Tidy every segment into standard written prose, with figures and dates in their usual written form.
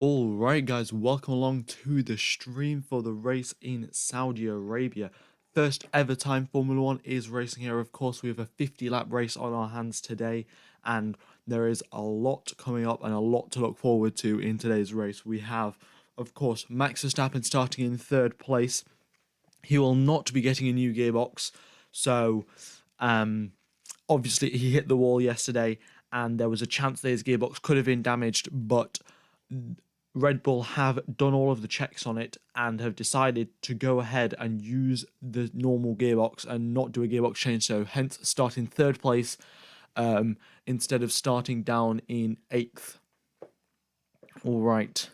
Alright guys, welcome along to the stream for the race in Saudi Arabia. First ever time Formula 1 is racing here. Of course, we have a 50 lap race on our hands today, and there is a lot coming up and a lot to look forward to in today's race. We have, of course, Max Verstappen starting in third place. He will not be getting a new gearbox, so obviously he hit the wall yesterday and there was a chance that his gearbox could have been damaged, but Red Bull have done all of the checks on it and have decided to go ahead and use the normal gearbox and not do a gearbox change, so hence start in third place instead of starting down in 8th. All right.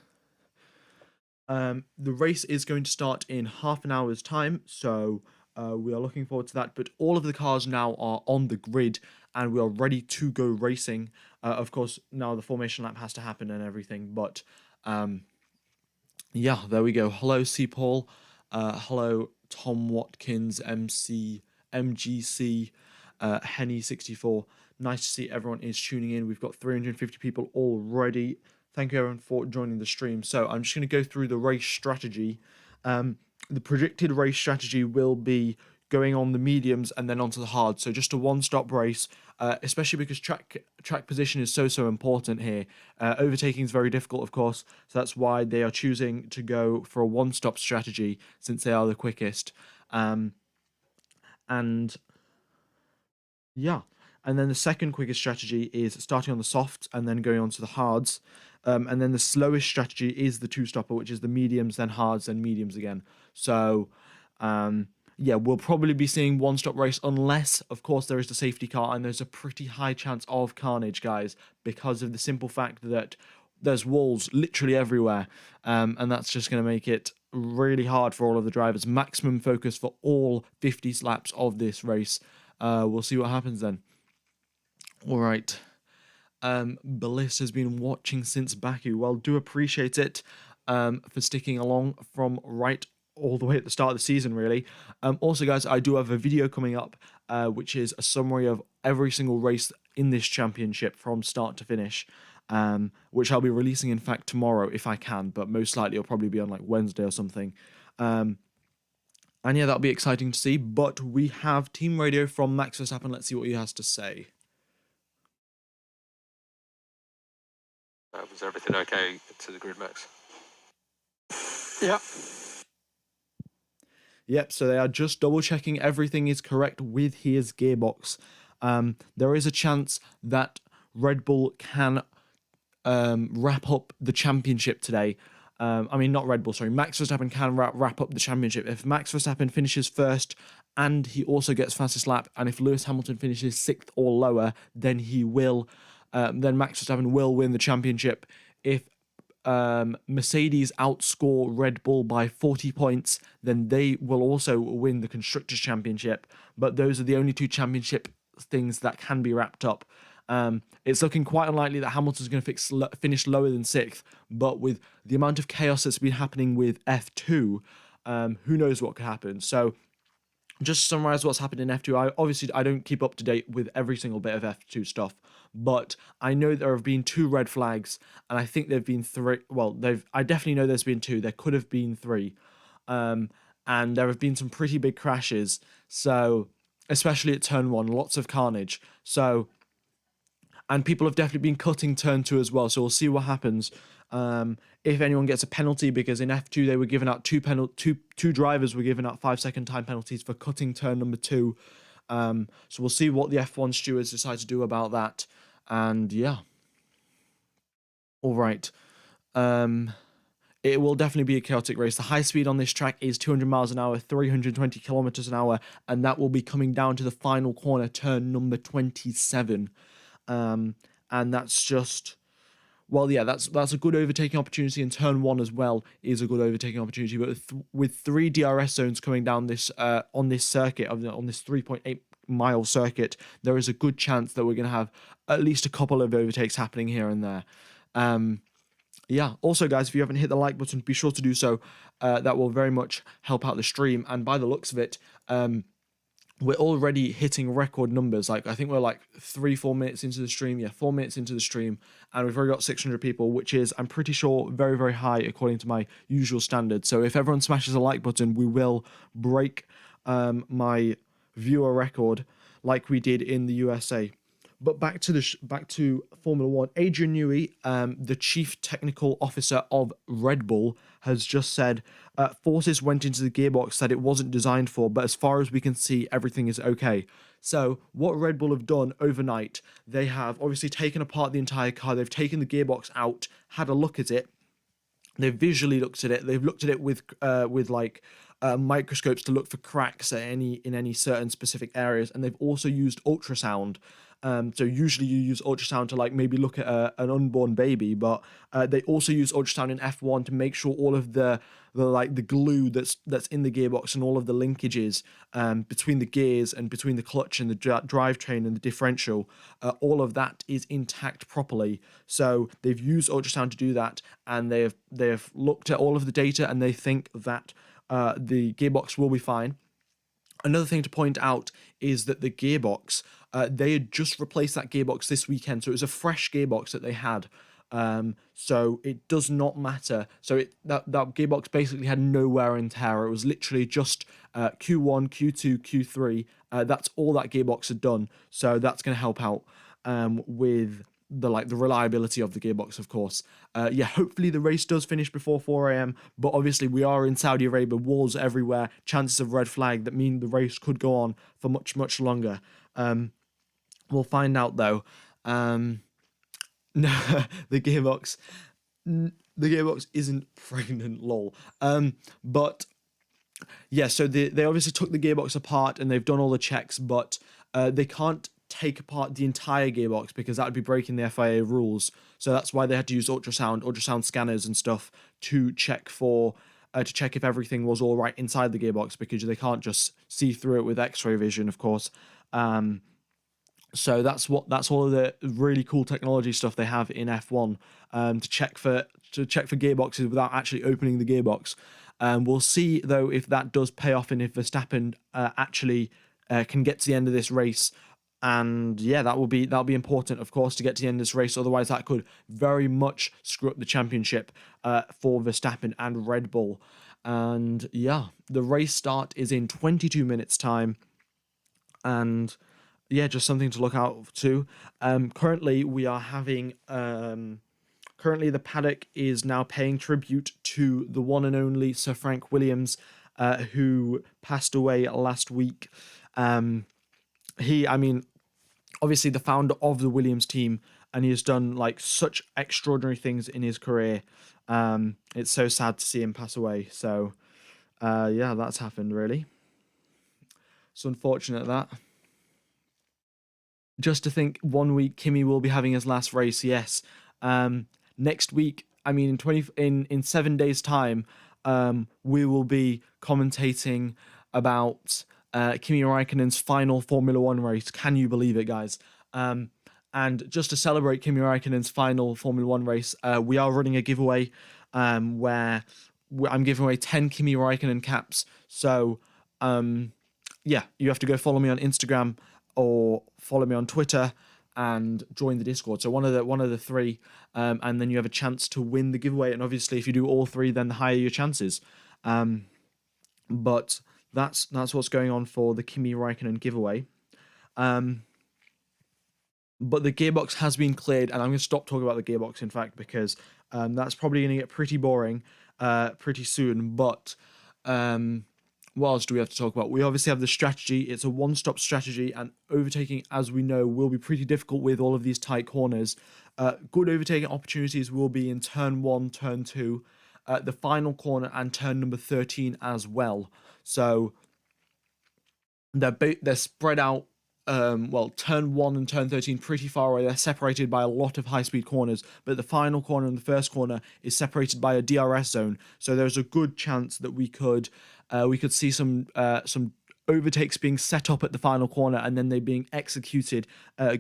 The race is going to start in half an hour's time, so we are looking forward to that. But all of the cars now are on the grid and we are ready to go racing. Of course, now the formation lap has to happen and everything, but yeah, there we go. Hello, C. Paul. Hello, Tom Watkins, MGC, Henny64. Nice to see everyone is tuning in. We've got 350 people already. Thank you, everyone, for joining the stream. So I'm just going to go through the race strategy. The predicted race strategy will be going on the mediums and then onto the hards. So just a one-stop race, especially because track position is so important here. Overtaking is very difficult, of course, so that's why they are choosing to go for a one-stop strategy since they are the quickest. And yeah, and then the second quickest strategy is starting on the softs and then going on to the hards. And then the slowest strategy is the two-stopper, which is the mediums, then hards, then mediums again. So, yeah, we'll probably be seeing one-stop race unless, of course, there is the safety car, and there's a pretty high chance of carnage, guys, because of the simple fact that there's walls literally everywhere, and that's just going to make it really hard for all of the drivers. Maximum focus for all 50 laps of this race. We'll see what happens then. All right. Bliss has been watching since Baku. Well, do appreciate it for sticking along from right all the way at the start of the season, really. Also, guys, I do have a video coming up, which is a summary of every single race in this championship from start to finish, which I'll be releasing, in fact, tomorrow if I can, but most likely it'll probably be on like Wednesday or something. And yeah, that'll be exciting to see. But we have team radio from Max Verstappen. Let's see what he has to say. Was everything okay to the grid, Max? Yeah. Yep, so they are just double checking everything is correct with his gearbox. There is a chance that Red Bull can wrap up the championship today. I mean, not Red Bull, sorry. Max Verstappen can wrap up the championship. If Max Verstappen finishes first and he also gets fastest lap, and if Lewis Hamilton finishes 6th or lower, then he will. Then Max Verstappen will win the championship. If Mercedes outscore Red Bull by 40 points, then they will also win the Constructors' Championship. But those are the only two championship things that can be wrapped up. It's looking quite unlikely that Hamilton's going to finish lower than 6th, but with the amount of chaos that's been happening with F2, who knows what could happen. So just to summarize what's happened in F2, I don't keep up to date with every single bit of F2 stuff, but I know there have been 2 red flags, and I think there've been 3. Well, I definitely know there's been 2. There could have been 3, and there have been some pretty big crashes. So, especially at turn 1, lots of carnage. So, and people have definitely been cutting turn 2 as well. So we'll see what happens. If anyone gets a penalty, because in F2 they were giving out two drivers were giving out 5-second time penalties for cutting turn number 2. So we'll see what the F1 stewards decide to do about that. And yeah. All right. It will definitely be a chaotic race. The high speed on this track is 200 miles an hour, 320 kilometers an hour, and that will be coming down to the final corner, turn number 27. And that's just, well, yeah, that's a good overtaking opportunity, and turn 1 as well is a good overtaking opportunity. But with 3 DRS zones coming down this on this circuit, on this 3.8 mile circuit, there is a good chance that we're going to have at least a couple of overtakes happening here and there. Yeah, also, guys, if you haven't hit the like button, be sure to do so. That will very much help out the stream. And by the looks of it, we're already hitting record numbers. Like, I think we're like 3-4 minutes into the stream. Yeah, 4 minutes into the stream, and we've already got 600 people, which is, I'm pretty sure, very, very high according to my usual standards. So if everyone smashes a like button, we will break my viewer record like we did in the USA. But back to Formula One. Adrian Newey, the chief technical officer of Red Bull, has just said forces went into the gearbox that it wasn't designed for, but as far as we can see, everything is okay. So what Red Bull have done overnight, they have obviously taken apart the entire car. They've taken the gearbox out, had a look at it. They've visually looked at it. They've looked at it with microscopes to look for cracks in any certain specific areas, and they've also used ultrasound. So usually you use ultrasound to like maybe look at an unborn baby, but they also use ultrasound in F1 to make sure all of the glue that's in the gearbox and all of the linkages between the gears and between the clutch and the drivetrain and the differential, all of that is intact properly. So they've used ultrasound to do that, and they've looked at all of the data, and they think that the gearbox will be fine. Another thing to point out is that the gearbox, they had just replaced that gearbox this weekend, so it was a fresh gearbox that they had. So it does not matter. So that gearbox basically had no wear and tear. It was literally just Q1, Q2, Q3. That's all that gearbox had done. So that's going to help out with the reliability of the gearbox, of course. Hopefully the race does finish before 4 a.m. But obviously we are in Saudi Arabia, walls everywhere, chances of red flag that mean the race could go on for much, much longer. We'll find out though. No, the gearbox isn't pregnant, lol. But yeah, so they obviously took the gearbox apart and they've done all the checks, but they can't take apart the entire gearbox because that would be breaking the FIA rules. So that's why they had to use ultrasound scanners and stuff to check if everything was all right inside the gearbox, because they can't just see through it with X-ray vision, of course. So that's all of the really cool technology stuff they have in F1 to check for gearboxes without actually opening the gearbox. We'll see though if that does pay off and if Verstappen actually can get to the end of this race. And yeah, that'll be important, of course, to get to the end of this race. Otherwise, that could very much screw up the championship for Verstappen and Red Bull. And yeah, the race start is in 22 minutes time. And yeah, just something to look out to. Currently, we are having... currently, the paddock is now paying tribute to the one and only Sir Frank Williams, who passed away last week. Obviously the founder of the Williams team, and he has done like such extraordinary things in his career. It's so sad to see him pass away. So yeah, that's happened really. It's unfortunate that. Just to think, 1 week Kimi will be having his last race. Yes. Next week, in 7 days time, we will be commentating about Kimi Raikkonen's final Formula One race. Can you believe it, guys? And just to celebrate Kimi Raikkonen's final Formula One race, we are running a giveaway where I'm giving away 10 Kimi Raikkonen caps. So yeah, you have to go follow me on Instagram or follow me on Twitter and join the Discord. So one of the three, and then you have a chance to win the giveaway. And obviously, if you do all three, then the higher your chances. But that's what's going on for the Kimi Raikkonen giveaway. But the gearbox has been cleared, and I'm going to stop talking about the gearbox, in fact, because that's probably going to get pretty boring pretty soon. But what else do we have to talk about? We obviously have the strategy. It's a one-stop strategy, and overtaking, as we know, will be pretty difficult with all of these tight corners. Good overtaking opportunities will be in turn 1, turn 2, the final corner, and turn number 13 as well. So they're spread out. Turn 1 and turn 13 pretty far away. They're separated by a lot of high-speed corners, but the final corner and the first corner is separated by a DRS zone. So there's a good chance that we could see some overtakes being set up at the final corner and then they being executed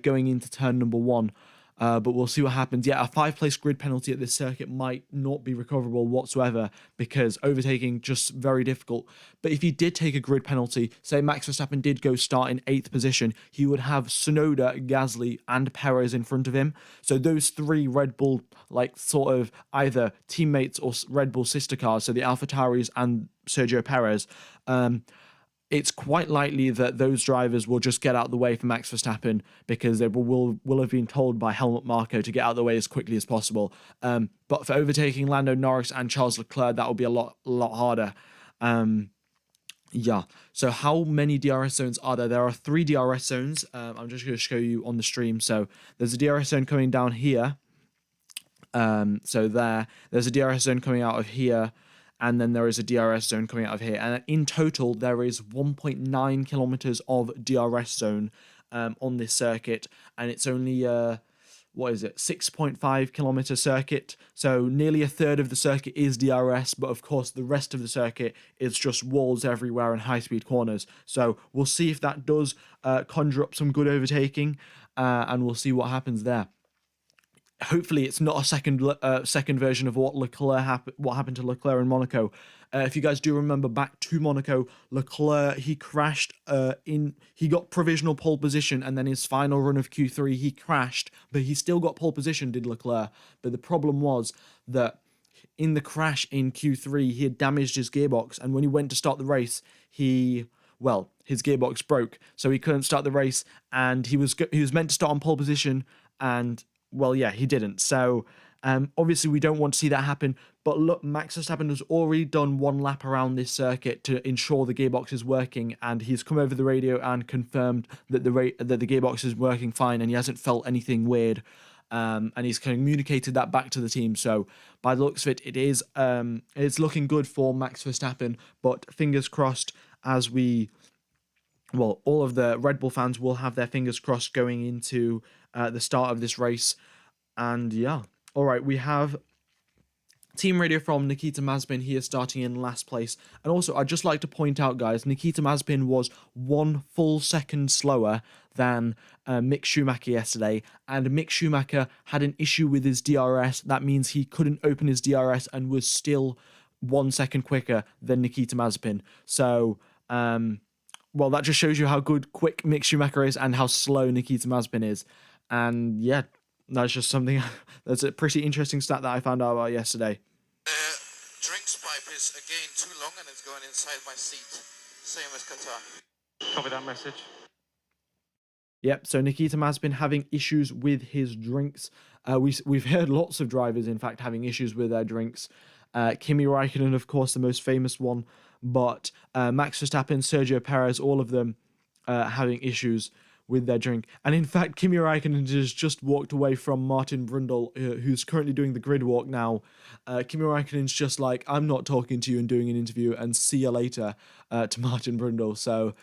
going into turn number 1. But we'll see what happens. Yeah, a 5-place grid penalty at this circuit might not be recoverable whatsoever because overtaking just very difficult. But if he did take a grid penalty, say Max Verstappen did go start in 8th position, he would have Tsunoda, Gasly, and Perez in front of him. So those 3 Red Bull, like sort of either teammates or Red Bull sister cars, so the AlphaTauris and Sergio Perez, it's quite likely that those drivers will just get out of the way for Max Verstappen because they will have been told by Helmut Marko to get out of the way as quickly as possible. But for overtaking Lando Norris and Charles Leclerc, that will be a lot harder. Yeah. So how many DRS zones are there? There are 3 DRS zones. I'm just going to show you on the stream. So there's a DRS zone coming down here. So there's a DRS zone coming out of here. And then there is a DRS zone coming out of here. And in total, there is 1.9 kilometers of DRS zone on this circuit. And it's only, 6.5 kilometer circuit. So nearly a third of the circuit is DRS. But of course, the rest of the circuit is just walls everywhere and high-speed corners. So we'll see if that does conjure up some good overtaking. And we'll see what happens there. Hopefully it's not a second version of what happened to Leclerc in Monaco. If you guys do remember back to Monaco, Leclerc, he crashed he got provisional pole position, and then his final run of Q3 he crashed, but he still got pole position, did Leclerc. But the problem was that in the crash in Q3 he had damaged his gearbox, and when he went to start the race, his gearbox broke, so he couldn't start the race, and he was meant to start on pole position, and he didn't. So obviously we don't want to see that happen. But look, Max Verstappen has already done 1 lap around this circuit to ensure the gearbox is working, and he's come over the radio and confirmed that the gearbox is working fine, and he hasn't felt anything weird. And he's communicated that back to the team. So by the looks of it, it's looking good for Max Verstappen. But fingers crossed, all of the Red Bull fans will have their fingers crossed going into the start of this race. And yeah, all right, we have team radio from Nikita Mazepin here starting in last place. And also, I'd just like to point out, guys, Nikita Mazepin was 1 full second slower than Mick Schumacher yesterday, and Mick Schumacher had an issue with his DRS. That means he couldn't open his DRS and was still 1 second quicker than Nikita Mazepin. So that just shows you how quick Mick Schumacher is and how slow Nikita Mazepin is. And yeah, that's just something, that's a pretty interesting stat that I found out about yesterday. The drinks pipe is again too long and it's going inside my seat. Same as Qatar. Copy that message. Yep, so Nikita Mazepin having issues with his drinks. We've heard lots of drivers, in fact, having issues with their drinks. Kimi Raikkonen, of course, the most famous one. But Max Verstappen, Sergio Perez, all of them having issues with their drink. And in fact, Kimi Raikkonen has just walked away from Martin Brundle, who's currently doing the grid walk now. Kimi Raikkonen's just like, I'm not talking to you and doing an interview, and see you later to Martin Brundle. So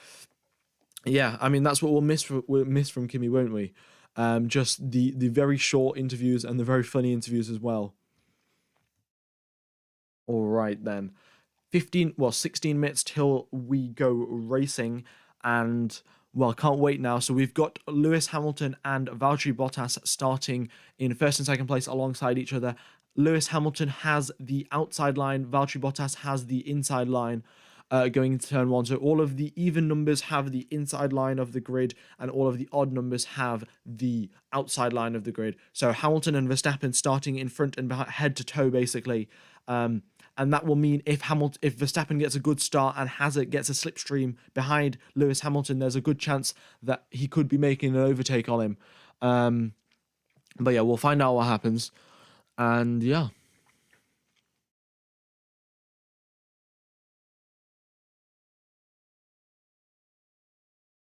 yeah, I mean, that's what we'll miss from Kimi, won't we? Just the very short interviews and the very funny interviews as well. All right then. 16 minutes till we go racing, and can't wait now. So we've got Lewis Hamilton and Valtteri Bottas starting in first and second place alongside each other. Lewis Hamilton has the outside line, Valtteri Bottas has the inside line going into turn 1. So all of the even numbers have the inside line of the grid, and all of the odd numbers have the outside line of the grid. So Hamilton and Verstappen starting in front and head to toe, basically. And that will mean if Verstappen gets a good start and gets a slipstream behind Lewis Hamilton, there's a good chance that he could be making an overtake on him. But yeah, we'll find out what happens. And yeah.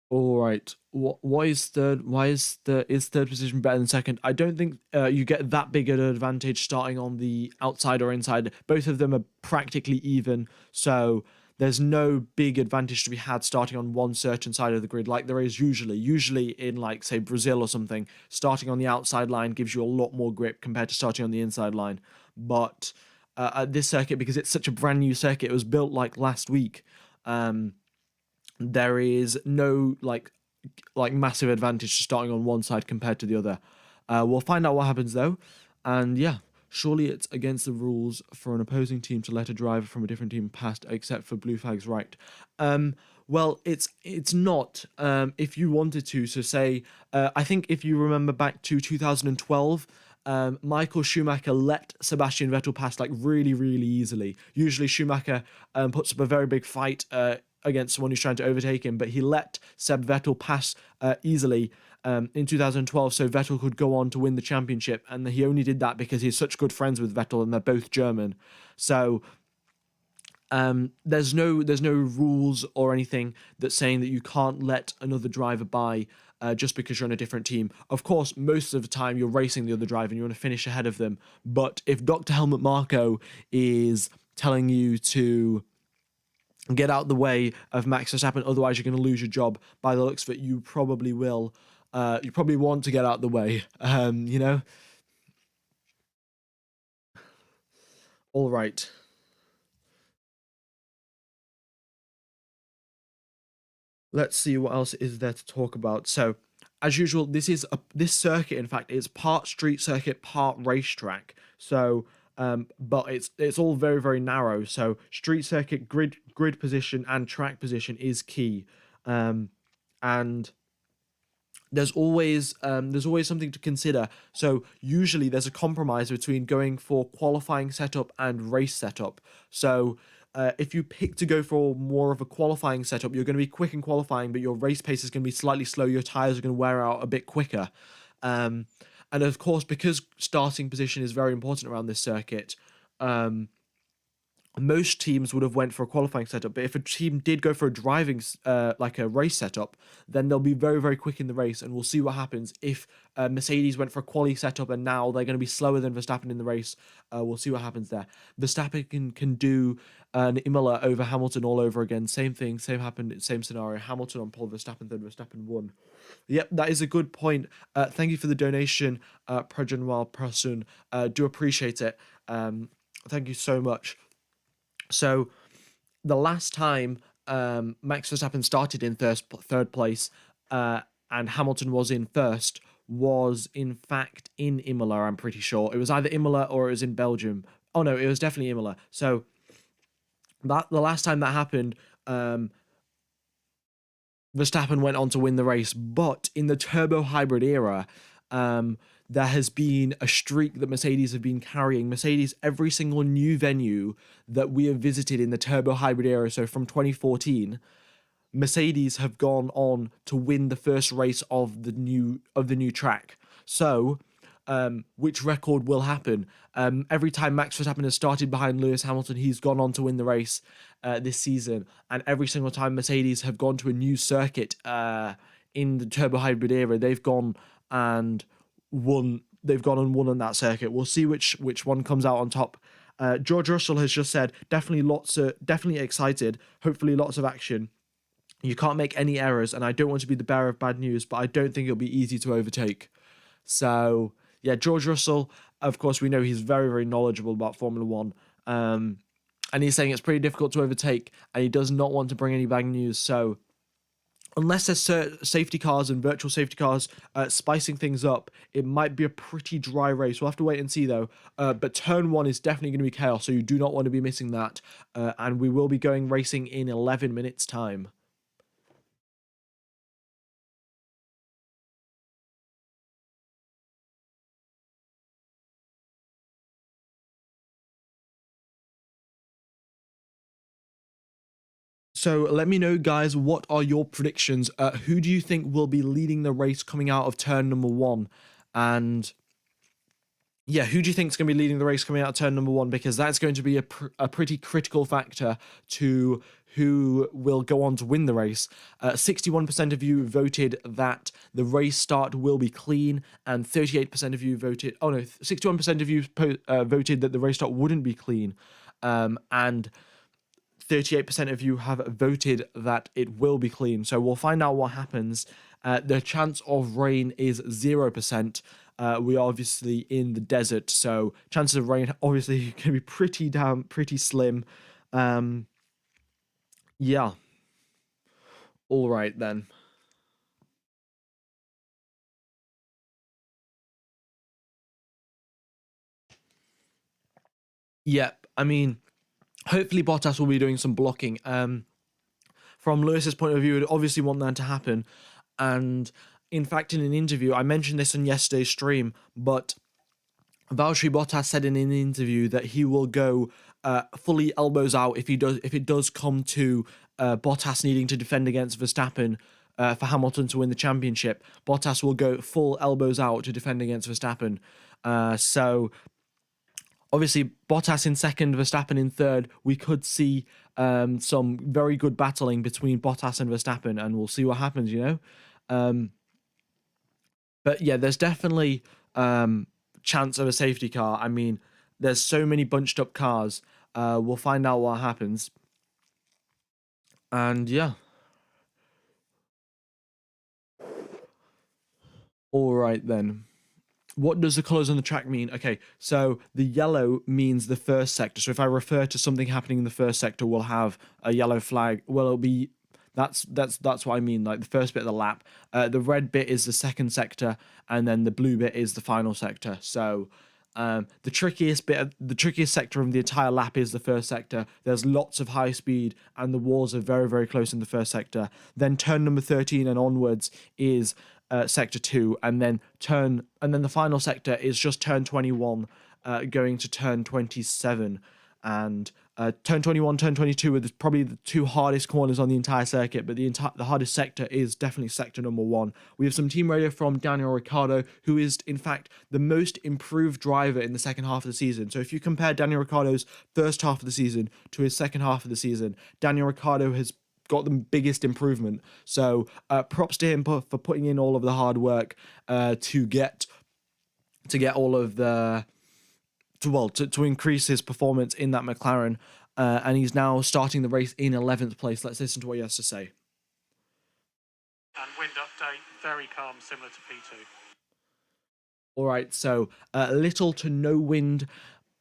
All right. Why is third position better than second? I don't think you get that big an advantage starting on the outside or inside. Both of them are practically even, so there's no big advantage to be had starting on one certain side of the grid like there is usually in, like, say, Brazil or something. Starting on the outside line gives you a lot more grip compared to starting on the inside line. But at this circuit, because it's such a brand new circuit, it was built like last week, there is no like massive advantage to starting on one side compared to the other. We'll find out what happens though. And yeah, surely it's against the rules for an opposing team to let a driver from a different team past, except for blue flags, right? Well, it's not. If you wanted to, so say, I think if you remember back to 2012. Michael Schumacher let Sebastian Vettel pass like really, really easily. Usually Schumacher puts up a very big fight against someone who's trying to overtake him, but he let Seb Vettel pass easily in 2012 so Vettel could go on to win the championship, and he only did that because he's such good friends with Vettel and they're both German. So there's no rules or anything that's saying that you can't let another driver by just because you're on a different team. Of course, most of the time you're racing the other driver and you want to finish ahead of them. But if Dr. Helmut Marko is telling you to get out the way of Max Verstappen, otherwise you're going to lose your job, by the looks of it, you probably will. You probably want to get out the way, you know? All right. Let's see what else is there to talk about. So, as usual, this circuit, in fact, is part street circuit, part racetrack. So, but it's all very, very narrow. So, street circuit grid position and track position is key, and there's always something to consider. So usually there's a compromise between going for qualifying setup and race setup. So if you pick to go for more of a qualifying setup, you're going to be quick in qualifying, but your race pace is going to be slightly slow. Your tires are going to wear out a bit quicker. And of course, because starting position is very important around this circuit, most teams would have went for a qualifying setup, but if a team did go for a driving like a race setup, then they'll be very, very quick in the race, and we'll see what happens if Mercedes went for a quali setup and now they're going to be slower than Verstappen in the race. We'll see what happens there. Verstappen can do an Imola over Hamilton all over again. Same thing, same scenario. Hamilton on pole, Verstappen third, Verstappen won. Yep, that is a good point. Thank you for the donation, Prajanwal Prasun. Do appreciate it. Thank you so much. So, the last time Max Verstappen started in third place and Hamilton was in first was in fact in Imola, I'm pretty sure. It was either Imola or it was in Belgium. Oh no, it was definitely Imola. So, the last time that happened, Verstappen went on to win the race, but in the turbo hybrid era, there has been a streak that Mercedes have been carrying. Mercedes, every single new venue that we have visited in the turbo hybrid era, so from 2014, Mercedes have gone on to win the first race of the new track. So, which record will happen? Every time Max Verstappen has started behind Lewis Hamilton, he's gone on to win the race this season, and every single time Mercedes have gone to a new circuit in the turbo hybrid era, they've gone and won. They've gone and won on that circuit. We'll see which one comes out on top. George Russell has just said definitely excited. Hopefully, lots of action. You can't make any errors, and I don't want to be the bearer of bad news, but I don't think it'll be easy to overtake. So, yeah, George Russell, of course, we know he's very, very knowledgeable about Formula One. And he's saying it's pretty difficult to overtake, and he does not want to bring any bad news. So, unless there's safety cars and virtual safety cars spicing things up, it might be a pretty dry race. We'll have to wait and see, though. But turn 1 is definitely going to be chaos, so you do not want to be missing that. And we will be going racing in 11 minutes' time. So let me know, guys, what are your predictions? Who do you think will be leading the race coming out of turn number 1? And yeah, who do you think is going to be leading the race coming out of turn number 1? Because that's going to be a pretty critical factor to who will go on to win the race. 61% of you voted that the race start will be clean, and 38% of you voted... Oh no, 61% of you voted that the race start wouldn't be clean. And 38% of you have voted that it will be clean. So we'll find out what happens. The chance of rain is 0%. We are obviously in the desert, so chances of rain obviously can be pretty slim. Yeah. All right then. Yep. I mean, hopefully Bottas will be doing some blocking. From Lewis's point of view, we'd obviously want that to happen. And in fact, in an interview, I mentioned this on yesterday's stream, but Valtteri Bottas said in an interview that he will go fully elbows out if it does come to Bottas needing to defend against Verstappen for Hamilton to win the championship. Bottas will go full elbows out to defend against Verstappen. So obviously, Bottas in second, Verstappen in third. We could see some very good battling between Bottas and Verstappen, and we'll see what happens, But yeah, there's definitely chance of a safety car. I mean, there's so many bunched up cars. We'll find out what happens. And yeah. All right, then. What does the colours on the track mean? Okay, so the yellow means the first sector. So if I refer to something happening in the first sector, we'll have a yellow flag. Well, it'll be that's what I mean, like the first bit of the lap. The red bit is the second sector, and then the blue bit is the final sector. So the trickiest sector of the entire lap is the first sector. There's lots of high speed, and the walls are very, very close in the first sector. Then turn number 13 and onwards is sector 2, and then the final sector is just turn 21 going to turn 27, and turn 21, turn 22 are probably the two hardest corners on the entire circuit, but the hardest sector is definitely sector number 1. We have some team radio from Daniel Ricciardo, who is in fact the most improved driver in the second half of the season. So if you compare Daniel Ricciardo's first half of the season to his second half of the season, Daniel Ricciardo has got the biggest improvement. So props to him for putting in all of the hard work to get all of the to increase his performance in that McLaren, and he's now starting the race in 11th place. Let's listen to what he has to say. And wind update, very calm, similar to P2. All right, so little to no wind.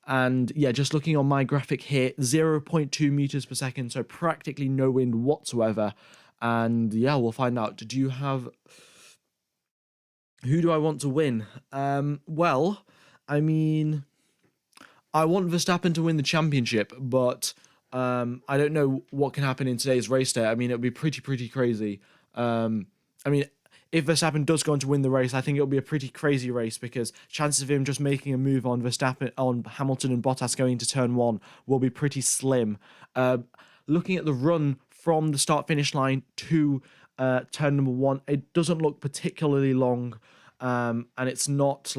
And yeah, just looking on my graphic here, 0.2 meters per second, so practically no wind whatsoever. And yeah, we'll find out. Who do I want to win? Well, I mean, I want Verstappen to win the championship, but I don't know what can happen in today's race day. I mean, it would be pretty crazy. I mean, if Verstappen does go on to win the race, I think it'll be a pretty crazy race, because chances of him just making a move on Hamilton and Bottas going to turn 1 will be pretty slim. Looking at the run from the start-finish line to turn number 1, it doesn't look particularly long, and it's not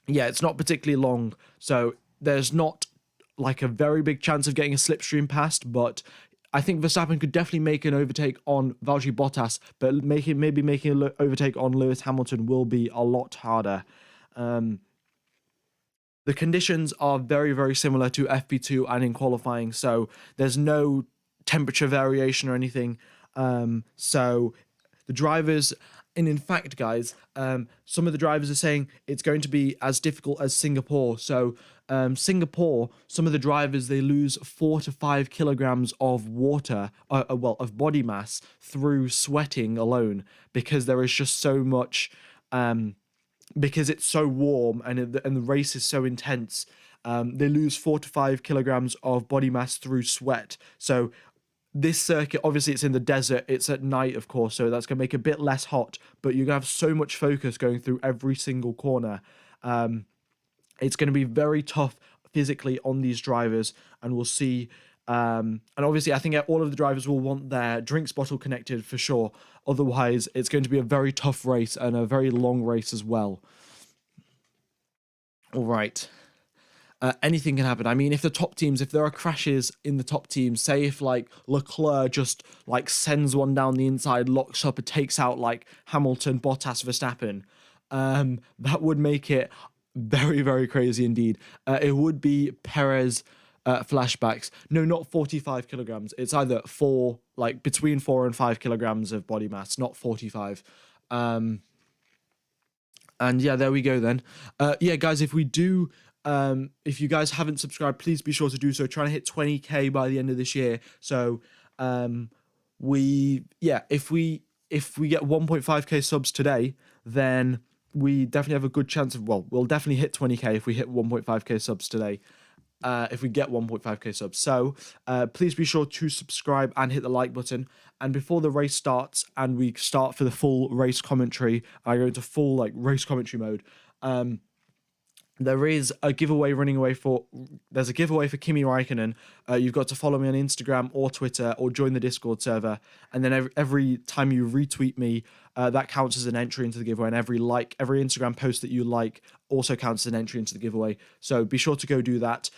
it's not particularly long, so there's not like a very big chance of getting a slipstream past, but I think Verstappen could definitely make an overtake on Valtteri Bottas, but maybe making an overtake on Lewis Hamilton will be a lot harder. The conditions are very, very similar to FP2 and in qualifying, so there's no temperature variation or anything. So the drivers, and in fact, guys, some of the drivers are saying it's going to be as difficult as Singapore. So Singapore, some of the drivers, they lose 4 to 5 kilograms of water, of body mass through sweating alone, because there is just so much, because it's so warm and the race is so intense. They lose 4 to 5 kilograms of body mass through sweat. So this circuit, obviously it's in the desert, it's at night, of course, so that's going to make it a bit less hot, but you're going to have so much focus going through every single corner. It's going to be very tough physically on these drivers, and we'll see. And obviously, I think all of the drivers will want their drinks bottle connected for sure. Otherwise, it's going to be a very tough race and a very long race as well. All right. Anything can happen. I mean, if there are crashes in the top teams, say if like Leclerc just like sends one down the inside, locks up and takes out like Hamilton, Bottas, Verstappen, that would make it very, very crazy indeed. It would be Perez flashbacks. No, not 45 kilograms. It's either between 4 and 5 kilograms of body mass, not 45. And yeah, there we go then. Yeah, guys, if you guys haven't subscribed, please be sure to do so. Trying to hit 20k by the end of this year. So if we get 1.5k subs today, then we definitely have a good chance of, we'll definitely hit 20k if we hit 1.5k subs today. if we get 1.5k subs. So please be sure to subscribe and hit the like button. And before the race starts and we start for the full race commentary, I go into full like race commentary mode. There is a giveaway there's a giveaway for Kimi Raikkonen. You've got to follow me on Instagram or Twitter or join the Discord server. And then every time you retweet me, that counts as an entry into the giveaway. And every Instagram post that you like also counts as an entry into the giveaway. So be sure to go do that.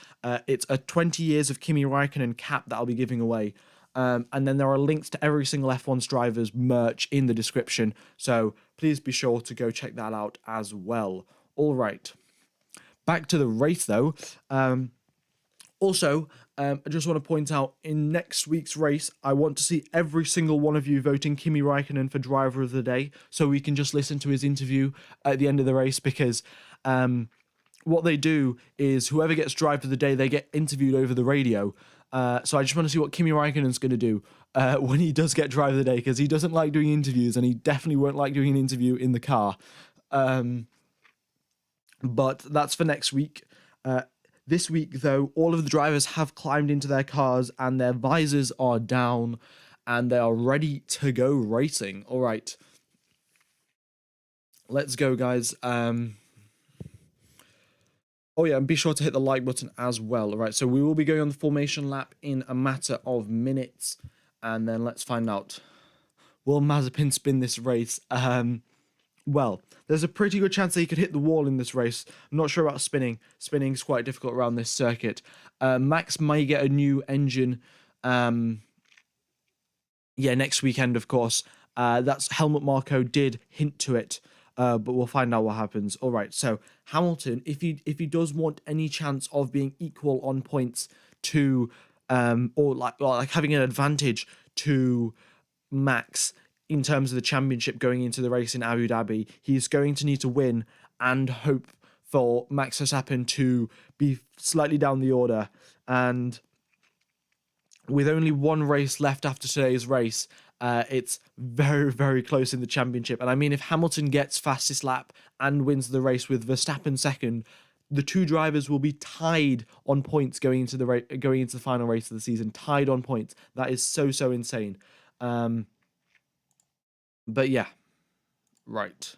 It's a 20 years of Kimi Raikkonen cap that I'll be giving away. And then there are links to every single F1's drivers merch in the description. So please be sure to go check that out as well. All right. Back to the race, though. I just want to point out, in next week's race, I want to see every single one of you voting Kimi Raikkonen for Driver of the Day, so we can just listen to his interview at the end of the race, because what they do is whoever gets Driver of the Day, they get interviewed over the radio. So I just want to see what Kimi Raikkonen's going to do when he does get Driver of the Day, because he doesn't like doing interviews, and he definitely won't like doing an interview in the car. But that's for next week. This week, though, all of the drivers have climbed into their cars and their visors are down and they are ready to go racing. All right. Let's go, guys. Oh, yeah, and be sure to hit the like button as well. All right, so we will be going on the formation lap in a matter of minutes. And then let's find out, will Mazepin spin this race? Well, there's a pretty good chance that he could hit the wall in this race. I'm not sure about spinning. Spinning is quite difficult around this circuit. Max may get a new engine. Next weekend, of course. That's Helmut Marko did hint to it, but we'll find out what happens. All right, so Hamilton, if he does want any chance of being equal on points to, or like having an advantage to Max in terms of the championship going into the race in Abu Dhabi, he's going to need to win and hope for Max Verstappen to be slightly down the order. And with only one race left after today's race, it's very, very close in the championship. And I mean, if Hamilton gets fastest lap and wins the race with Verstappen second, the two drivers will be tied on points going into the final race of the season. Tied on points. That is so insane. But yeah, right.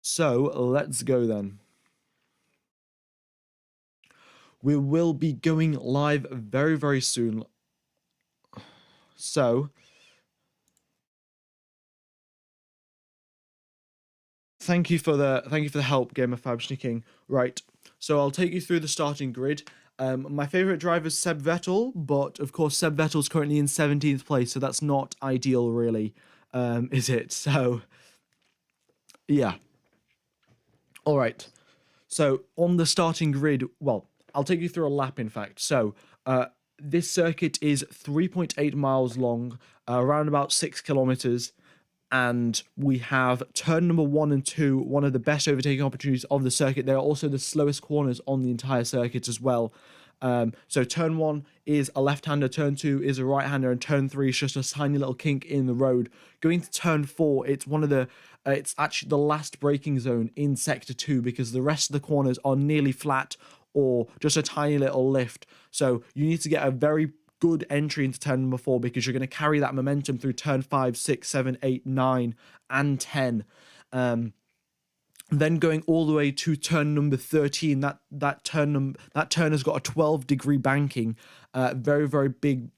So let's go then. We will be going live very, very soon. So thank you for the help, Gamer Fabschnicking. Right. So I'll take you through the starting grid. My favourite driver is Seb Vettel, but of course Seb Vettel's currently in 17th place, so that's not ideal really, is it? So, yeah. All right. So on the starting grid, well, I'll take you through a lap, in fact. So this circuit is 3.8 miles long, around about 6 kilometers. And we have turn number 1 and 2, one of the best overtaking opportunities of the circuit. They are also the slowest corners on the entire circuit as well. So turn 1 is a left-hander, turn 2 is a right-hander, and turn 3 is just a tiny little kink in the road. Going to turn 4, it's it's actually the last braking zone in sector 2, because the rest of the corners are nearly flat or just a tiny little lift. So you need to get a very good entry into turn number 4, because you're going to carry that momentum through turn 5, 6, 7, 8, 9, and 10. Then going all the way to turn number 13, that turn has got a 12-degree banking, very, very big,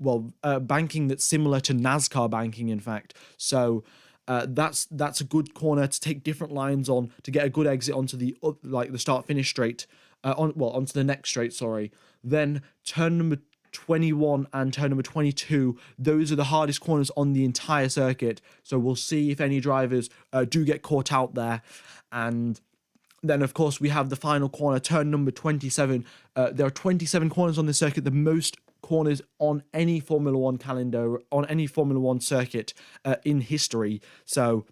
banking that's similar to NASCAR banking, in fact. So that's a good corner to take different lines on to get a good exit onto the start-finish straight, onto the next straight. Sorry. Then turn number 21 and turn number 22, those are the hardest corners on the entire circuit, so we'll see if any drivers do get caught out there. And then of course we have the final corner, turn number 27. There are 27 corners on the circuit, the most corners on any Formula 1 calendar, on any Formula 1 circuit in history. So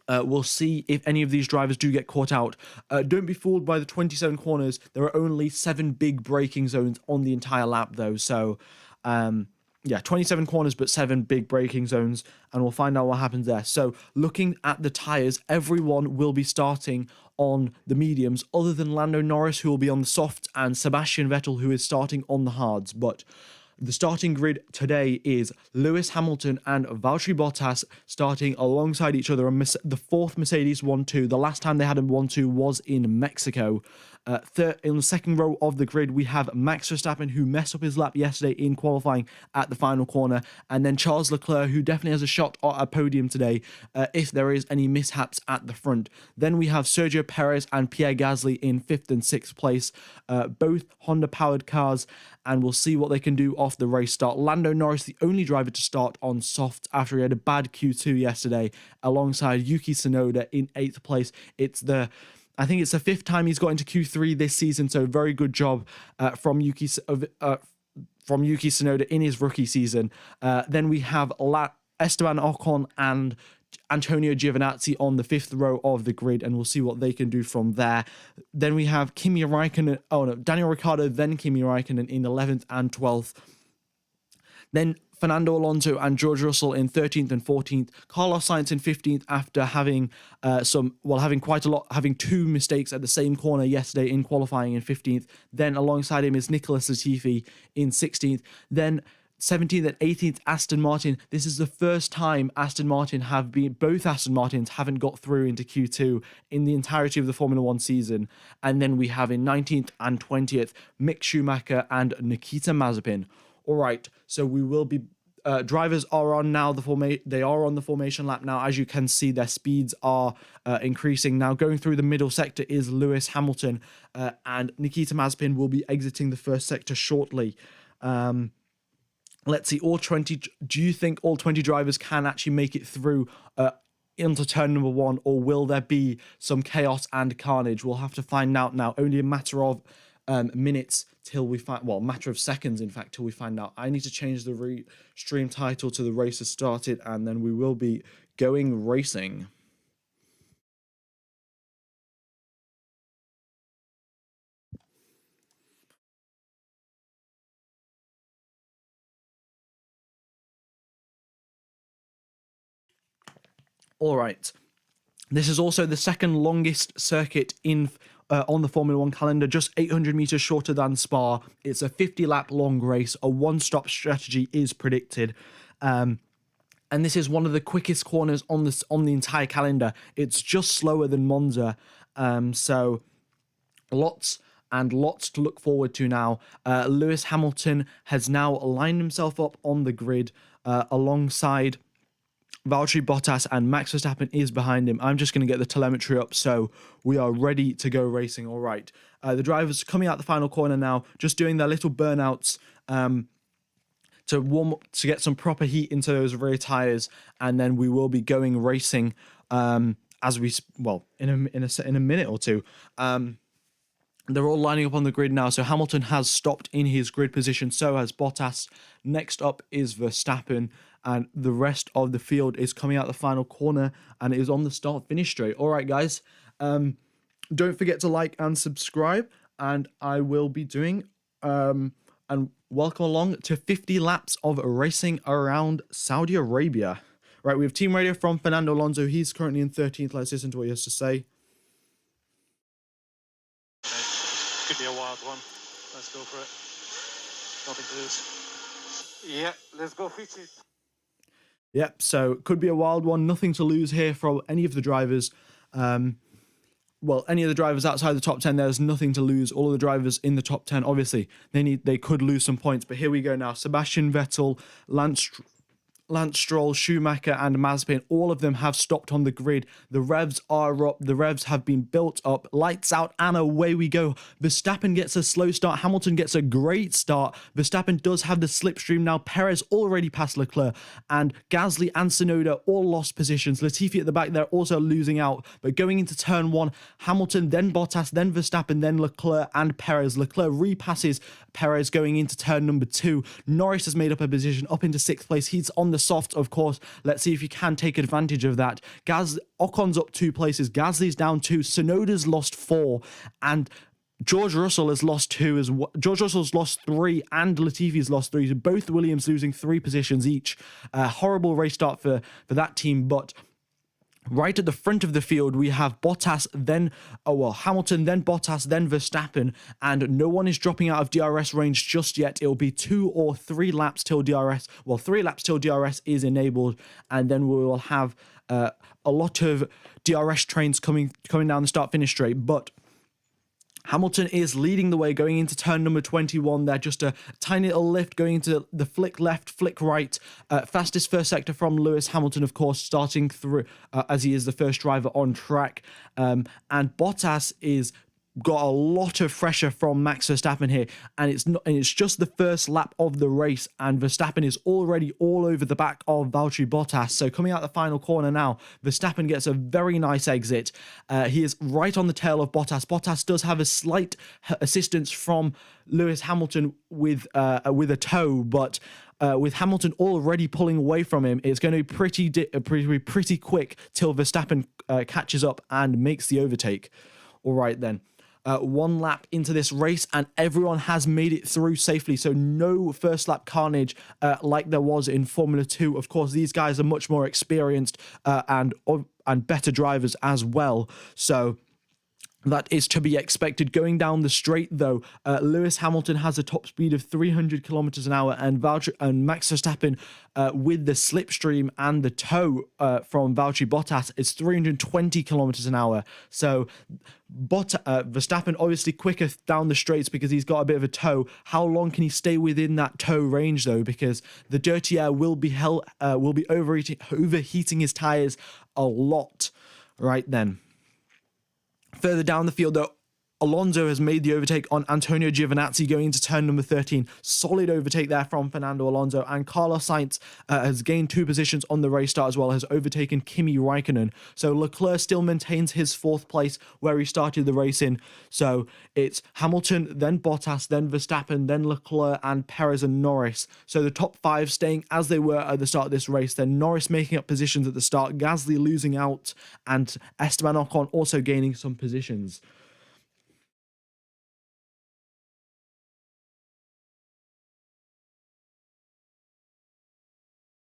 we'll see if any of these drivers do get caught out. Don't be fooled by the 27 corners. There are only 7 big braking zones on the entire lap, though. So 27 corners, but 7 big braking zones, and we'll find out what happens there. So looking at the tyres, everyone will be starting on the mediums, other than Lando Norris, who will be on the softs, and Sebastian Vettel, who is starting on the hards. But the starting grid today is Lewis Hamilton and Valtteri Bottas starting alongside each other. And the fourth Mercedes 1-2. The last time they had a 1-2 was in Mexico. In the second row of the grid, we have Max Verstappen, who messed up his lap yesterday in qualifying at the final corner. And then Charles Leclerc, who definitely has a shot at a podium today if there is any mishaps at the front. Then we have Sergio Perez and Pierre Gasly in 5th and 6th place, both Honda-powered cars, and we'll see what they can do off the race start. Lando Norris, the only driver to start on soft after he had a bad Q2 yesterday, alongside Yuki Tsunoda in 8th place. I think it's the 5th time he's got into Q3 this season, so very good job from Yuki Tsunoda in his rookie season. Then we have Esteban Ocon and Antonio Giovinazzi on the 5th row of the grid, and we'll see what they can do from there. Then we have Daniel Ricciardo, then Kimi Raikkonen in 11th and 12th. Then Fernando Alonso and George Russell in 13th and 14th. Carlos Sainz in 15th after having having 2 mistakes at the same corner yesterday in qualifying in 15th. Then alongside him is Nicholas Latifi in 16th. Then 17th and 18th, Aston Martin. This is the first time both Aston Martins haven't got through into Q2 in the entirety of the Formula 1 season. And then we have in 19th and 20th, Mick Schumacher and Nikita Mazepin. All right, so we will be drivers are on now. They are on the formation lap now. As you can see, their speeds are increasing now. Going through the middle sector is Lewis Hamilton, and Nikita Mazepin will be exiting the first sector shortly. Let's see, do you think all 20 drivers can actually make it through into turn number 1, or will there be some chaos and carnage? We'll have to find out now. Only a matter of minutes till we find, matter of seconds, in fact, till we find out. I need to change the stream title to "The Race Has Started," and then we will be going racing. All right. This is also the second longest circuit on the Formula 1 calendar, just 800 meters shorter than Spa. It's a 50-lap long race. A one-stop strategy is predicted. And this is one of the quickest corners on the entire calendar. It's just slower than Monza. So lots and lots to look forward to now. Lewis Hamilton has now lined himself up on the grid alongside Valtteri Bottas, and Max Verstappen is behind him. I'm just going to get the telemetry up, so we are ready to go racing. All right. The drivers coming out the final corner now, just doing their little burnouts to warm up, to get some proper heat into those rear tires, and then we will be going racing in a minute or two. They're all lining up on the grid now. So Hamilton has stopped in his grid position. So has Bottas. Next up is Verstappen. And the rest of the field is coming out the final corner and is on the start-finish straight. All right, guys. Don't forget to like and subscribe. And I will be doing... and welcome along to 50 laps of racing around Saudi Arabia. Right, we have team radio from Fernando Alonso. He's currently in 13th. Let's listen to what he has to say. Could be a wild one. Let's go for it. Nothing to lose. Yeah, let's go fix it. Yep, so could be a wild one. Nothing to lose here for any of the drivers. Any of the drivers outside the top 10, there's nothing to lose. All of the drivers in the top 10, obviously, they could lose some points. But here we go now. Sebastian Vettel, Lance Stroll, Schumacher and Mazepin, all of them have stopped on the grid. The revs are up. The revs have been built up. Lights out and away we go. Verstappen gets a slow start. Hamilton gets a great start. Verstappen does have the slipstream now. Perez already passed Leclerc, and Gasly and Tsunoda all lost positions. Latifi at the back there also losing out. But going into turn 1, Hamilton, then Bottas, then Verstappen, then Leclerc and Perez. Leclerc repasses Perez going into turn number 2. Norris has made up a position up into 6th place. He's on the soft, of course. Let's see if he can take advantage of that. Ocon's up 2 places. Gasly's down 2. Tsunoda's lost 4. And George Russell has lost 2 as well. George Russell's lost 3 and Latifi's lost 3. So both Williams losing 3 positions each. Horrible race start for that team, but right at the front of the field, we have Bottas, then Hamilton, then Bottas, then Verstappen, and no one is dropping out of DRS range just yet. It'll be 2 or 3 laps till DRS. Well, 3 laps till DRS is enabled, and then we will have a lot of DRS trains coming down the start-finish straight. But Hamilton is leading the way going into turn number 21 there. Just a tiny little lift going into the flick left, flick right. Fastest first sector from Lewis Hamilton, of course, starting through as he is the first driver on track. And Bottas is got a lot of pressure from Max Verstappen here, and it's just the first lap of the race, and Verstappen is already all over the back of Valtteri Bottas. So coming out the final corner now, Verstappen gets a very nice exit. He is right on the tail of Bottas. Bottas does have a slight assistance from Lewis Hamilton with a toe, but with Hamilton already pulling away from him, it's going to be pretty quick till Verstappen catches up and makes the overtake. All right then. 1 lap into this race, and everyone has made it through safely. So no first lap carnage like there was in Formula 2. Of course, these guys are much more experienced and better drivers as well. So that is to be expected. Going down the straight, though, Lewis Hamilton has a top speed of 300 kilometers an hour, and Max Verstappen, with the slipstream and the toe from Valtteri Bottas, is 320 kilometers an hour. So Verstappen obviously quicker down the straights because he's got a bit of a toe. How long can he stay within that toe range, though? Because the dirty air will be overheating his tires a lot. Right then. Further down the field, though, Alonso has made the overtake on Antonio Giovinazzi going into turn number 13. Solid overtake there from Fernando Alonso, and Carlos Sainz has gained 2 positions on the race start as well, has overtaken Kimi Raikkonen. So Leclerc still maintains his 4th place where he started the race in. So it's Hamilton, then Bottas, then Verstappen, then Leclerc, and Perez and Norris. So the top 5 staying as they were at the start of this race. Then Norris making up positions at the start, Gasly losing out, and Esteban Ocon also gaining some positions.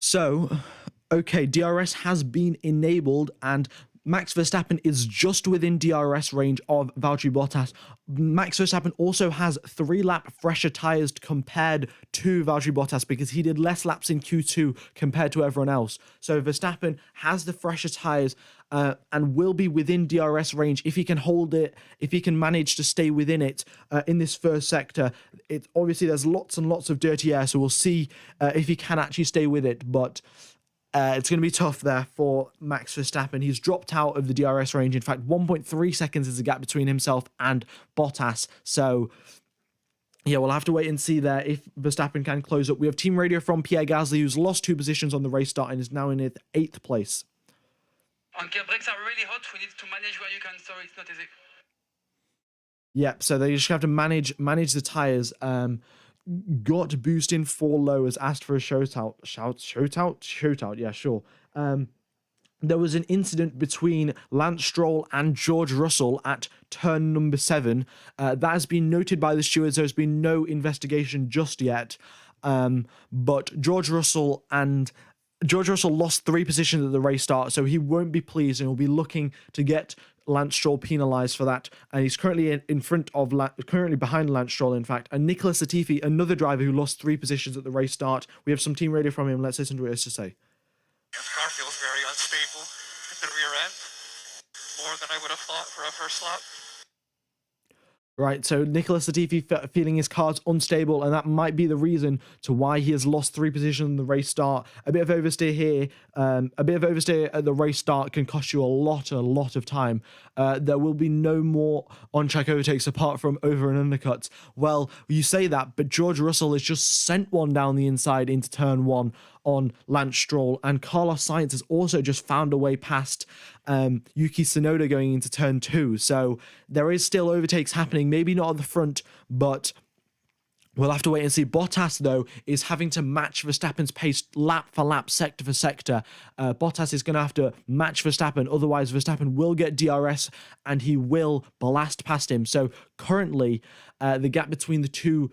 So, okay, DRS has been enabled, and Max Verstappen is just within DRS range of Valtteri Bottas. Max Verstappen also has 3-lap fresher tyres compared to Valtteri Bottas because he did less laps in Q2 compared to everyone else. So Verstappen has the fresher tyres and will be within DRS range if he can hold it, if he can manage to stay within it in this first sector. Obviously, there's lots and lots of dirty air, so we'll see if he can actually stay with it, but it's going to be tough there for Max Verstappen. He's dropped out of the DRS range. In fact, 1.3 seconds is the gap between himself and Bottas. So, yeah, we'll have to wait and see there if Verstappen can close up. We have team radio from Pierre Gasly, who's lost 2 positions on the race start and is now in 8th place. Okay, brakes are really hot. We need to manage where you can, so it's not easy. Yep, so they just have to manage the tyres. Got boost in 4 low, has asked for a shootout. Yeah, sure. There was an incident between Lance Stroll and George Russell at turn number 7. That has been noted by the stewards. There's been no investigation just yet. But George Russell lost 3 positions at the race start, so he won't be pleased and will be looking to get Lance Stroll penalised for that, and he's currently currently behind Lance Stroll, in fact. And Nicholas Latifi, another driver who lost 3 positions at the race start. We have some team radio from him. Let's listen to what he has to say. The car feels very unstable at the rear end, more than I would have thought for a first lap. Right, so Nicholas Latifi feeling his car's unstable, and that might be the reason to why he has lost 3 positions in the race start. A bit of oversteer here, a bit of oversteer at the race start can cost you a lot of time. There will be no more on-track overtakes apart from over and undercuts. Well, you say that, but George Russell has just sent one down the inside into turn 1 on Lance Stroll, and Carlos Sainz has also just found a way past Yuki Tsunoda going into turn 2. So there is still overtakes happening, maybe not at the front, but We'll have to wait and see. Bottas, though, is having to match Verstappen's pace lap for lap, sector for sector. Bottas is going to have to match Verstappen. Otherwise, Verstappen will get DRS and he will blast past him. So currently, the gap between the two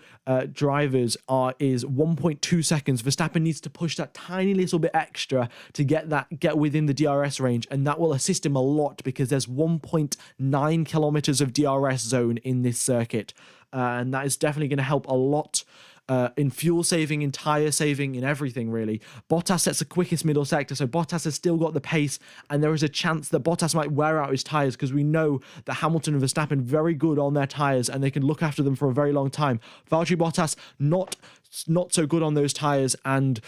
drivers is 1.2 seconds. Verstappen needs to push that tiny little bit extra to get within the DRS range, and that will assist him a lot because there's 1.9 kilometers of DRS zone in this circuit. And that is definitely going to help a lot in fuel saving, in tyre saving, in everything, really. Bottas sets the quickest middle sector, so Bottas has still got the pace, and there is a chance that Bottas might wear out his tyres because we know that Hamilton and Verstappen very good on their tyres, and they can look after them for a very long time. Valtteri Bottas, not so good on those tyres, and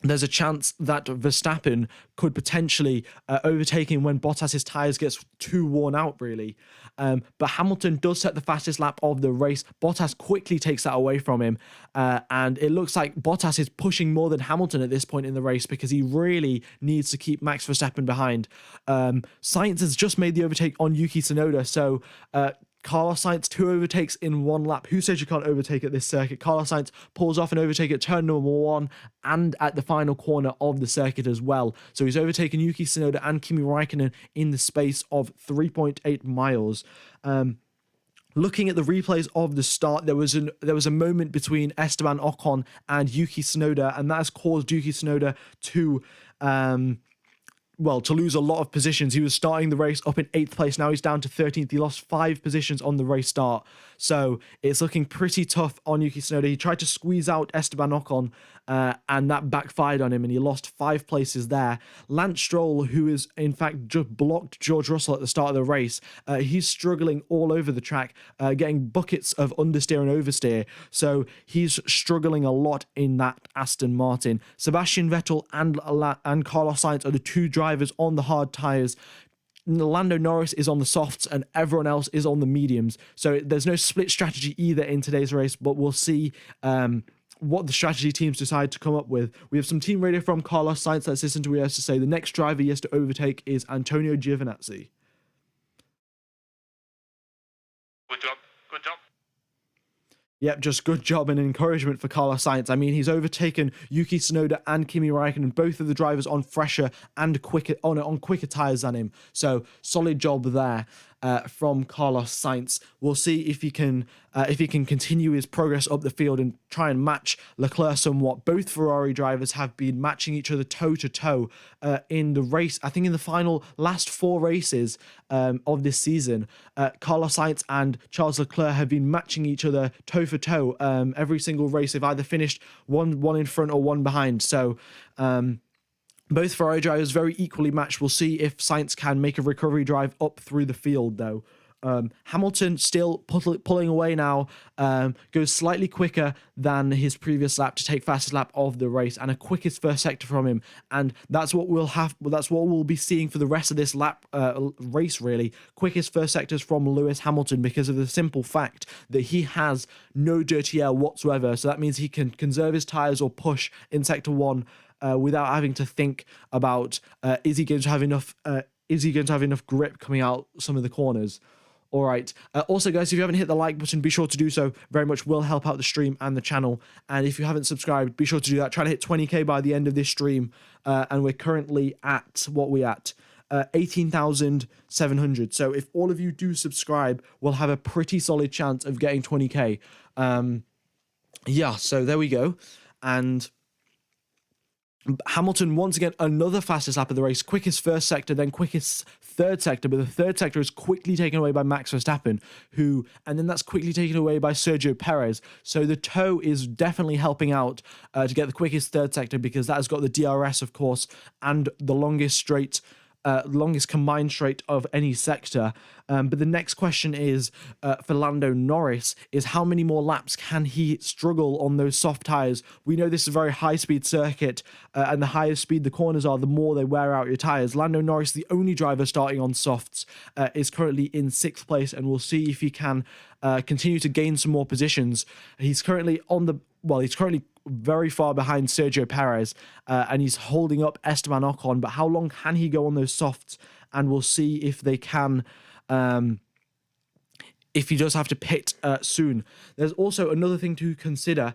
there's a chance that Verstappen could potentially overtake him when Bottas's tyres gets too worn out, really. But Hamilton does set the fastest lap of the race. Bottas quickly takes that away from him. And it looks like Bottas is pushing more than Hamilton at this point in the race because he really needs to keep Max Verstappen behind. Sainz has just made the overtake on Yuki Tsunoda. So Carlos Sainz, 2 overtakes in 1 lap. Who says you can't overtake at this circuit? Carlos Sainz pulls off an overtake at turn number 1 and at the final corner of the circuit as well. So he's overtaken Yuki Tsunoda and Kimi Raikkonen in the space of 3.8 miles. Looking at the replays of the start, there was a moment between Esteban Ocon and Yuki Tsunoda, and that has caused Yuki Tsunoda to lose a lot of positions. He was starting the race up in 8th place. Now he's down to 13th. He lost 5 positions on the race start. So it's looking pretty tough on Yuki Tsunoda. He tried to squeeze out Esteban Ocon, and that backfired on him, and he lost 5 places there. Lance Stroll, who is in fact just blocked George Russell at the start of the race, he's struggling all over the track, getting buckets of understeer and oversteer. So he's struggling a lot in that Aston Martin. Sebastian Vettel and Carlos Sainz are the 2 drivers on the hard tyres. Lando Norris is on the softs and everyone else is on the mediums. So there's no split strategy either in today's race, but we'll see what the strategy teams decide to come up with. We have some team radio from Carlos Sainz. Let's listen to what he has to say. The next driver he has to overtake is Antonio Giovinazzi. Good job. Good job. Yep, just good job and encouragement for Carlos Sainz. I mean, he's overtaken Yuki Tsunoda and Kimi Raikkonen, both of the drivers on fresher and quicker tyres than him. So solid job there from Carlos Sainz. We'll see if he can continue his progress up the field and try and match Leclerc somewhat. Both Ferrari drivers have been matching each other toe to toe in the race. I think in the final last 4 races of this season, Carlos Sainz and Charles Leclerc have been matching each other toe for toe. Every single race, they've either finished one in front or one behind. So both Ferrari drivers very equally matched. We'll see if Sainz can make a recovery drive up through the field, though. Hamilton still pulling away now, goes slightly quicker than his previous lap to take fastest lap of the race and a quickest first sector from him, and that's what we'll be seeing for the rest of this race, really. Quickest first sectors from Lewis Hamilton because of the simple fact that he has no dirty air whatsoever, so that means he can conserve his tyres or push in sector 1 without having to think about is he going to have enough grip coming out some of the corners. All right. Also, guys, if you haven't hit the like button, be sure to do so. Very much will help out the stream and the channel. And if you haven't subscribed, be sure to do that. Trying to hit 20k by the end of this stream. And we're currently at 18,700. So if all of you do subscribe, we'll have a pretty solid chance of getting 20k. Yeah, so there we go. And Hamilton, once again, another fastest lap of the race, quickest first sector, then quickest third sector, but the third sector is quickly taken away by Max Verstappen, and then that's quickly taken away by Sergio Perez. So the toe is definitely helping out to get the quickest third sector because that has got the DRS, of course, and the longest combined straight of any sector. But the next question is for Lando Norris is how many more laps can he struggle on those soft tyres? We know this is a very high-speed circuit, and the higher speed the corners are, the more they wear out your tyres. Lando Norris, the only driver starting on softs, is currently in 6th place, and we'll see if he can continue to gain some more positions. He's currently very far behind Sergio Perez, and he's holding up Esteban Ocon, but how long can he go on those softs? And we'll see if they can if he does have to pit soon. There's also another thing to consider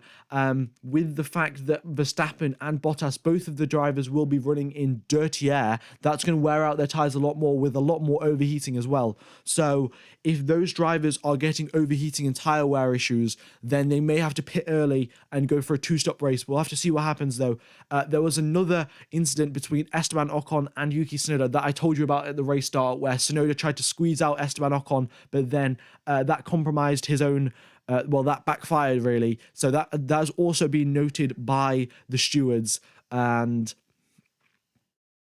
with the fact that Verstappen and Bottas, both of the drivers, will be running in dirty air. That's going to wear out their tyres a lot more, with a lot more overheating as well. So if those drivers are getting overheating and tyre wear issues, then they may have to pit early and go for a two-stop race. We'll have to see what happens though. There was another incident between Esteban Ocon and Yuki Tsunoda that I told you about at the race start, where Tsunoda tried to squeeze out Esteban Ocon, but then that compromised his own, that backfired really. So that's also been noted by the stewards. And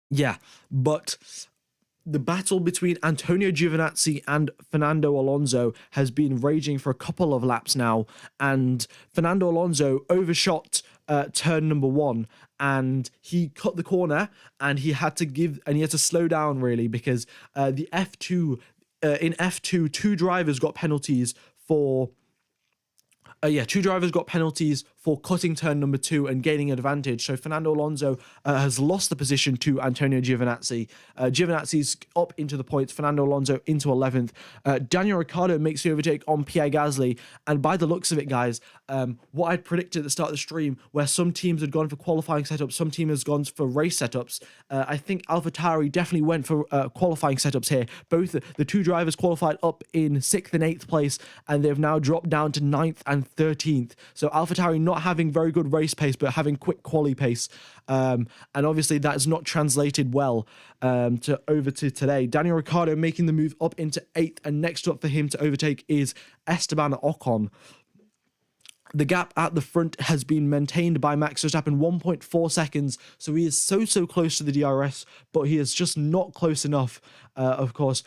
yeah, but the battle between Antonio Giovinazzi and Fernando Alonso has been raging for a couple of laps now, and Fernando Alonso overshot turn number 1, and he cut the corner, and he had to slow down really, because the F2 in F2, two drivers got penalties for cutting turn number 2 and gaining advantage. So Fernando Alonso has lost the position to Antonio Giovinazzi. Giovinazzi's up into the points, Fernando Alonso into 11th. Daniel Ricciardo makes the overtake on Pierre Gasly, and by the looks of it, guys, what I'd predicted at the start of the stream, where some teams had gone for qualifying setups, some team has gone for race setups, I think AlphaTauri definitely went for qualifying setups here. Both the two drivers qualified up in 6th and 8th place, and they've now dropped down to 9th and 13th. So AlphaTauri not having very good race pace, but having quick quali pace. And obviously that is not translated well over to today. Daniel Ricciardo making the move up into 8th, and next up for him to overtake is Esteban Ocon. The gap at the front has been maintained by Max Verstappen, 1.4 seconds. So he is so close to the DRS, but he is just not close enough, of course.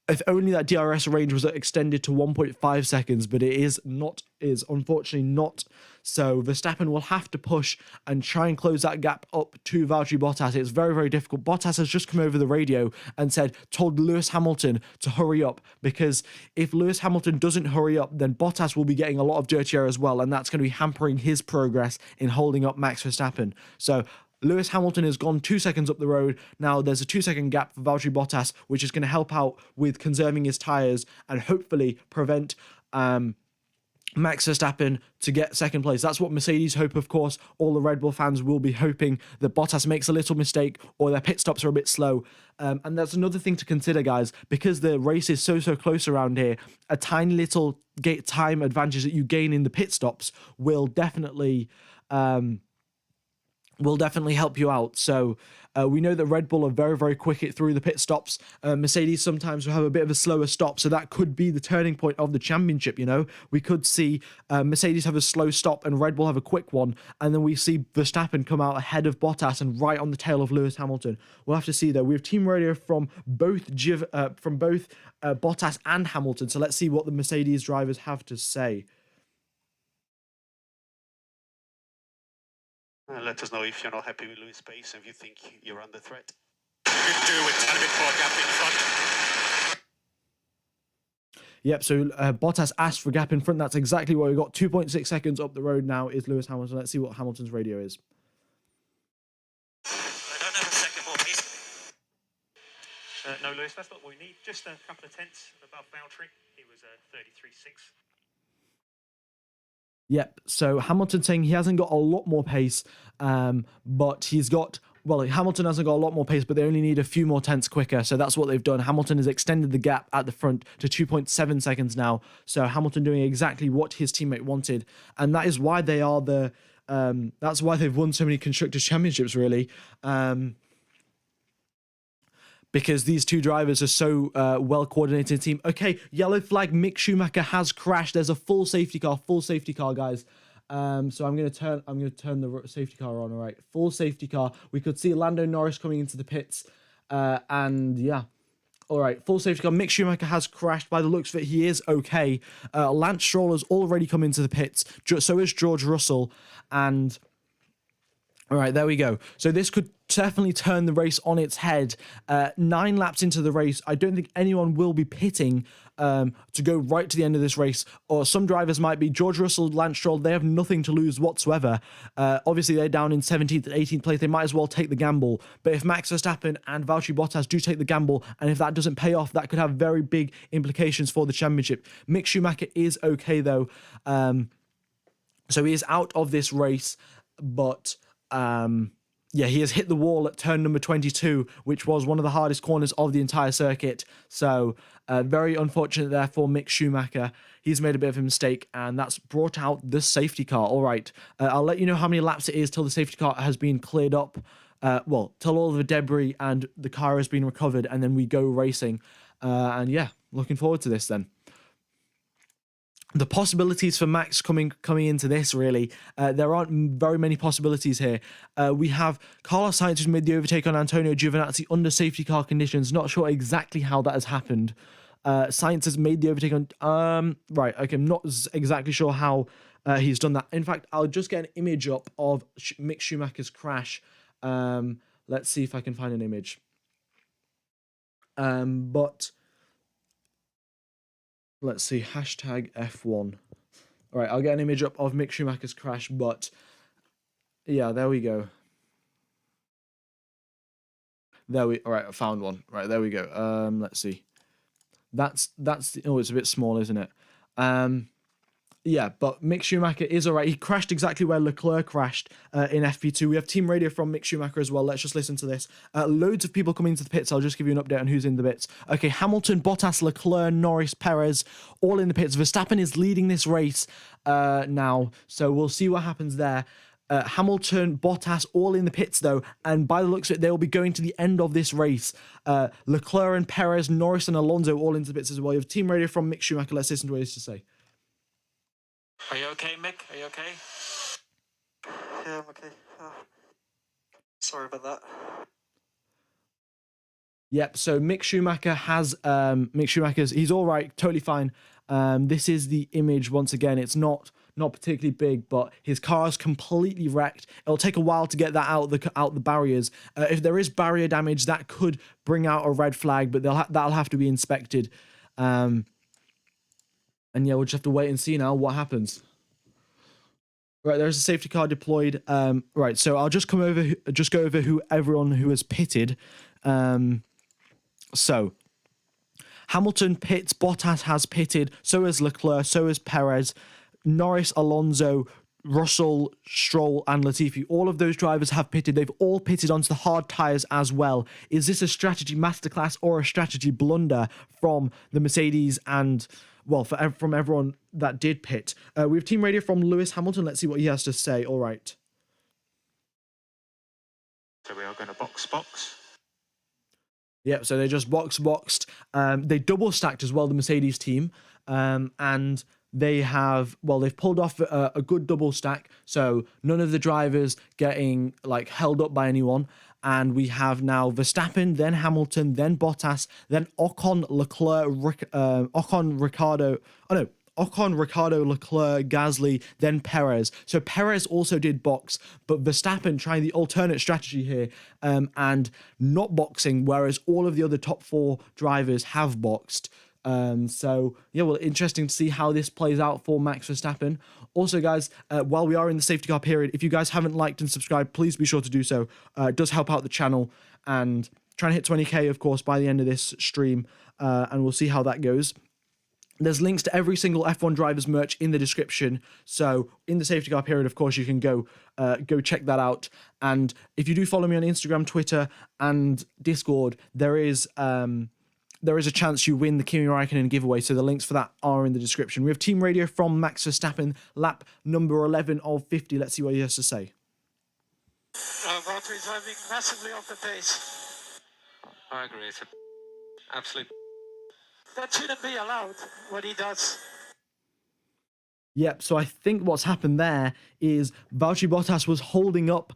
If only that DRS range was extended to 1.5 seconds, but it is unfortunately not. So Verstappen will have to push and try and close that gap up to Valtteri Bottas. It's very difficult. Bottas has just come over the radio and told Lewis Hamilton to hurry up, because if Lewis Hamilton doesn't hurry up, then Bottas will be getting a lot of dirty air as well, and that's going to be hampering his progress in holding up Max Verstappen. So Lewis Hamilton has gone 2 seconds up the road. Now there's a 2-second gap for Valtteri Bottas, which is going to help out with conserving his tyres and hopefully prevent Max Verstappen to get second place. That's what Mercedes hope, of course. All the Red Bull fans will be hoping that Bottas makes a little mistake or their pit stops are a bit slow. And that's another thing to consider, guys, because the race is so close around here. A tiny little gate time advantage that you gain in the pit stops will definitely help you out. So we know that Red Bull are very quick through the pit stops. Mercedes sometimes will have a bit of a slower stop, so that could be the turning point of the championship. We could see Mercedes have a slow stop and Red Bull have a quick one, and then we see Verstappen come out ahead of Bottas and right on the tail of Lewis Hamilton. We'll have to see though. We have team radio from both Bottas and Hamilton, so let's see what the Mercedes drivers have to say. Let us know if you're not happy with Lewis' pace and if you think you're under threat. Could do with a bit more gap in front. Yep, so Bottas asked for a gap in front. That's exactly what we got. 2.6 seconds up the road now is Lewis Hamilton. Let's see what Hamilton's radio is. I don't have a second more pace. No, Lewis, that's not what we need. Just a couple of tenths above Valtteri. He was 33.6. Yep, so Hamilton saying he hasn't got a lot more pace, but he's got, Hamilton hasn't got a lot more pace, but they only need a few more tenths quicker, so that's what they've done. Hamilton has extended the gap at the front to 2.7 seconds now, so Hamilton doing exactly what his teammate wanted, and that is why they are that's why they've won so many Constructors' Championships, really. Because these two drivers are so well-coordinated team. Okay, yellow flag, Mick Schumacher has crashed. There's a full safety car, guys. So I'm gonna turn the safety car on. All right, full safety car. We could see Lando Norris coming into the pits, and yeah. All right, full safety car. Mick Schumacher has crashed. By the looks of it, he is okay. Lance Stroll has already come into the pits. So is George Russell, and All right, there we go. So this could definitely turn the race on its head. 9 laps into the race, I don't think anyone will be pitting to go right to the end of this race. Or some drivers might be. George Russell, Lance Stroll, they have nothing to lose whatsoever. Obviously, they're down in 17th and 18th place. They might as well take the gamble. But if Max Verstappen and Valtteri Bottas do take the gamble, and if that doesn't pay off, that could have very big implications for the championship. Mick Schumacher is okay, though. So he is out of this race, but... yeah, he has hit the wall at turn number 22, which was one of the hardest corners of the entire circuit. So very unfortunate there for Mick Schumacher. He's made a bit of a mistake, and that's brought out the safety car. All right, I'll let you know how many laps it is till the safety car has been cleared up. Well, till all of the debris and the car has been recovered, and then we go racing. And yeah, looking forward to this then. The possibilities for Max coming into this, really, there aren't very many possibilities here. We have Carlos Sainz, who's made the overtake on Antonio Giovinazzi under safety car conditions. Not sure exactly how that has happened. Sainz has made the overtake on... right, okay, I'm not exactly sure how he's done that. In fact, I'll just get an image up of Mick Schumacher's crash. Let's see if I can find an image. But... let's see, hashtag F1. All right, I'll get an image up of Mick Schumacher's crash, but yeah, there we go. All right, I found one. Right, there we go. Let's see. That's oh, it's a bit small, isn't it? Yeah, but Mick Schumacher is all right. He crashed exactly where Leclerc crashed in FP2. We have team radio from Mick Schumacher as well. Let's just listen to this. Loads of people coming into the pits. I'll just give you an update on who's in the pits. Okay, Hamilton, Bottas, Leclerc, Norris, Perez, all in the pits. Verstappen is leading this race now, so we'll see what happens there. Hamilton, Bottas, all in the pits though, and by the looks of it, they will be going to the end of this race. Leclerc and Perez, Norris and Alonso all into the pits as well. You have team radio from Mick Schumacher. Let's listen to what he has to say. Are you okay, Mick? Are you okay? Yeah, I'm okay. Sorry about that. Yep, so Mick Schumacher has... he's all right, totally fine. This is the image once again. It's not particularly big, but his car is completely wrecked. It'll take a while to get that out the barriers. If there is barrier damage, that could bring out a red flag, but that'll have to be inspected. And yeah, we'll just have to wait and see now what happens. Right, there's a safety car deployed. Right, so I'll just go over everyone who has pitted. So Hamilton pits, Bottas has pitted, so has Leclerc, so has Perez, Norris, Alonso, Russell, Stroll, and Latifi. All of those drivers have pitted. They've all pitted onto the hard tyres as well. Is this a strategy masterclass or a strategy blunder from the Mercedes and... well, from everyone that did pit? We have team radio from Lewis Hamilton. Let's see what he has to say. All right. So we are going to box. Yep, so they just boxed. They double stacked as well, the Mercedes team. And they have, well, they've pulled off a good double stack. So none of the drivers getting like held up by anyone. And we have now Verstappen, then Hamilton, then Bottas, then Ocon, Leclerc, Ocon, Ricciardo, Leclerc, Gasly, then Perez. So Perez also did box, but Verstappen trying the alternate strategy here and not boxing, whereas all of the other top 4 drivers have boxed. So yeah, well, interesting to see how this plays out for Max Verstappen. Also, guys, while we are in the safety car period, if you guys haven't liked and subscribed, please be sure to do so. It does help out the channel, and trying to hit 20k, of course, by the end of this stream, and we'll see how that goes. There's links to every single F1 driver's merch in the description. So in the safety car period, of course, you can go check that out. And if you do follow me on Instagram, Twitter, and Discord, there is a chance you win the Kimi Raikkonen giveaway, so the links for that are in the description. We have team radio from Max Verstappen, lap number 11 of 50. Let's see what he has to say. Valtteri driving massively off the pace. I agree. It's absolute. That shouldn't be allowed, what he does. Yep, so I think what's happened there is Valtteri Bottas was holding up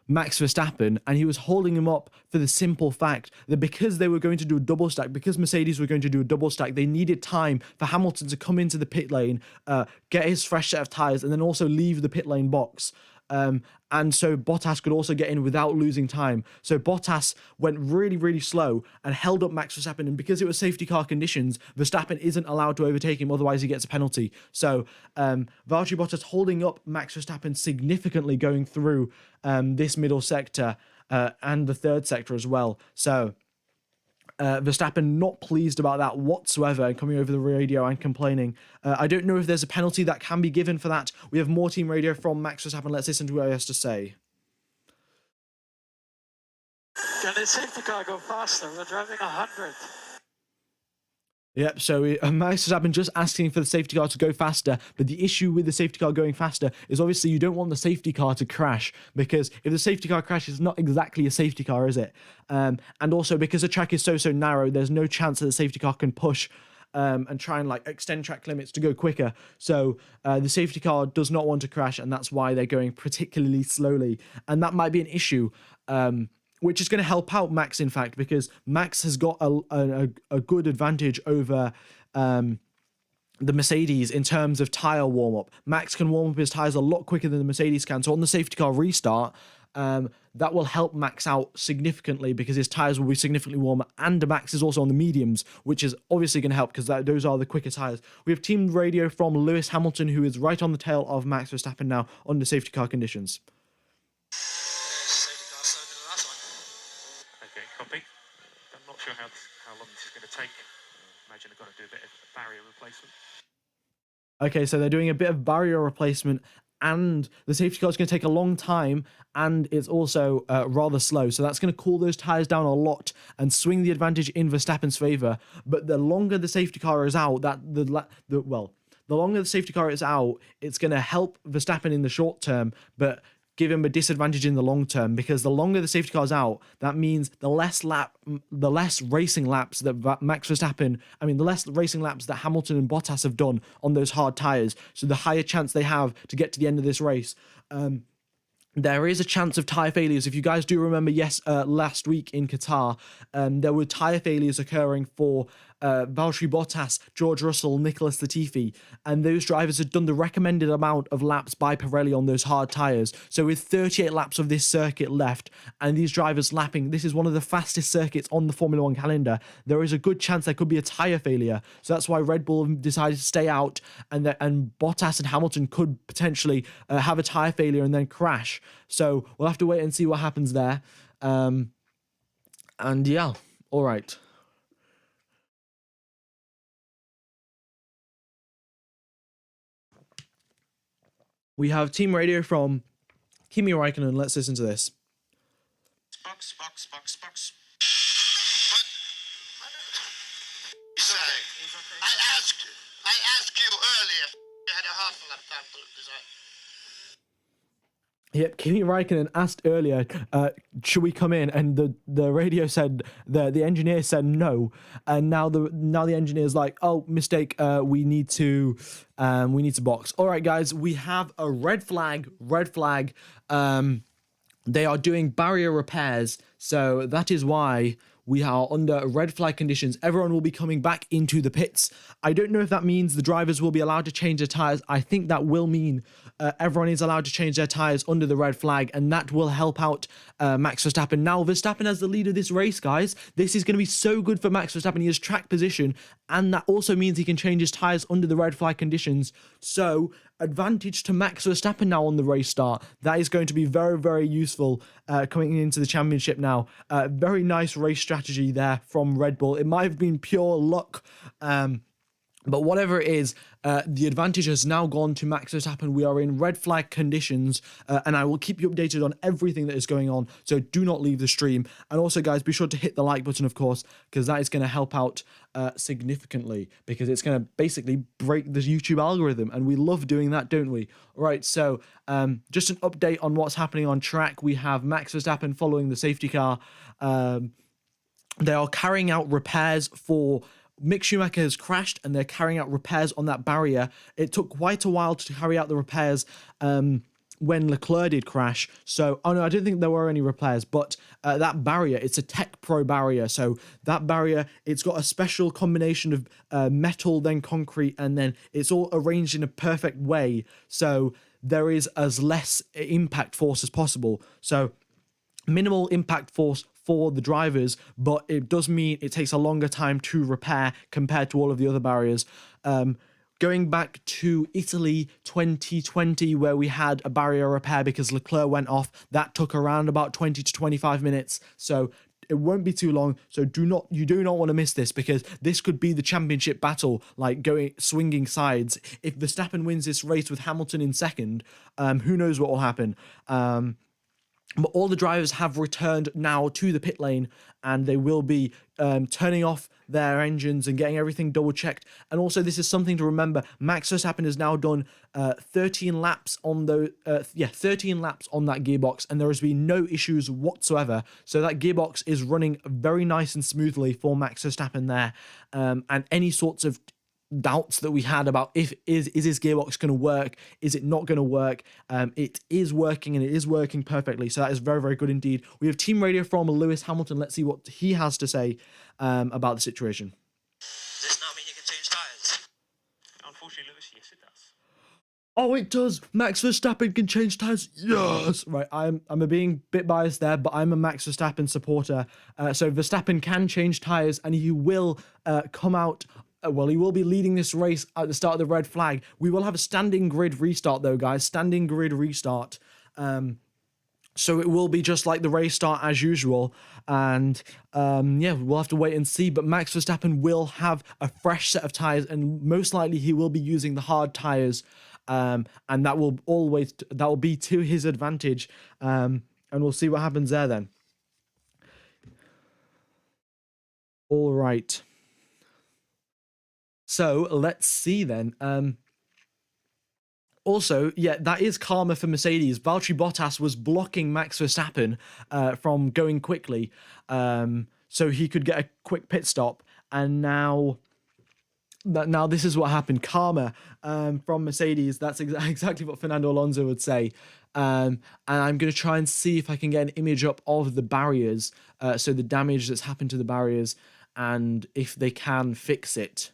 Max Verstappen, and he was holding him up for the simple fact that because they were going to do a double stack, because Mercedes were going to do a double stack, they needed time for Hamilton to come into the pit lane, get his fresh set of tyres, and then also leave the pit lane box. And so Bottas could also get in without losing time. So Bottas went really, really slow and held up Max Verstappen. And because it was safety car conditions, Verstappen isn't allowed to overtake him, otherwise he gets a penalty. So Valtteri Bottas holding up Max Verstappen significantly going through this middle sector and the third sector as well. So Verstappen not pleased about that whatsoever and coming over the radio and complaining. I don't know if there's a penalty that can be given for that. We have more team radio from Max Verstappen. Let's listen to what he has to say. Can the safety car go faster? We're driving 100. Yep, so Max Verstappen just asking for the safety car to go faster, but the issue with the safety car going faster is obviously you don't want the safety car to crash, because if the safety car crashes, it's not exactly a safety car, is it? And also because the track is so narrow, there's no chance that the safety car can push and try and like extend track limits to go quicker. So the safety car does not want to crash, and that's why they're going particularly slowly, and that might be an issue. Which is going to help out Max, in fact, because Max has got a good advantage over the Mercedes in terms of tyre warm-up. Max can warm up his tyres a lot quicker than the Mercedes can. So on the safety car restart, that will help Max out significantly because his tyres will be significantly warmer. And Max is also on the mediums, which is obviously going to help because those are the quicker tyres. We have team radio from Lewis Hamilton, who is right on the tail of Max Verstappen now under safety car conditions. Okay, copy. I'm not sure how long this is going to take. Imagine I've got to do a bit of barrier replacement. Okay, so they're doing a bit of barrier replacement, and the safety car is going to take a long time, and it's also rather slow. So that's going to cool those tyres down a lot and swing the advantage in Verstappen's favour. But the longer the safety car is out, the longer the safety car is out, it's going to help Verstappen in the short term, but give him a disadvantage in the long term, because the longer the safety car's out, that means the less racing laps that Hamilton and Bottas have done on those hard tyres. So the higher chance they have to get to the end of this race. There is a chance of tyre failures. If you guys do remember, last week in Qatar, there were tyre failures occurring for Valtteri Bottas, George Russell, Nicholas Latifi, and those drivers had done the recommended amount of laps by Pirelli on those hard tyres. So with 38 laps of this circuit left, and these drivers lapping, this is one of the fastest circuits on the Formula 1 calendar, there is a good chance there could be a tyre failure. So that's why Red Bull decided to stay out, and Bottas and Hamilton could potentially have a tyre failure and then crash. So we'll have to wait and see what happens there. And yeah, all right. We have team radio from Kimi Raikkonen. Let's listen to this. Box. What? He's okay. I asked you earlier. You had a half a lap time to decide. Yep, Kimi Raikkonen asked earlier, should we come in? And the radio said, the engineer said no. And now the engineer's like, oh, mistake, we need to box. All right, guys, we have a red flag. They are doing barrier repairs, so that is why we are under red flag conditions. Everyone will be coming back into the pits. I don't know if that means the drivers will be allowed to change their tyres. I think that will mean everyone is allowed to change their tyres under the red flag, and that will help out Max Verstappen. Now, Verstappen as the leader of this race, guys, this is going to be so good for Max Verstappen. He has track position, and that also means he can change his tyres under the red flag conditions. So, advantage to Max Verstappen now on the race start. That is going to be very, very useful coming into the championship now. Very nice race strategy there from Red Bull. It might have been pure luck, but whatever it is, the advantage has now gone to Max Verstappen. We are in red flag conditions, and I will keep you updated on everything that is going on, so do not leave the stream. And also, guys, be sure to hit the like button, of course, because that is going to help out significantly, because it's going to basically break the YouTube algorithm, and we love doing that, don't we? All right, so just an update on what's happening on track. We have Max Verstappen following the safety car. They are carrying out repairs for... Mick Schumacher has crashed, and they're carrying out repairs on that barrier. It took quite a while to carry out the repairs. when Leclerc did crash. So, oh no, I don't think there were any repairs, but that barrier, it's a Tech Pro barrier. So that barrier, it's got a special combination of metal, then concrete, and then it's all arranged in a perfect way. So there is as less impact force as possible. So minimal impact force for the drivers, but it does mean it takes a longer time to repair compared to all of the other barriers. Going back to Italy 2020, where we had a barrier repair because Leclerc went off, that took around about 20 to 25 minutes. So it won't be too long. So you do not want to miss this, because this could be the championship battle, like swinging sides. If Verstappen wins this race with Hamilton in second, who knows what will happen. But all the drivers have returned now to the pit lane, and they will be turning off their engines and getting everything double checked. And also, this is something to remember: Max Verstappen has now done 13 laps on 13 laps on that gearbox, and there has been no issues whatsoever. So that gearbox is running very nice and smoothly for Max Verstappen there. And any sorts of doubts that we had about is his gearbox going to work, is it not going to work, it is working, and it is working perfectly. So that is very, very good indeed. We have team radio from Lewis Hamilton. Let's see what he has to say about the situation. Does this not mean you can change tyres? Unfortunately, Lewis, yes, it does. Oh, it does. Max Verstappen can change tires. Yes. Right. I'm being a bit biased there, but I'm a Max Verstappen supporter. So Verstappen can change tires, and he will come out. Well, he will be leading this race at the start of the red flag. We will have a standing grid restart, though, guys. Standing grid restart. So it will be just like the race start as usual. And yeah, we'll have to wait and see. But Max Verstappen will have a fresh set of tires, and most likely he will be using the hard tires. And that will be to his advantage. And we'll see what happens there then. All right. So let's see then. Also, yeah, that is karma for Mercedes. Valtteri Bottas was blocking Max Verstappen from going quickly, so he could get a quick pit stop. And now this is what happened. Karma from Mercedes. That's exactly what Fernando Alonso would say. And I'm going to try and see if I can get an image up of the barriers, so the damage that's happened to the barriers, and if they can fix it.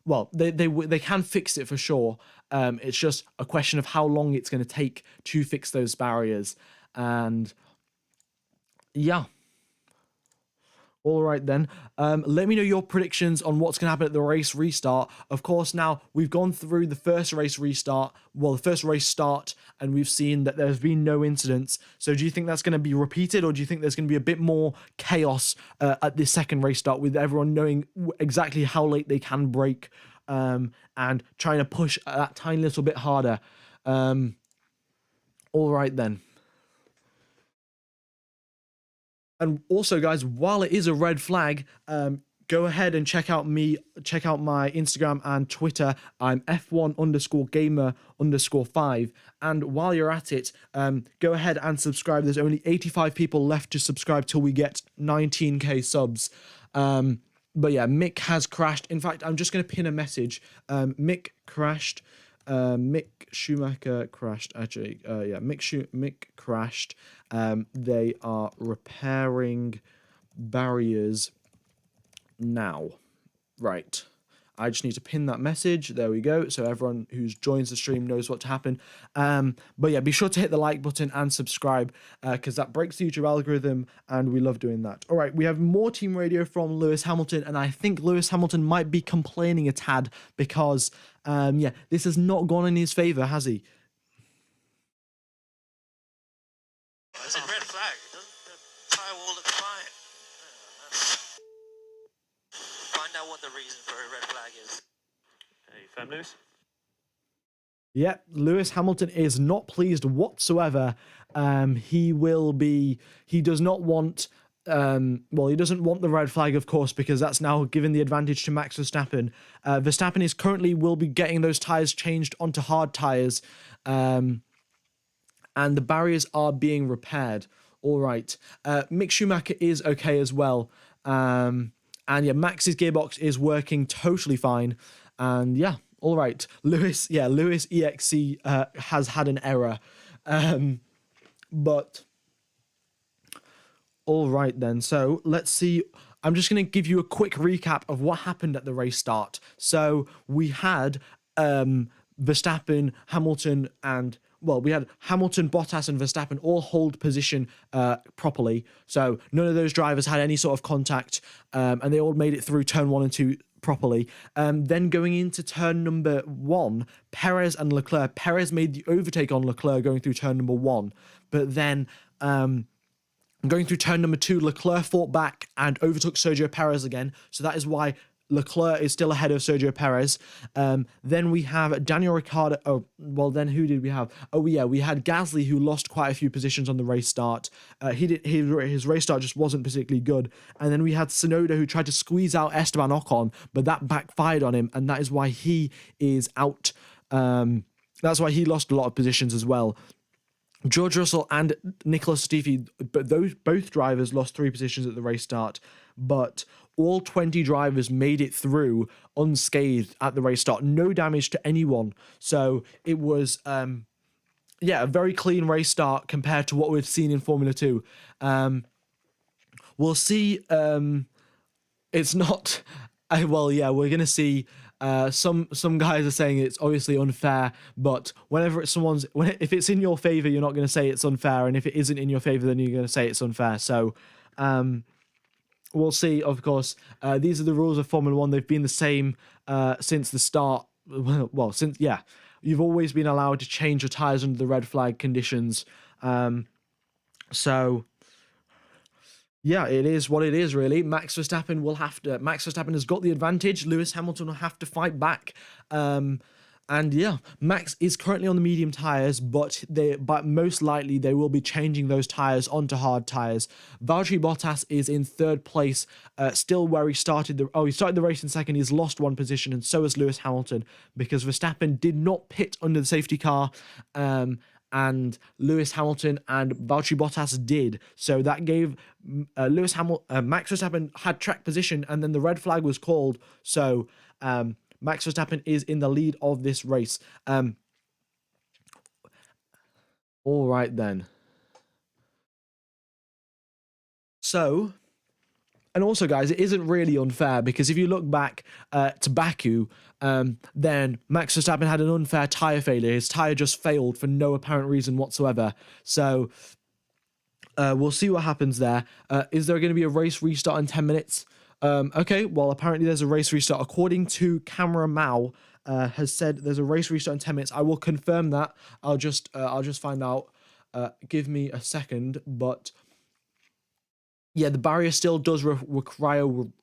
Well, they can fix it for sure. It's just a question of how long it's going to take to fix those barriers. And yeah. All right then. Let me know your predictions on what's going to happen at the race restart. Of course, now we've gone through the first race restart, the first race start, and we've seen that there's been no incidents. So do you think that's going to be repeated, or do you think there's going to be a bit more chaos at this second race start, with everyone knowing exactly how late they can brake and trying to push that tiny little bit harder? All right then. And also, guys, while it is a red flag, go ahead and check out my Instagram and Twitter. I'm F1_gamer_5. And while you're at it, go ahead and subscribe. There's only 85 people left to subscribe till we get 19k subs. But yeah, Mick has crashed. In fact, I'm just going to pin a message. Mick crashed. Mick Schumacher crashed. Actually, yeah, Mick crashed. They are repairing barriers now. Right. I just need to pin that message. There we go. So everyone who joins the stream knows what to happen. But yeah, be sure to hit the like button and subscribe, because that breaks the YouTube algorithm, and we love doing that. All right, we have more team radio from Lewis Hamilton, and I think Lewis Hamilton might be complaining a tad because, yeah, this has not gone in his favour, has he? It's a red flag. The tire will look fine. Find out what the reason for a red flag is. Hey, firm, Lewis. Yeah, Lewis Hamilton is not pleased whatsoever. He does not want, he doesn't want the red flag, of course, because that's now given the advantage to Max Verstappen. Verstappen will be getting those tires changed onto hard tires, and the barriers are being repaired. All right. Mick Schumacher is okay as well. And yeah, Max's gearbox is working totally fine. And yeah, all right. Lewis EXC has had an error. But all right then. So let's see. I'm just going to give you a quick recap of what happened at the race start. So we had Verstappen, Hamilton, and we had Hamilton, Bottas, and Verstappen all hold position properly. So none of those drivers had any sort of contact, and they all made it through turn 1 and 2 properly. Then going into turn number 1, Perez and Leclerc. Perez made the overtake on Leclerc going through turn number 1, but then going through turn number 2, Leclerc fought back and overtook Sergio Perez again. So that is why Leclerc is still ahead of Sergio Perez. Then we have Daniel Ricciardo. Then who did we have? We had Gasly, who lost quite a few positions on the race start. His race start just wasn't particularly good. And then we had Tsunoda, who tried to squeeze out Esteban Ocon, but that backfired on him, and that is why he is out. That's why he lost a lot of positions as well. George Russell and Nicolas Latifi, but both drivers lost 3 positions at the race start, but all 20 drivers made it through unscathed at the race start. No damage to anyone. So it was, a very clean race start compared to what we've seen in Formula 2. We'll see. It's not. We're going to see. Some guys are saying it's obviously unfair, but if it's in your favor, you're not going to say it's unfair, and if it isn't in your favor, then you're going to say it's unfair. So, we'll see. Of course, these are the rules of Formula 1. They've been the same since the start. You've always been allowed to change your tires under the red flag conditions. Yeah, it is what it is, really. Max Verstappen has got the advantage. Lewis Hamilton will have to fight back. Max is currently on the medium tires, but most likely they will be changing those tires onto hard tires. Valtteri Bottas is in 3rd place, still where he started the race in 2nd. He's lost 1 position, and so has Lewis Hamilton, because Verstappen did not pit under the safety car. And Lewis Hamilton and Valtteri Bottas did. So that gave Max Verstappen had track position, and then the red flag was called. So Max Verstappen is in the lead of this race. All right then. So, and also, guys, it isn't really unfair, because if you look back to Baku, then Max Verstappen had an unfair tyre failure. His tyre just failed for no apparent reason whatsoever. So we'll see what happens there. Is there going to be a race restart in 10 minutes? Okay, well, apparently there's a race restart. According to Camera Mao, has said there's a race restart in 10 minutes. I will confirm that. I'll just find out. Give me a second, but... Yeah, the barrier still does require repair.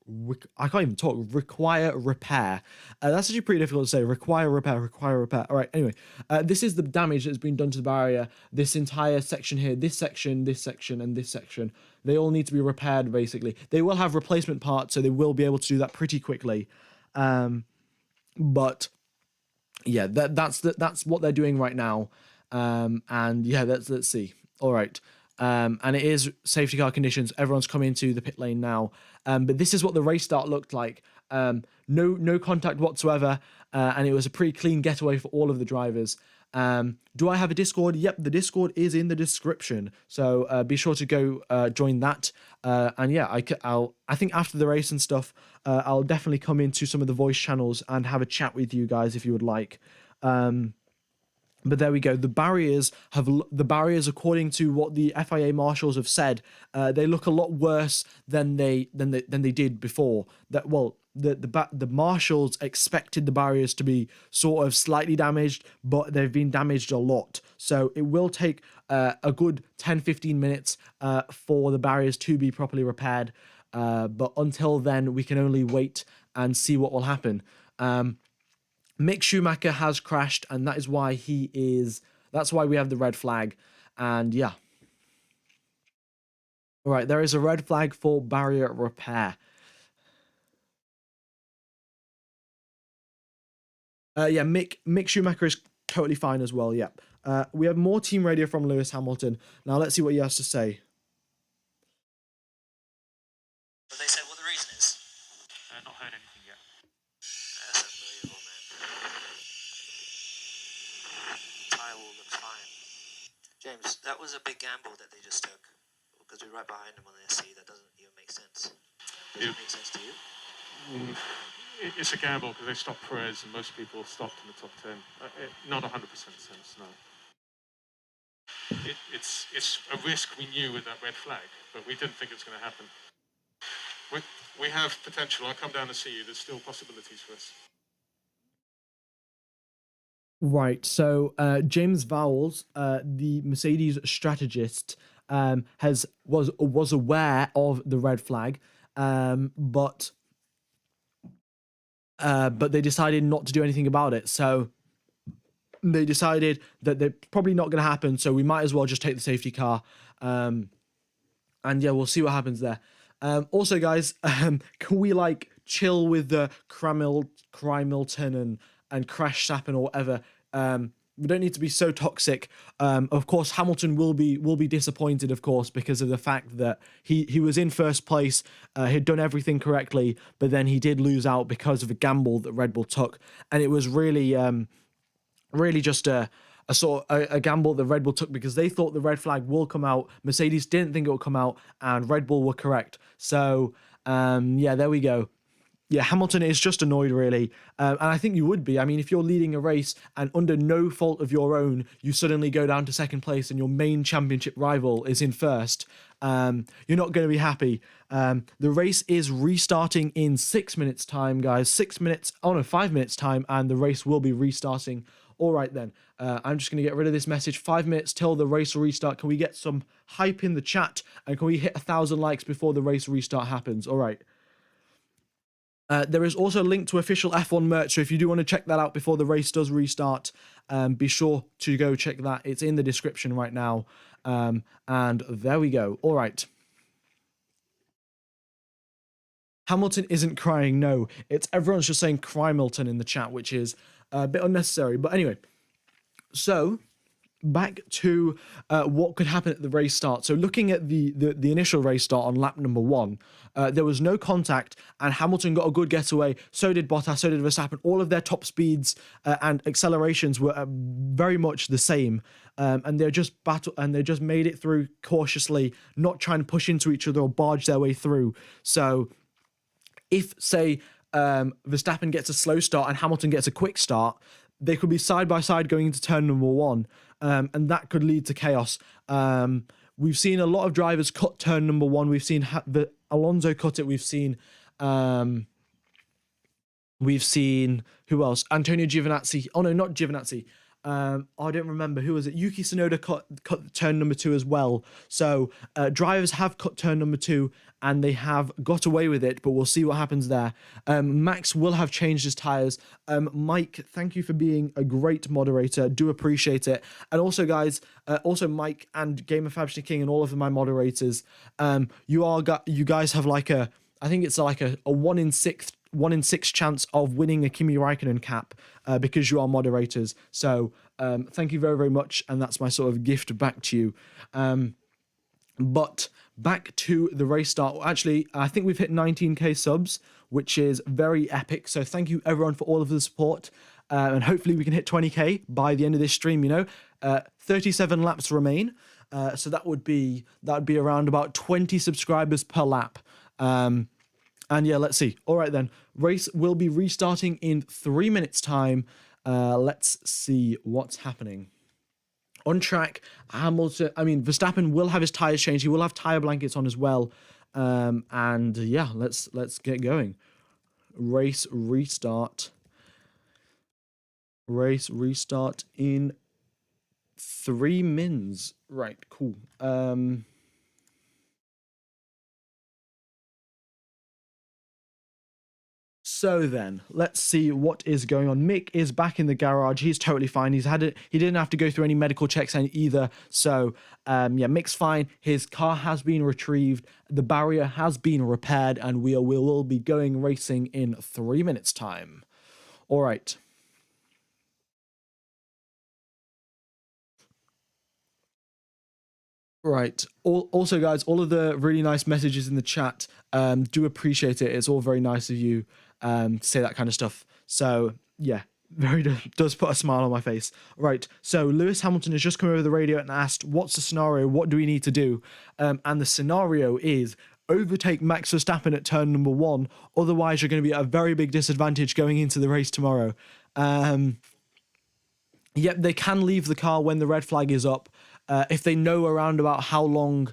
That's actually pretty difficult to say. Require repair. All right, anyway. This is the damage that's been done to the barrier. This entire section here, this section, and this section. They all need to be repaired, basically. They will have replacement parts, so they will be able to do that pretty quickly. But, yeah, that's what they're doing right now. Let's see. All right. And it is safety car conditions. Everyone's come into the pit lane now. But this is what the race start looked like. No contact whatsoever. And it was a pretty clean getaway for all of the drivers. Do I have a Discord? Yep, the Discord is in the description. So be sure to go join that. I think after the race and stuff, I'll definitely come into some of the voice channels and have a chat with you guys if you would like. But there we go. The barriers, according to what the FIA marshals have said, they look a lot worse than they did before. The marshals expected the barriers to be sort of slightly damaged, but they've been damaged a lot. So it will take a good 10-15 minutes for the barriers to be properly repaired. But until then, we can only wait and see what will happen. Mick Schumacher has crashed, and that is why that's why we have the red flag. And yeah. All right, there is a red flag for barrier repair. Mick Schumacher is totally fine as well, yeah. We have more team radio from Lewis Hamilton. Now let's see what he has to say. But they said what the reason is. Not heard anything yet. That's unbelievable, man. Tyre wall looks fine. James, that was a big gamble that they just took because we're right behind them on the SC. That doesn't even make sense. Does it make sense to you? It's a gamble because they stopped Perez and most people stopped in the top 10. Not 100% sense, no. It's a risk we knew with that red flag, but we didn't think it was going to happen. We have potential. I'll come down to see you. There's still possibilities for us. Right, so James Vowles, the Mercedes strategist, was aware of the red flag, but they decided not to do anything about it. So they decided that they're probably not going to happen. So we might as well just take the safety car, and yeah, we'll see what happens there. Also, guys, can we like chill with the Crimilton and Crash Sappin or whatever? We don't need to be so toxic. Of course, Hamilton will be disappointed, of course, because of the fact that he was in first place, he'd done everything correctly, but then he did lose out because of a gamble that Red Bull took, and it was really just a gamble that Red Bull took because they thought the red flag will come out. Mercedes didn't think it would come out, and Red Bull were correct. So yeah, there we go. Yeah, Hamilton is just annoyed, really. And I think you would be. I mean, if you're leading a race and under no fault of your own, you suddenly go down to second place and your main championship rival is in first, you're not going to be happy. The race is restarting in 6 minutes time, guys. 5 minutes time, and the race will be restarting. All right, then. I'm just going to get rid of this message. 5 minutes till the race will restart. Can we get some hype in the chat? And can we hit 1,000 likes before the race restart happens? All right. There is also a link to official F1 merch, so if you do want to check that out before the race does restart, be sure to go check that. It's in the description right now. And there we go. All right. Hamilton isn't crying, no. Everyone's just saying Crimilton in the chat, which is a bit unnecessary. But anyway, so back to what could happen at the race start. So looking at the initial race start on lap number 1, there was no contact, and Hamilton got a good getaway. So did Bottas, so did Verstappen. All of their top speeds and accelerations were very much the same, and they just made it through cautiously, not trying to push into each other or barge their way through. So if, say, Verstappen gets a slow start and Hamilton gets a quick start, they could be side by side going into turn number 1, and that could lead to chaos. We've seen a lot of drivers cut turn number 1. We've seen Alonso cut it. We've seen who else? Antonio Giovinazzi. Oh no, not Giovinazzi. I don't remember, who was it? Yuki Tsunoda cut turn number 2 as well. So drivers have cut turn number 2 and they have got away with it, but we'll see what happens there. Max will have changed his tyres. Mike, thank you for being a great moderator. Do appreciate it. And also, guys, also Mike and Gamer Fabshin King and all of my moderators, you guys have like I think it's like a 1 in 6 chance of winning a Kimi Raikkonen cap because you are moderators. So thank you very, very much. And that's my sort of gift back to you. But back to the race start. Actually, I think we've hit 19k subs, which is very epic. So thank you everyone for all of the support. And hopefully we can hit 20k by the end of this stream, 37 laps remain. So that would be around about 20 subscribers per lap. And yeah, let's see. All right, then. Race will be restarting in 3 minutes' time. Let's see what's happening. On track, Verstappen will have his tyres changed. He will have tyre blankets on as well. And yeah, let's get going. Race restart. Race restart in 3 mins. Right, cool. So then, let's see what is going on. Mick is back in the garage. He's totally fine. He didn't have to go through any medical checks either. So, yeah, Mick's fine. His car has been retrieved. The barrier has been repaired, and we will be going racing in 3 minutes' time. All right. Right. Also, guys, all of the really nice messages in the chat, do appreciate it. It's all very nice of you to say that kind of stuff. So, yeah, does put a smile on my face. Right, so Lewis Hamilton has just come over the radio and asked, what's the scenario? What do we need to do? And the scenario is overtake Max Verstappen at turn number 1. Otherwise, you're going to be at a very big disadvantage going into the race tomorrow. Yep, they can leave the car when the red flag is up. If they know around about how long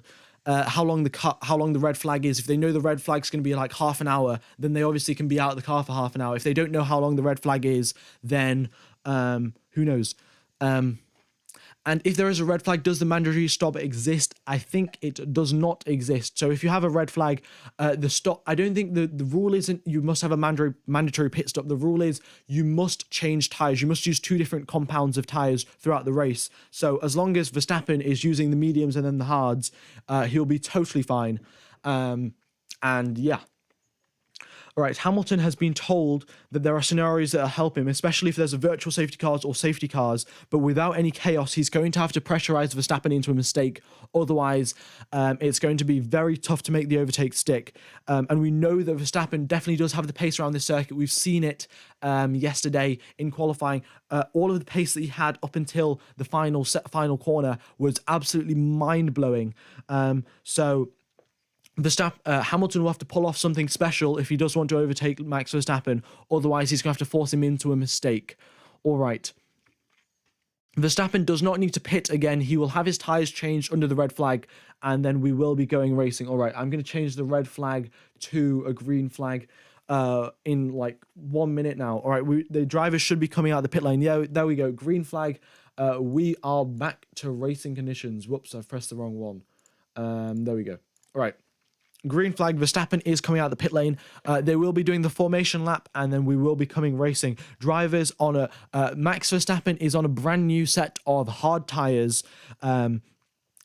the red flag is. If they know the red flag's going to be like half an hour, then they obviously can be out of the car for half an hour. If they don't know how long the red flag is, then who knows? And if there is a red flag, does the mandatory stop exist? I think it does not exist. So if you have a red flag, the stop, I don't think the rule isn't you must have a mandatory pit stop. The rule is you must change tyres. You must use 2 different compounds of tyres throughout the race. So as long as Verstappen is using the mediums and then the hards, he'll be totally fine. And yeah. All right, Hamilton has been told that there are scenarios that will help him, especially if there's a virtual safety cars or safety cars, but without any chaos, he's going to have to pressurize Verstappen into a mistake. Otherwise, it's going to be very tough to make the overtake stick. And we know that Verstappen definitely does have the pace around this circuit. We've seen it yesterday in qualifying. All of the pace that he had up until the final corner was absolutely mind-blowing. Hamilton will have to pull off something special if he does want to overtake Max Verstappen. Otherwise, he's going to have to force him into a mistake. All right. Verstappen does not need to pit again. He will have his tyres changed under the red flag, and then we will be going racing. All right, I'm going to change the red flag to a green flag in like 1 minute now. All right, the drivers should be coming out of the pit lane. Yeah, there we go. Green flag. We are back to racing conditions. Whoops, I've pressed the wrong one. There we go. All right. Green flag, Verstappen is coming out of the pit lane. They will be doing the formation lap, and then we will be coming racing. Drivers on Max Verstappen is on a brand new set of hard tyres, and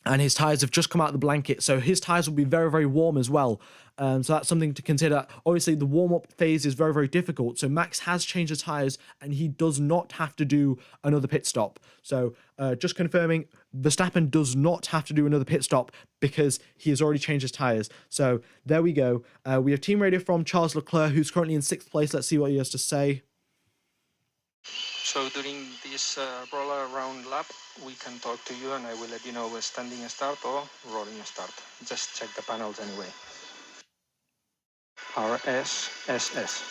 his tyres have just come out of the blanket, so his tyres will be very, very warm as well. So that's something to consider. Obviously, the warm-up phase is very, very difficult. So Max has changed the tyres, and he does not have to do another pit stop. So just confirming, Verstappen does not have to do another pit stop because he has already changed his tyres. So there we go. We have team radio from Charles Leclerc, who's currently in 6th place. Let's see what he has to say. So during this roll-around lap, we can talk to you and I will let you know a standing start or rolling start. Just check the panels anyway. RSSS.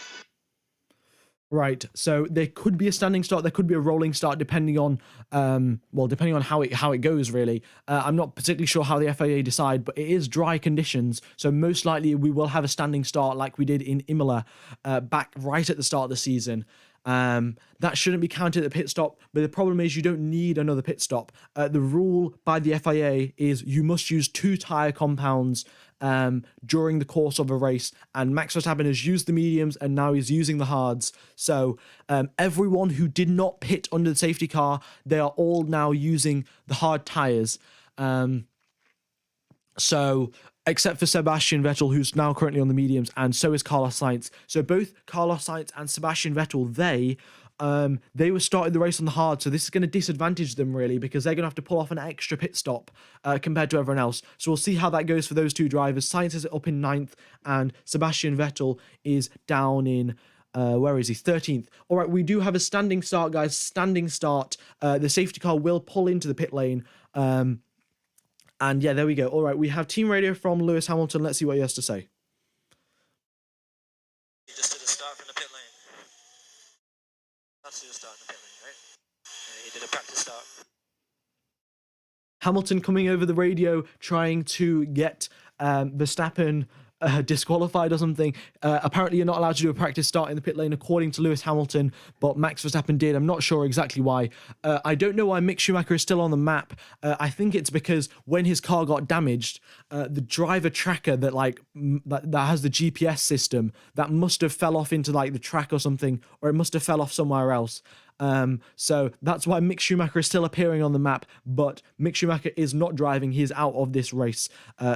Right, so there could be a standing start, there could be a rolling start, depending on how it goes, really. I'm not particularly sure how the FIA decide, but it is dry conditions, so most likely we will have a standing start like we did in Imola back right at the start of the season. That shouldn't be counted at the pit stop, but the problem is you don't need another pit stop. The rule by the FIA is you must use 2 tyre compounds during the course of a race, and Max Verstappen has used the mediums and now he's using the hards. So everyone who did not pit under the safety car, they are all now using the hard tyres. So except for Sebastian Vettel, who's now currently on the mediums, and so is Carlos Sainz. So both Carlos Sainz and Sebastian Vettel, they were starting the race on the hard, so this is going to disadvantage them, really, because they're going to have to pull off an extra pit stop compared to everyone else. So we'll see how that goes for those 2 drivers. Sainz is up in 9th, and Sebastian Vettel is down in, where is he? 13th. All right, we do have a standing start, guys. Standing start. The safety car will pull into the pit lane. And yeah, there we go. All right, we have team radio from Lewis Hamilton. Let's see what he has to say. You just did a start from the pit lane. That's just a start in the pit lane, right? Yeah, he did a practice start. Hamilton coming over the radio, trying to get Verstappen disqualified or something. Apparently you're not allowed to do a practice start in the pit lane according to Lewis Hamilton, but Max Verstappen did. I'm not sure exactly why. I don't know why Mick Schumacher is still on the map. I think it's because when his car got damaged, the driver tracker that has the GPS system, that must have fell off into like the track or something, or it must have fell off somewhere else. So that's why Mick Schumacher is still appearing on the map, but Mick Schumacher is not driving. He is out of this race.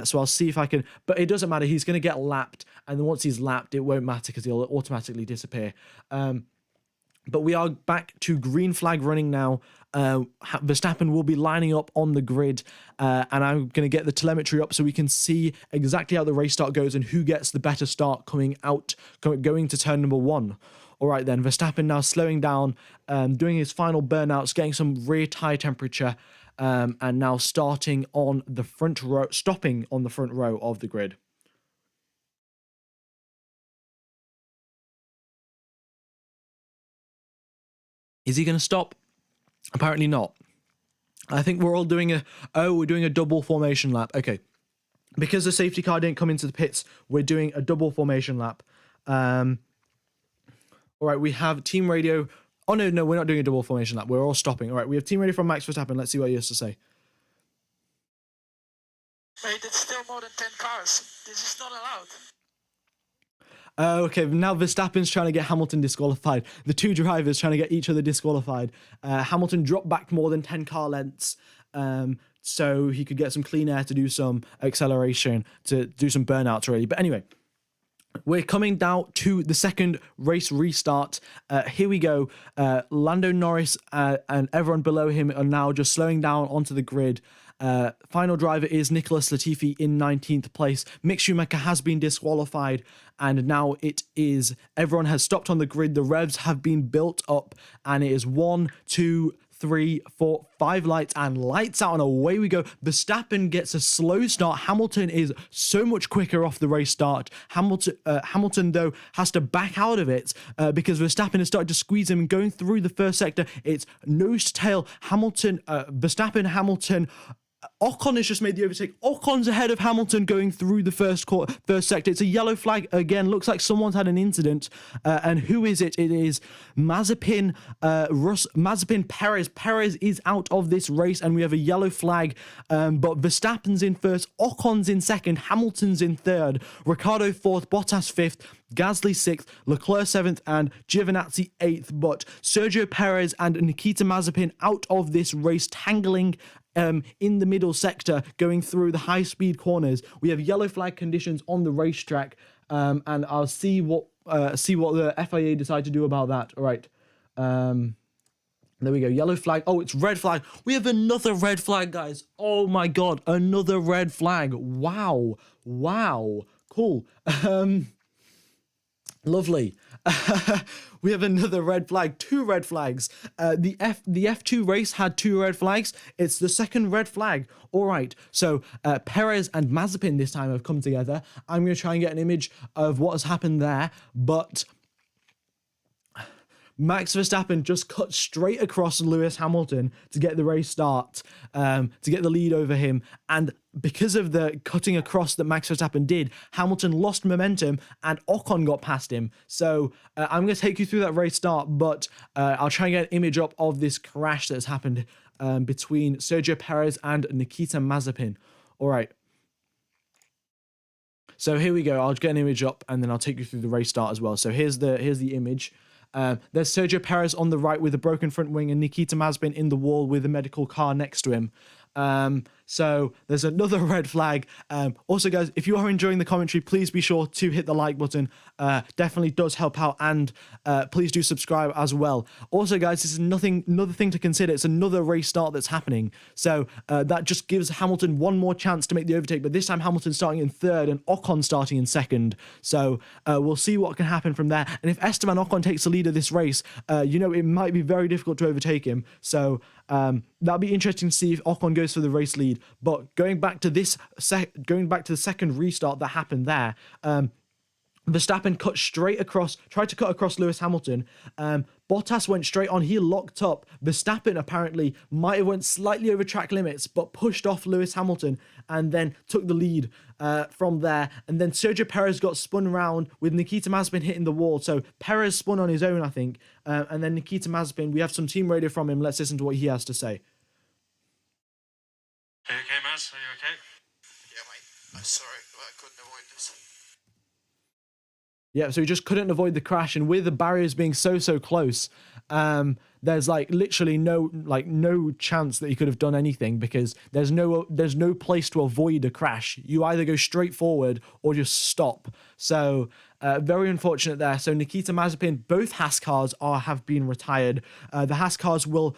So I'll see if I can, but it doesn't matter. He's going to get lapped, and then once he's lapped, it won't matter because he'll automatically disappear. But we are back to green flag running now. Verstappen will be lining up on the grid, and I'm going to get the telemetry up so we can see exactly how the race start goes and who gets the better start going to turn number 1. All right, then Verstappen now slowing down, doing his final burnouts, getting some rear tire temperature, and now stopping on the front row of the grid. Is he going to stop? Apparently not. I think we're all doing we're doing a double formation lap. Okay. Because the safety car didn't come into the pits, we're doing a double formation lap. All right, we have team radio. Oh, no, we're not doing a double formation lap. We're all stopping. All right, we have team radio from Max Verstappen. Let's see what he has to say. Mate, it's still more than 10 cars. This is not allowed. Okay, now Verstappen's trying to get Hamilton disqualified. The two drivers trying to get each other disqualified. Hamilton dropped back more than 10 car lengths, so he could get some clean air to do some acceleration, to do some burnouts, really. But anyway, we're coming down to the second race restart. Here we go. Lando Norris and everyone below him are now just slowing down onto the grid. Final driver is Nicholas Latifi in 19th place. Mick Schumacher has been disqualified, and now everyone has stopped on the grid. The revs have been built up, and it is 1, 2, 3, 4, 5 lights, and lights out, and away we go. Verstappen gets a slow start. Hamilton is so much quicker off the race start. Hamilton though has to back out of it because Verstappen has started to squeeze him, and going through the first sector, it's nose to tail. Verstappen, Hamilton. Ocon has just made the overtake. Ocon's ahead of Hamilton going through the first sector. It's a yellow flag again. Looks like someone's had an incident. And who is it? It is Mazepin Perez. Perez is out of this race, and we have a yellow flag. But Verstappen's in first, Ocon's in second, Hamilton's in third, Ricciardo fourth, Bottas fifth, Gasly 6th, Leclerc 7th, and Giovinazzi 8th. But Sergio Perez and Nikita Mazepin out of this race, tangling in the middle sector, going through the high-speed corners. We have yellow flag conditions on the racetrack, and I'll see what the FIA decide to do about that. All right. There we go. Yellow flag. Oh, it's red flag. We have another red flag, guys. Oh my God, another red flag. Wow. Cool. Lovely. We have another red flag, 2 red flags. The F2 race had 2 red flags. It's the second red flag. All right, so Perez and Mazepin this time have come together. I'm going to try and get an image of what has happened there, but Max Verstappen just cut straight across Lewis Hamilton to get the race start, to get the lead over him. And because of the cutting across that Max Verstappen did, Hamilton lost momentum and Ocon got past him. So I'm going to take you through that race start, but I'll try and get an image up of this crash that's happened between Sergio Perez and Nikita Mazepin. All right. So here we go. I'll get an image up and then I'll take you through the race start as well. So here's the image. There's Sergio Perez on the right with a broken front wing and Nikita Mazepin in the wall with a medical car next to him. So there's another red flag. Also, guys, if you are enjoying the commentary, please be sure to hit the like button. Definitely does help out, and please do subscribe as well. Also, guys, this is another thing to consider. It's another race start that's happening. So that just gives Hamilton one more chance to make the overtake, but this time Hamilton's starting in third and Ocon starting in second. So we'll see what can happen from there. And if Esteban Ocon takes the lead of this race, it might be very difficult to overtake him. So that'll be interesting to see if Ocon goes for the race lead. But going back to the second restart that happened there, Verstappen tried to cut across Lewis Hamilton. Bottas went straight on. He locked up. Verstappen apparently might have went slightly over track limits, but pushed off Lewis Hamilton and then took the lead from there. And then Sergio Perez got spun around with Nikita Mazepin hitting the wall. So Perez spun on his own, I think. And then Nikita Mazepin, we have some team radio from him. Let's listen to what he has to say. Are you okay, Maz? Are you okay? Yeah, mate. I'm sorry, I couldn't avoid this. Yeah, so he just couldn't avoid the crash, and with the barriers being so close, there's literally no chance that he could have done anything, because there's no place to avoid a crash. You either go straight forward or just stop. So very unfortunate there. So Nikita Mazepin, both Haas cars have been retired. The Haas cars will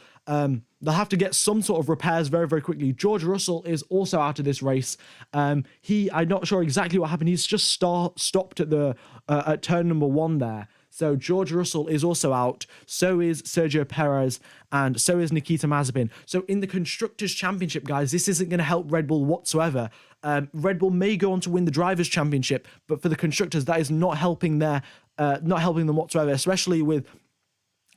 they'll have to get some sort of repairs very quickly. George Russell is also out of this race. I'm not sure exactly what happened. He's just stopped at the at turn number 1 there. So George Russell is also out. So is Sergio Perez, and so is Nikita Mazepin. So in the Constructors' Championship, guys, this isn't going to help Red Bull whatsoever. Red Bull may go on to win the Drivers' Championship, but for the Constructors, that is not helping them whatsoever, especially with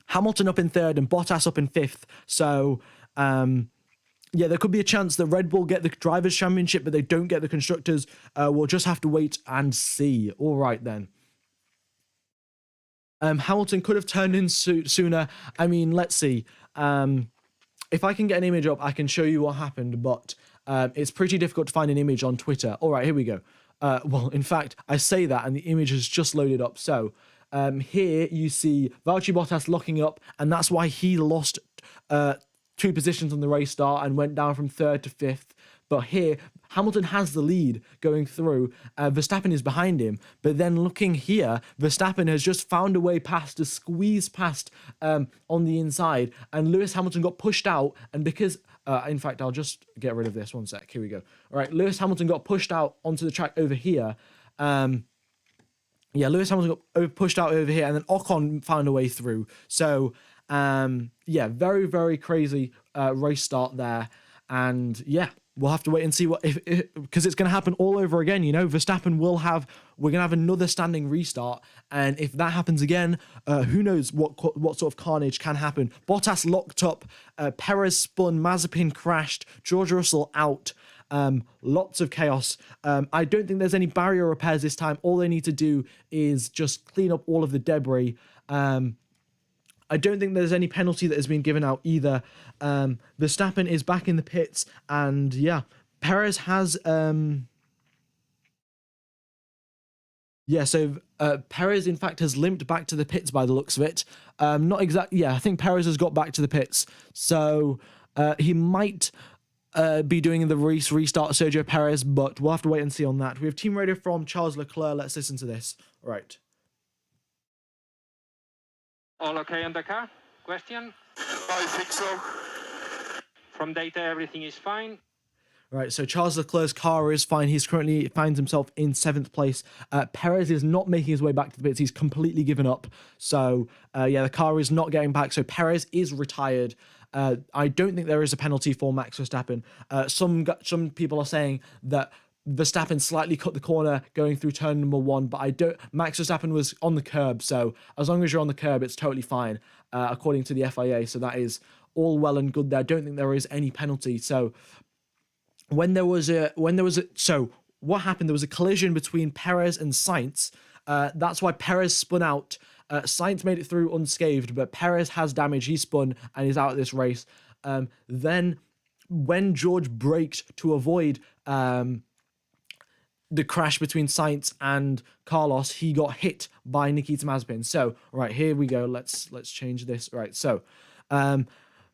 Hamilton up in third and Bottas up in fifth. So, yeah, there could be a chance that Red Bull get the Drivers' Championship, but they don't get the Constructors. We'll just have to wait and see. All right, then. Hamilton could have turned in sooner. I mean, let's see. If I can get an image up, I can show you what happened, but it's pretty difficult to find an image on Twitter. All right, here we go. Well, in fact, I say that, and the image has just loaded up. So, here you see Valtteri Bottas locking up, and that's why he lost 2 positions on the race start and went down from 3rd to 5th. But here, Hamilton has the lead going through. Verstappen is behind him. But then looking here, Verstappen has just found a way past to squeeze past on the inside. And Lewis Hamilton got pushed out. And because, in fact, I'll just get rid of this. One sec. Here we go. All right, Lewis Hamilton got pushed out onto the track over here. Yeah, Lewis Hamilton got pushed out over here. And then Ocon found a way through. So, yeah, very, very crazy race start there. And yeah, we'll have to wait and see what, because it's going to happen all over again. You know, Verstappen we're going to have another standing restart. And if that happens again, who knows what sort of carnage can happen. Bottas locked up, Perez spun, Mazepin crashed, George Russell out. Lots of chaos. I don't think there's any barrier repairs this time. All they need to do is just clean up all of the debris. I don't think there's any penalty that has been given out either. Verstappen is back in the pits, and yeah, Perez has so Perez in fact has limped back to the pits by the looks of it. Not exactly. Yeah, I think Perez has got back to the pits, so he might be doing the restart Sergio Perez, but we'll have to wait and see on that. We have team radio from Charles Leclerc. Let's listen to this. All right. All okay on the car? Question? I think so. From data, everything is fine. Right, so Charles Leclerc's car is fine. He's currently finds himself in 7th place. Perez is not making his way back to the pits. He's completely given up. So, yeah, the car is not getting back. So Perez is retired. I don't think there is a penalty for Max Verstappen. Some people are saying that Verstappen slightly cut the corner going through turn number 1, but Max Verstappen was on the curb, so as long as you're on the curb, it's totally fine, according to the FIA. So that is all well and good there. I don't think there is any penalty. So what happened? There was a collision between Perez and Sainz. That's why Perez spun out. Sainz made it through unscathed, but Perez has damage. He spun and is out of this race. Then when George braked to avoid the crash between Sainz and Carlos, he got hit by Nikita Mazepin. So, right, here we go. Let's change this. Right, so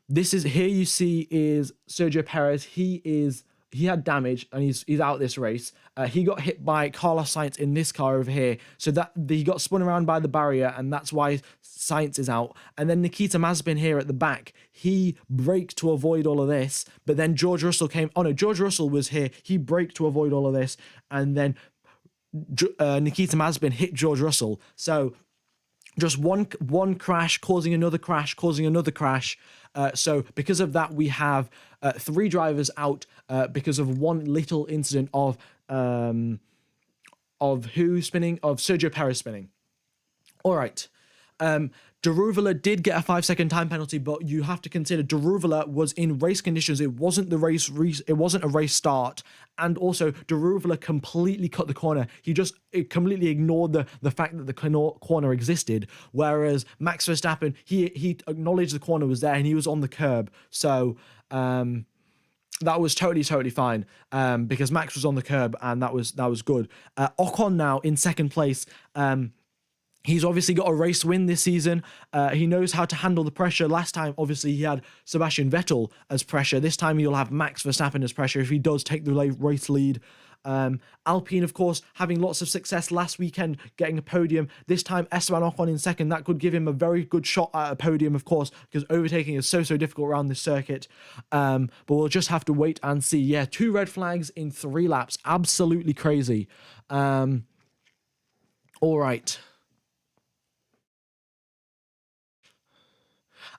this is, here you see is Sergio Perez. He had damage and he's out this race. He got hit by Carlos Sainz in this car over here. So that he got spun around by the barrier, and that's why Sainz is out. And then Nikita Mazepin here at the back, he braked to avoid all of this. But then George Russell came. Oh no, George Russell was here. He braked to avoid all of this, and then Nikita Mazepin hit George Russell. So just one crash causing another crash, causing another crash. So because of that, we have 3 drivers out because of one little incident of Sergio Perez spinning. All right. Daruvula did get a 5-second time penalty, but you have to consider Daruvula was in race conditions. It wasn't it wasn't a race start, and also Daruvula completely cut the corner. He just completely ignored the fact that the corner existed. Whereas Max Verstappen, he acknowledged the corner was there and he was on the curb. So that was totally fine because Max was on the curb, and that was good. Ocon now in 2nd place. He's obviously got a race win this season. He knows how to handle the pressure. Last time, obviously, he had Sebastian Vettel as pressure. This time, he'll have Max Verstappen as pressure if he does take the race lead. Alpine, of course, having lots of success last weekend, getting a podium. This time, Esteban Ocon in 2nd. That could give him a very good shot at a podium, of course, because overtaking is so difficult around this circuit. But we'll just have to wait and see. Yeah, 2 red flags in 3 laps. Absolutely crazy. All right.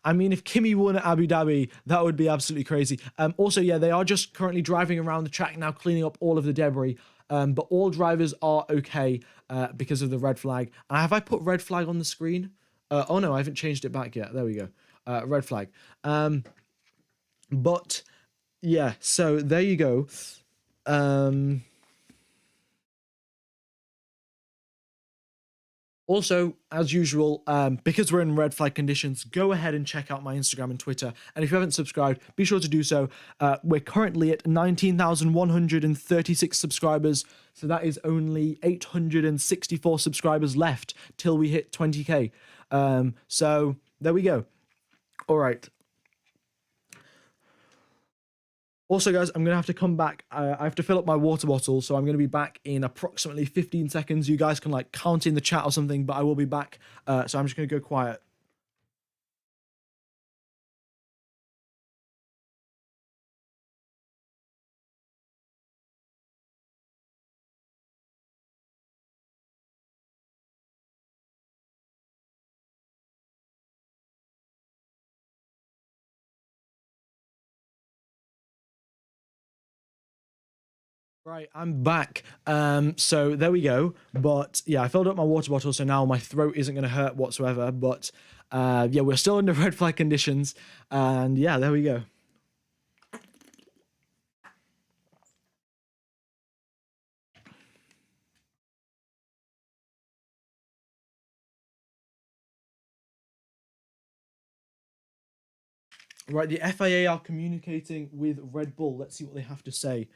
I mean, if Kimi won at Abu Dhabi, that would be absolutely crazy. Also, yeah, they are just currently driving around the track now, cleaning up all of the debris. But all drivers are okay because of the red flag. Have I put red flag on the screen? Oh no, I haven't changed it back yet. There we go. Red flag. But yeah, so there you go. Also, as usual, because we're in red flag conditions, go ahead and check out my Instagram and Twitter. And if you haven't subscribed, be sure to do so. We're currently at 19,136 subscribers. So that is only 864 subscribers left till we hit 20k. So there we go. All right. Also, guys, I'm going to have to come back. I have to fill up my water bottle, so I'm going to be back in approximately 15 seconds. You guys can, like, count in the chat or something, but I will be back. So I'm just going to go quiet. Right, I'm back. So there we go. But yeah, I filled up my water bottle, so now my throat isn't going to hurt whatsoever. But yeah, we're still under red flag conditions. And yeah, there we go. Right, the FIA are communicating with Red Bull. Let's see what they have to say.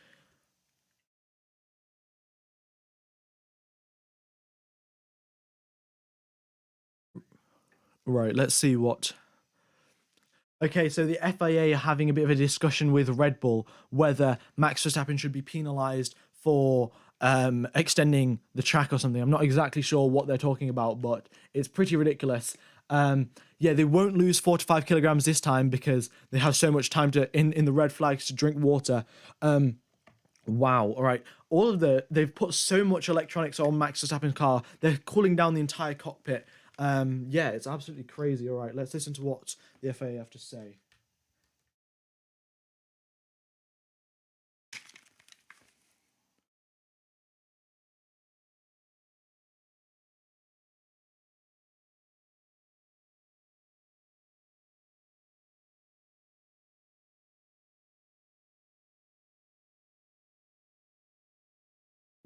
Right, let's see what... Okay, so the FIA are having a bit of a discussion with Red Bull whether Max Verstappen should be penalised for extending the track or something. I'm not exactly sure what they're talking about, but it's pretty ridiculous. Yeah, they won't lose 4 to 5 kilograms this time because they have so much time to in the red flags to drink water. Wow, all right. They've put so much electronics on Max Verstappen's car. They're cooling down the entire cockpit. Yeah, it's absolutely crazy. All right, let's listen to what the FAA have to say.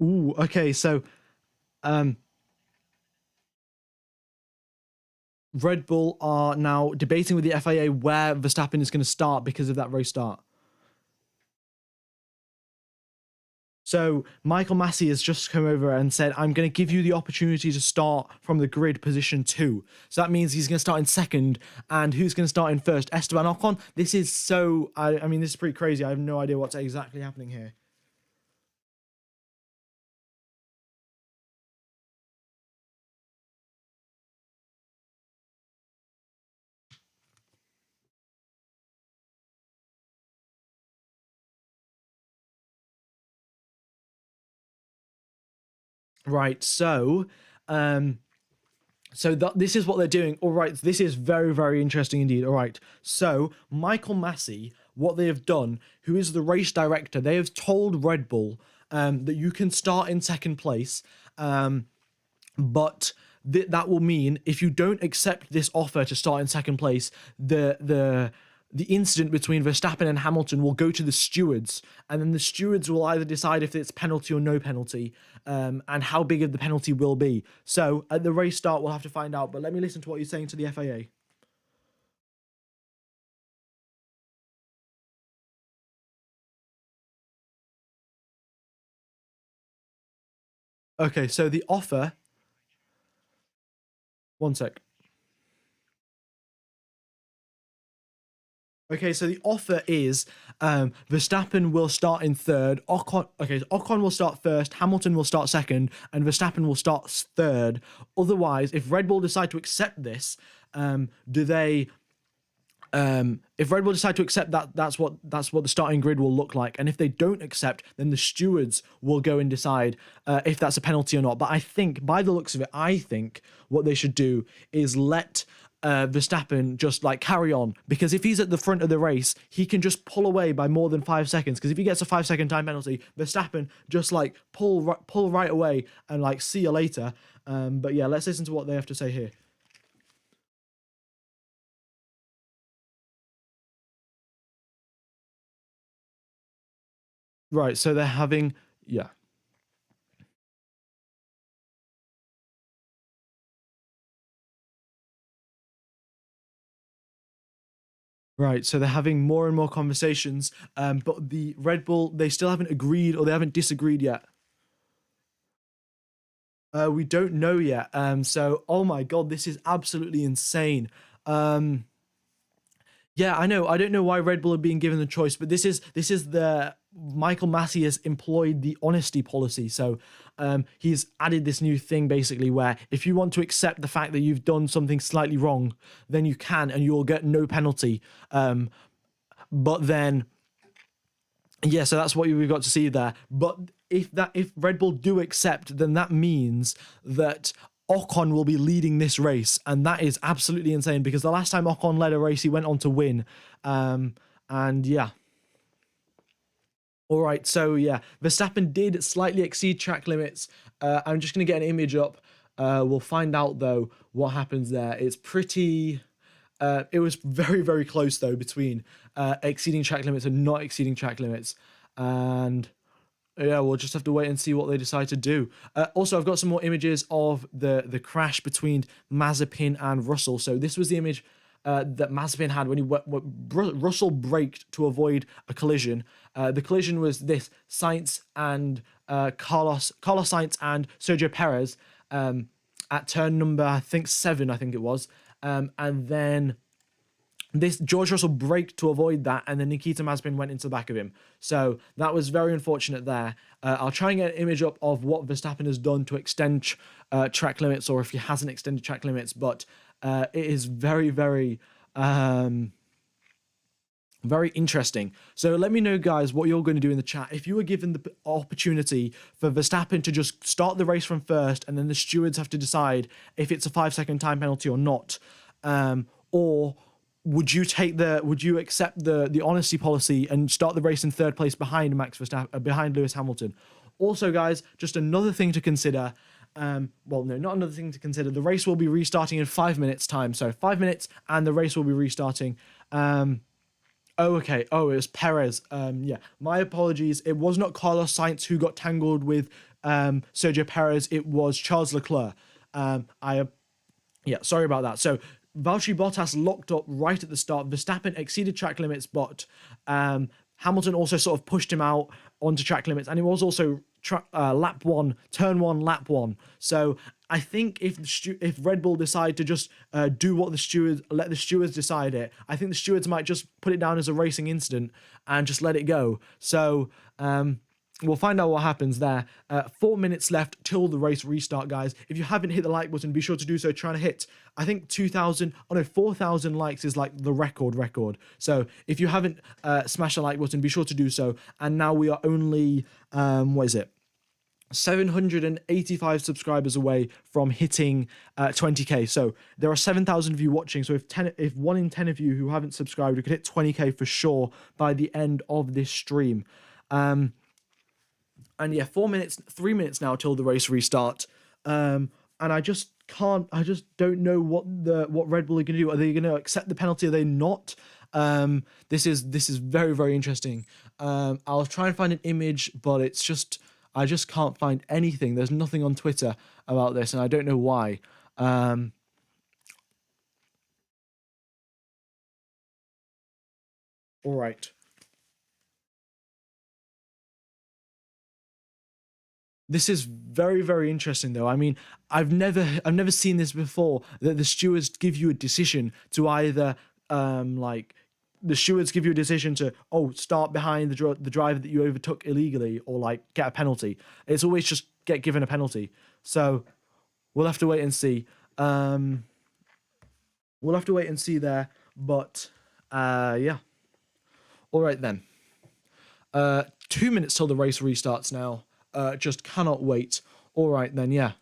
Ooh, okay, so Red Bull are now debating with the FIA where Verstappen is going to start because of that race start. So Michael Massey has just come over and said, I'm going to give you the opportunity to start from the grid position 2. So that means he's going to start in second. And who's going to start in first? Esteban Ocon. This is so... I mean, this is pretty crazy. I have no idea what's exactly happening here. Right, so... this is what they're doing. All right, this is very, very interesting indeed. All right, so Michael Massey, what they have done, who is the race director, they have told Red Bull that you can start in second place, but that will mean if you don't accept this offer to start in second place, the incident between Verstappen and Hamilton will go to the stewards, and then the stewards will either decide if it's penalty or no penalty, and how big of the penalty will be. So at the race start, we'll have to find out. But let me listen to what you're saying to the FIA. Okay, so the offer... One sec. Okay, so the offer is Verstappen will start in third. Ocon will start first, Hamilton will start second, and Verstappen will start third. Otherwise, if Red Bull decide to accept this, if Red Bull decide to accept that, that's what the starting grid will look like. And if they don't accept, then the stewards will go and decide if that's a penalty or not. But I think, by the looks of it, I think what they should do is let Verstappen just like carry on, because if he's at the front of the race, he can just pull away by more than 5 seconds. Because if he gets a 5-second time penalty, Verstappen just like pull right away and like see you later. But yeah, let's listen to what they have to say here. Right, so they're having Right, so they're having more and more conversations, but the Red Bull, they still haven't agreed or they haven't disagreed yet. We don't know yet. So, oh my God, this is absolutely insane. Yeah, I know. I don't know why Red Bull are being given the choice, but this is the Michael Massey has employed the honesty policy. So he's added this new thing basically where if you want to accept the fact that you've done something slightly wrong, then you can and you'll get no penalty. But then, yeah, so that's what we've got to see there. But if Red Bull do accept, then that means that Ocon will be leading this race, and that is absolutely insane because the last time Ocon led a race, he went on to win. And yeah. All right, so yeah, Verstappen did slightly exceed track limits. I'm just going to get an image up. We'll find out, though, what happens there. It's pretty... it was very, very close, though, between exceeding track limits and not exceeding track limits. And... yeah, we'll just have to wait and see what they decide to do. Also, I've got some more images of the crash between Mazepin and Russell. So this was the image that Mazepin had when Russell braked to avoid a collision. The collision was this: Sainz and Carlos Sainz and Sergio Perez at turn number, I think 7, I think it was. And then George Russell braked to avoid that, and then Nikita Mazepin went into the back of him. So that was very unfortunate there. I'll try and get an image up of what Verstappen has done to extend track limits, or if he hasn't extended track limits, but it is very, very, very interesting. So let me know, guys, what you're going to do in the chat. If you were given the opportunity for Verstappen to just start the race from first, and then the stewards have to decide if it's a 5-second time penalty or not, or... would you accept the honesty policy and start the race in third place behind Max Verstappen, behind Lewis Hamilton? Also, guys, just another thing to consider. Well, no, not another thing to consider. The race will be restarting in 5 minutes time. So 5 minutes and the race will be restarting. Okay. Oh, it was Perez. Yeah, my apologies. It was not Carlos Sainz who got tangled with Sergio Perez. It was Charles Leclerc. Yeah, sorry about that. So Valtteri Bottas locked up right at the start. Verstappen exceeded track limits, but Hamilton also sort of pushed him out onto track limits, and it was also lap 1, turn 1, lap 1. So I think if Red Bull decide to just do what let the stewards decide it, I think the stewards might just put it down as a racing incident and just let it go. So we'll find out what happens there. 4 minutes left till the race restart, guys. If you haven't hit the like button, be sure to do so. Trying to hit, I think 4,000 likes is like the record. So if you haven't smashed the like button, be sure to do so. And now we are only, 785 subscribers away from hitting 20k. So there are 7,000 of you watching. So if 1 in 10 of you who haven't subscribed, we could hit 20k for sure by the end of this stream. And yeah, 3 minutes now till the race restart. And I just don't know what Red Bull are going to do. Are they going to accept the penalty? Are they not? This is very, very interesting. I'll try and find an image, but I just can't find anything. There's nothing on Twitter about this, and I don't know why. All right. This is very, very interesting, though. I mean, I've never seen this before, that the stewards give you a decision to either, the stewards give you a decision to, start behind the driver that you overtook illegally, or, like, get a penalty. It's always just get given a penalty. So, we'll have to wait and see. We'll have to wait and see there, but, yeah. All right, then. 2 minutes till the race restarts now. Just cannot wait. All right, then, yeah.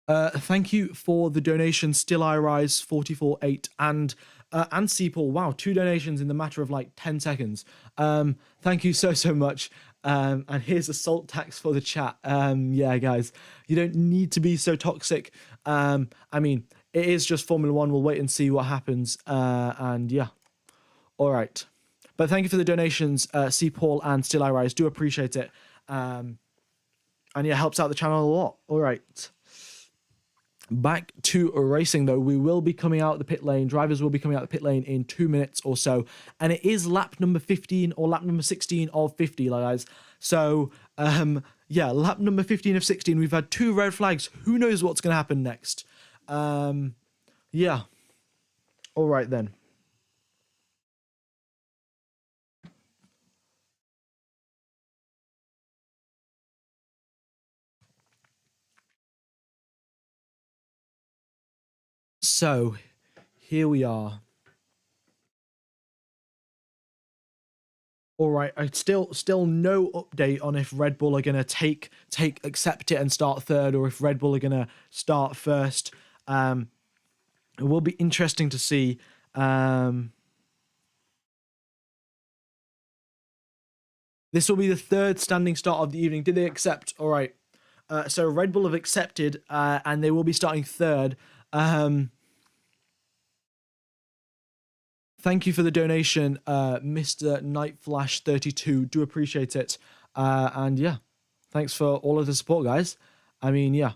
Thank you for the donation, Still I Rise 44.8 and Paul. Wow, 2 donations in the matter of like 10 seconds. Thank you so much. And here's a salt tax for the chat. Yeah, guys, you don't need to be so toxic. I mean, it is just Formula One. We'll wait and see what happens. And yeah, all right. But thank you for the donations, Paul and Still I Rise. Do appreciate it. And yeah, helps out the channel a lot. All right. Back to racing, though. We will be coming out the pit lane. Drivers will be coming out the pit lane in 2 minutes or so. And it is lap number 15 or lap number 16 of 50, guys. So, yeah, lap number 15 of 16. We've had 2 red flags. Who knows what's going to happen next? Yeah. All right, then. So, here we are. All right, I still no update on if Red Bull are gonna accept it and start third, or if Red Bull are gonna start first. It will be interesting to see. This will be the 3rd standing start of the evening. Did they accept? All right. So Red Bull have accepted, and they will be starting 3rd. Thank you for the donation, Mr. Nightflash32. Do appreciate it. And yeah, thanks for all of the support, guys. I mean, yeah.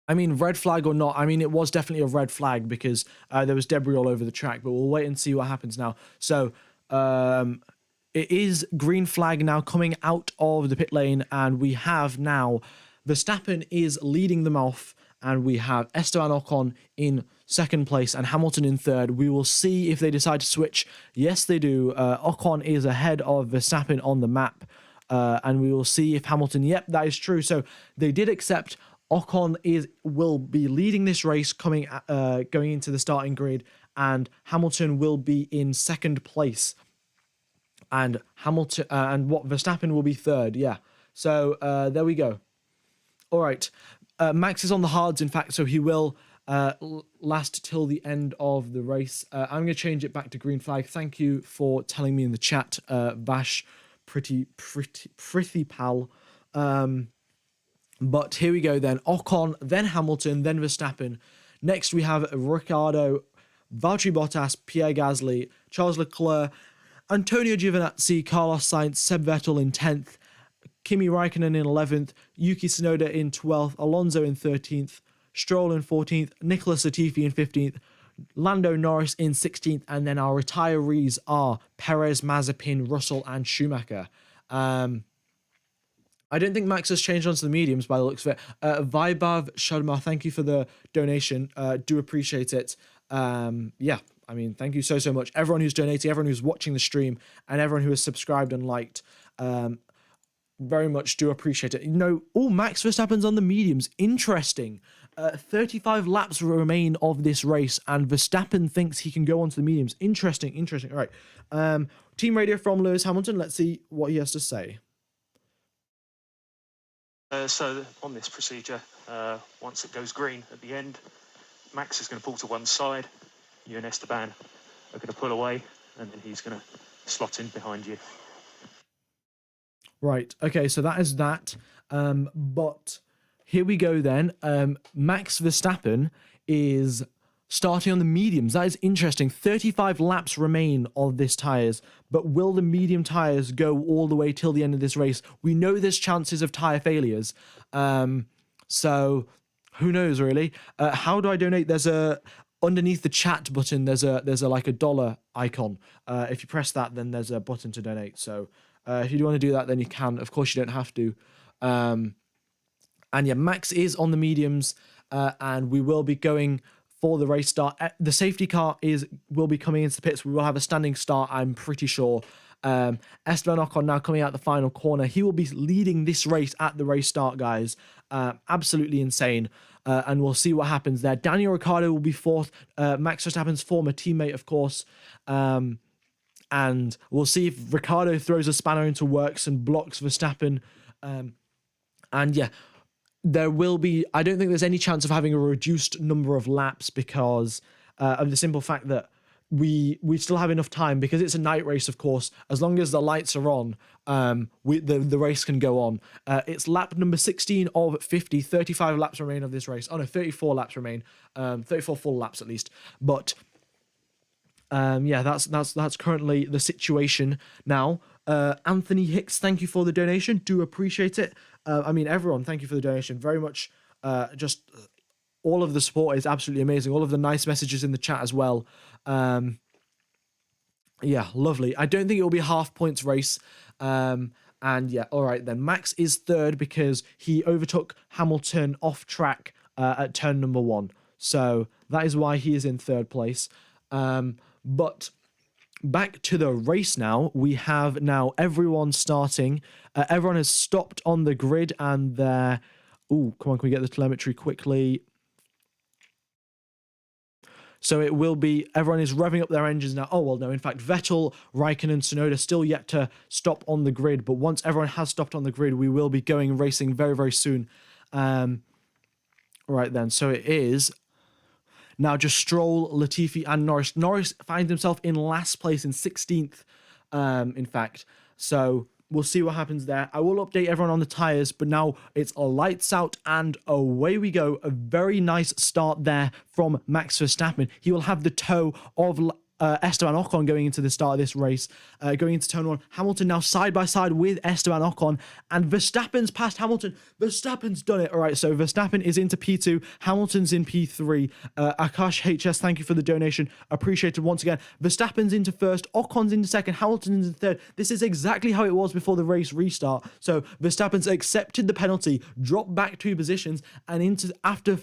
I mean, red flag or not, I mean, it was definitely a red flag because there was debris all over the track, but we'll wait and see what happens now. So, it is green flag now coming out of the pit lane, and we have now Verstappen is leading them off, and we have Esteban Ocon in 2nd place and Hamilton in 3rd. We will see if they decide to switch. Yes, they do. Ocon is ahead of Verstappen on the map, and we will see if Hamilton... Yep, that is true. So they did accept. Ocon will be leading this race going into the starting grid, and Hamilton will be in 2nd place. And Verstappen will be 3rd. Yeah. So there we go. All right. Max is on the hards, in fact, so he will last till the end of the race. I'm going to change it back to green flag. Thank you for telling me in the chat, Vash, pretty pal. But here we go then. Ocon, then Hamilton, then Verstappen. Next we have Ricciardo, Valtteri Bottas, Pierre Gasly, Charles Leclerc, Antonio Giovinazzi, Carlos Sainz, Seb Vettel in 10th, Kimi Raikkonen in 11th, Yuki Tsunoda in 12th, Alonso in 13th, Stroll in 14th, Nicholas Latifi in 15th, Lando Norris in 16th, and then our retirees are Perez, Mazepin, Russell, and Schumacher. I don't think Max has changed onto the mediums by the looks of it. Vaibhav Sharma, thank you for the donation. Do appreciate it. Yeah, I mean, thank you so much. Everyone who's donating, everyone who's watching the stream, and everyone who has subscribed and liked. Very much do appreciate it. You know, Max Verstappen's on the mediums. Interesting. 35 laps remain of this race, and Verstappen thinks he can go onto the mediums. Interesting. All right. Team radio from Lewis Hamilton. Let's see what he has to say. So on this procedure, once it goes green at the end, Max is going to pull to one side. You and Esteban are going to pull away, and then he's going to slot in behind you. Right. Okay. So that is that. But here we go then. Max Verstappen is starting on the mediums. That is interesting. 35 laps remain of this tyres, but will the medium tyres go all the way till the end of this race? We know there's chances of tyre failures. So who knows really? How do I donate? There's underneath the chat button, there's a like a dollar icon. If you press that, then there's a button to donate. So if you do want to do that, then you can. Of course, you don't have to. And yeah, Max is on the mediums, and we will be going for the race start. The safety car will be coming into the pits. We will have a standing start, I'm pretty sure. Esteban Ocon now coming out the final corner. He will be leading this race at the race start, guys. Absolutely insane. And we'll see what happens there. Daniel Ricciardo will be 4th. Max Verstappen's former teammate, of course. And we'll see if Ricciardo throws a spanner into works and blocks Verstappen. And yeah, there will be, I don't think there's any chance of having a reduced number of laps because of the simple fact that we still have enough time because it's a night race, of course. As long as the lights are on, the race can go on. It's lap number 16 of 50, 35 laps remain of this race. Oh no, 34 laps remain, 34 full laps at least. But yeah, that's currently the situation now. Anthony Hicks, thank you for the donation. Do appreciate it. I mean, everyone, thank you for the donation. Very much. Just all of the support is absolutely amazing. All of the nice messages in the chat as well. Yeah, lovely. I don't think it will be a half points race. And yeah, all right then. Max is third because he overtook Hamilton off track at turn number 1. So that is why he is in third place. But back to the race now. We have now everyone starting. Everyone has stopped on the grid and they're... Ooh, come on, can we get the telemetry quickly? So it will be, everyone is revving up their engines now. Oh, well, no, in fact, Vettel, Raikkonen, Tsunoda still yet to stop on the grid. But once everyone has stopped on the grid, we will be going racing very, very soon. Right then, so it is now just Stroll, Latifi, and Norris. Norris finds himself in last place, in 16th, in fact. So we'll see what happens there. I will update everyone on the tyres, but now it's a lights out and away we go. A very nice start there from Max Verstappen. He will have the toe of Esteban Ocon going into the start of this race, going into turn 1. Hamilton now side by side with Esteban Ocon, and Verstappen's passed Hamilton. Verstappen's done it. All right, so Verstappen is into P2, Hamilton's in P3. Akash HS, thank you for the donation. Appreciated once again. Verstappen's into first, Ocon's into second, Hamilton's into third. This is exactly how it was before the race restart. So Verstappen's accepted the penalty, dropped back 2 positions, and into after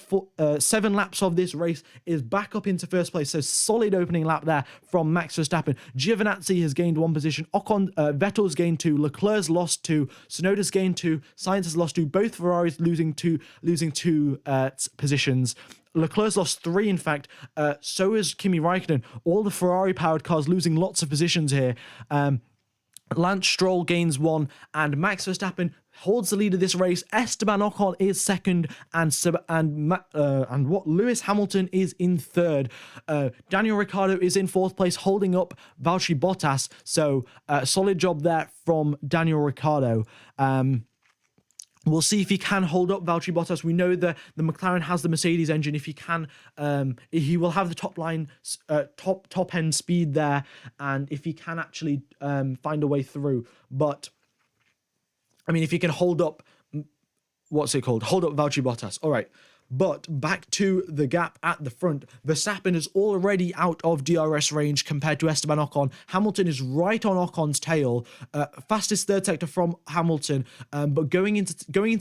7 laps of this race is back up into first place. So solid opening lap there from Max Verstappen. Giovinazzi has gained 1 position. Vettel's gained 2. Leclerc's lost 2. Tsunoda's gained 2. Sainz has lost 2. Both Ferraris losing two positions. Leclerc's lost 3, in fact. So is Kimi Raikkonen. All the Ferrari-powered cars losing lots of positions here. Lance Stroll gains 1, and Max Verstappen holds the lead of this race. Esteban Ocon is second, and Lewis Hamilton is in third. Daniel Ricciardo is in 4th place, holding up Valtteri Bottas. So solid job there from Daniel Ricciardo. We'll see if he can hold up Valtteri Bottas. We know that the McLaren has the Mercedes engine. If he can, he will have the top end speed there, and if he can actually find a way through. But I mean, if he can hold up, hold up Valtteri Bottas. All right. But back to the gap at the front. Verstappen is already out of DRS range compared to Esteban Ocon. Hamilton is right on Ocon's tail. Fastest third sector from Hamilton. But going into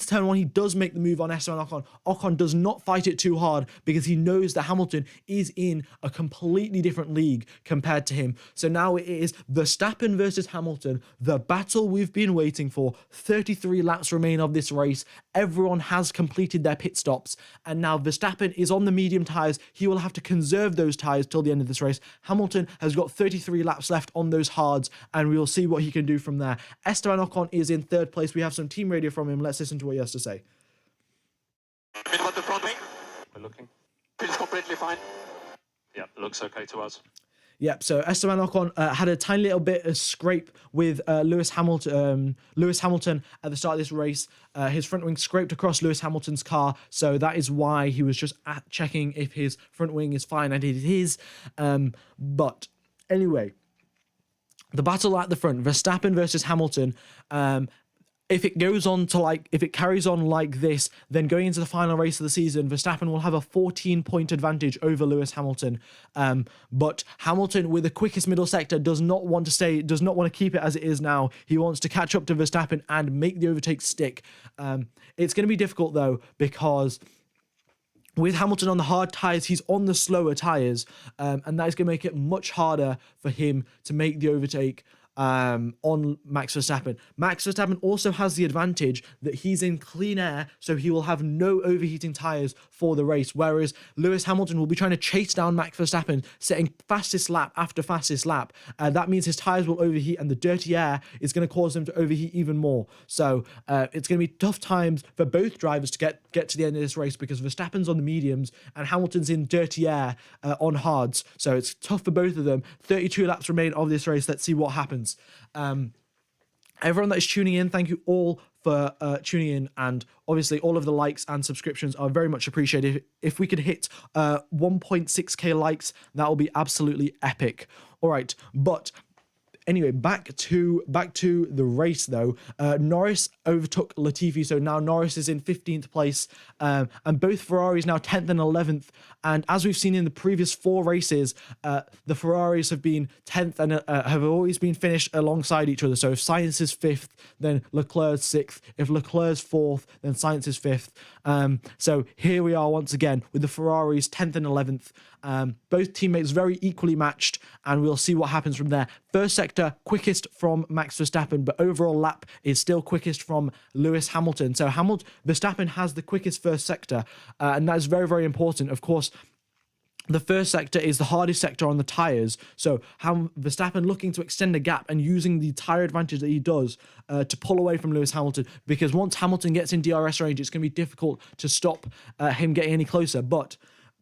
turn 1, he does make the move on Esteban Ocon. Ocon does not fight it too hard because he knows that Hamilton is in a completely different league compared to him. So now it is Verstappen versus Hamilton, the battle we've been waiting for. 33 laps remain of this race. Everyone has completed their pit stops. And now Verstappen is on the medium tyres. He will have to conserve those tyres till the end of this race. Hamilton has got 33 laps left on those hards, and we will see what he can do from there. Esteban Ocon is in 3rd place. We have some team radio from him. Let's listen to what he has to say. Bit about the front wing. We're looking. Feels completely fine. Yeah, looks okay to us. Yep, so Esteban Ocon had a tiny little bit of scrape with Lewis Hamilton at the start of this race. His front wing scraped across Lewis Hamilton's car, so that is why he was just checking if his front wing is fine, and it is. But anyway, the battle at the front, Verstappen versus Hamilton. If it carries on like this, then going into the final race of the season, Verstappen will have a 14-point advantage over Lewis Hamilton. But Hamilton, with the quickest middle sector, does not want to keep it as it is now. He wants to catch up to Verstappen and make the overtake stick. It's going to be difficult though, because with Hamilton on the hard tyres, he's on the slower tyres, and that is going to make it much harder for him to make the overtake. on Max Verstappen. Max Verstappen also has the advantage that he's in clean air, so he will have no overheating tyres for the race, whereas Lewis Hamilton will be trying to chase down Max Verstappen, setting fastest lap after fastest lap. That means his tyres will overheat, and the dirty air is going to cause them to overheat even more. So it's going to be tough times for both drivers to get to the end of this race, because Verstappen's on the mediums and Hamilton's in dirty air on hards. So it's tough for both of them. 32 laps remain of this race. Let's see what happens. Everyone that is tuning in, thank you all for tuning in, and obviously all of the likes and subscriptions are very much appreciated. If we could hit 1.6k likes, that will be absolutely epic. All right, but anyway, back to the race though. Norris overtook Latifi, so now Norris is in 15th place, and both Ferraris now 10th and 11th. And as we've seen in the previous 4 races, the Ferraris have been 10th and have always been finished alongside each other. So if Sainz is 5th, then Leclerc's 6th. If Leclerc's 4th, then Sainz is 5th. So here we are once again with the Ferraris 10th and 11th. Both teammates very equally matched, and we'll see what happens from there. First sector, quickest from Max Verstappen, but overall lap is still quickest from Lewis Hamilton. So Verstappen has the quickest first sector, and that is very, very important. Of course, the first sector is the hardest sector on the tyres. So Verstappen looking to extend a gap and using the tyre advantage that he does to pull away from Lewis Hamilton, because once Hamilton gets in DRS range, it's going to be difficult to stop him getting any closer. But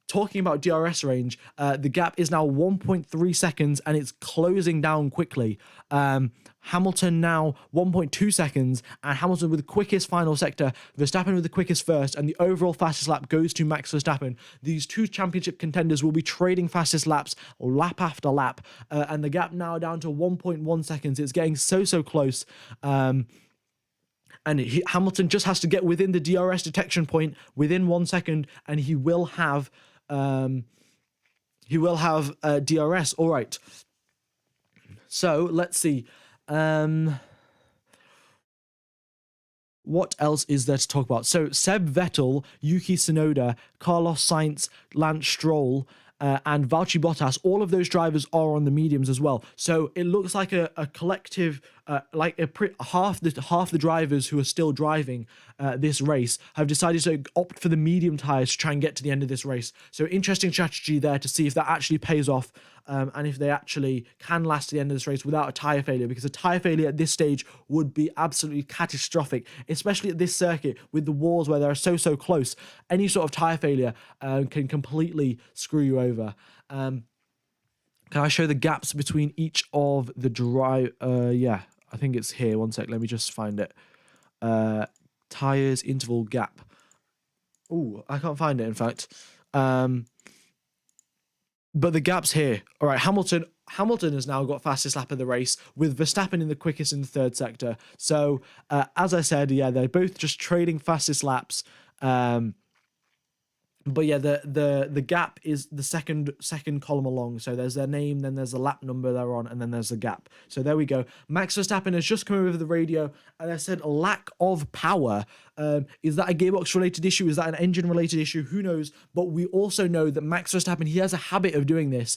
talking about DRS range, the gap is now 1.3 seconds and it's closing down quickly. Hamilton now 1.2 seconds, and Hamilton with the quickest final sector, Verstappen with the quickest first, and the overall fastest lap goes to Max Verstappen. These two championship contenders will be trading fastest laps lap after lap, and the gap now down to 1.1 seconds. It's getting so close. And Hamilton just has to get within the DRS detection point within 1 second, and he will have DRS. All right. So let's see. What else is there to talk about? So Seb Vettel, Yuki Tsunoda, Carlos Sainz, Lance Stroll, and Valtteri Bottas, all of those drivers are on the mediums as well. So it looks like a collective, half the drivers who are still driving this race have decided to opt for the medium tyres to try and get to the end of this race. So interesting strategy there to see if that actually pays off, and if they actually can last to the end of this race without a tyre failure, because a tyre failure at this stage would be absolutely catastrophic, especially at this circuit with the walls where they're so close. Any sort of tyre failure can completely screw you over. Can I show the gaps between each of the drive? Yeah, I think it's here. 1 sec, let me just find it. Tyres interval gap. Oh, I can't find it, in fact. But the gap's here. All right, Hamilton has now got fastest lap of the race, with Verstappen in the quickest in the third sector. So, as I said, yeah, they're both just trading fastest laps. But yeah, the gap is the second column along. So there's their name, then there's the lap number they're on, and then there's the gap. So there we go. Max Verstappen has just come over the radio, and I said lack of power. Is that a gearbox related issue? Is that an engine related issue? Who knows? But we also know that Max Verstappen, he has a habit of doing this.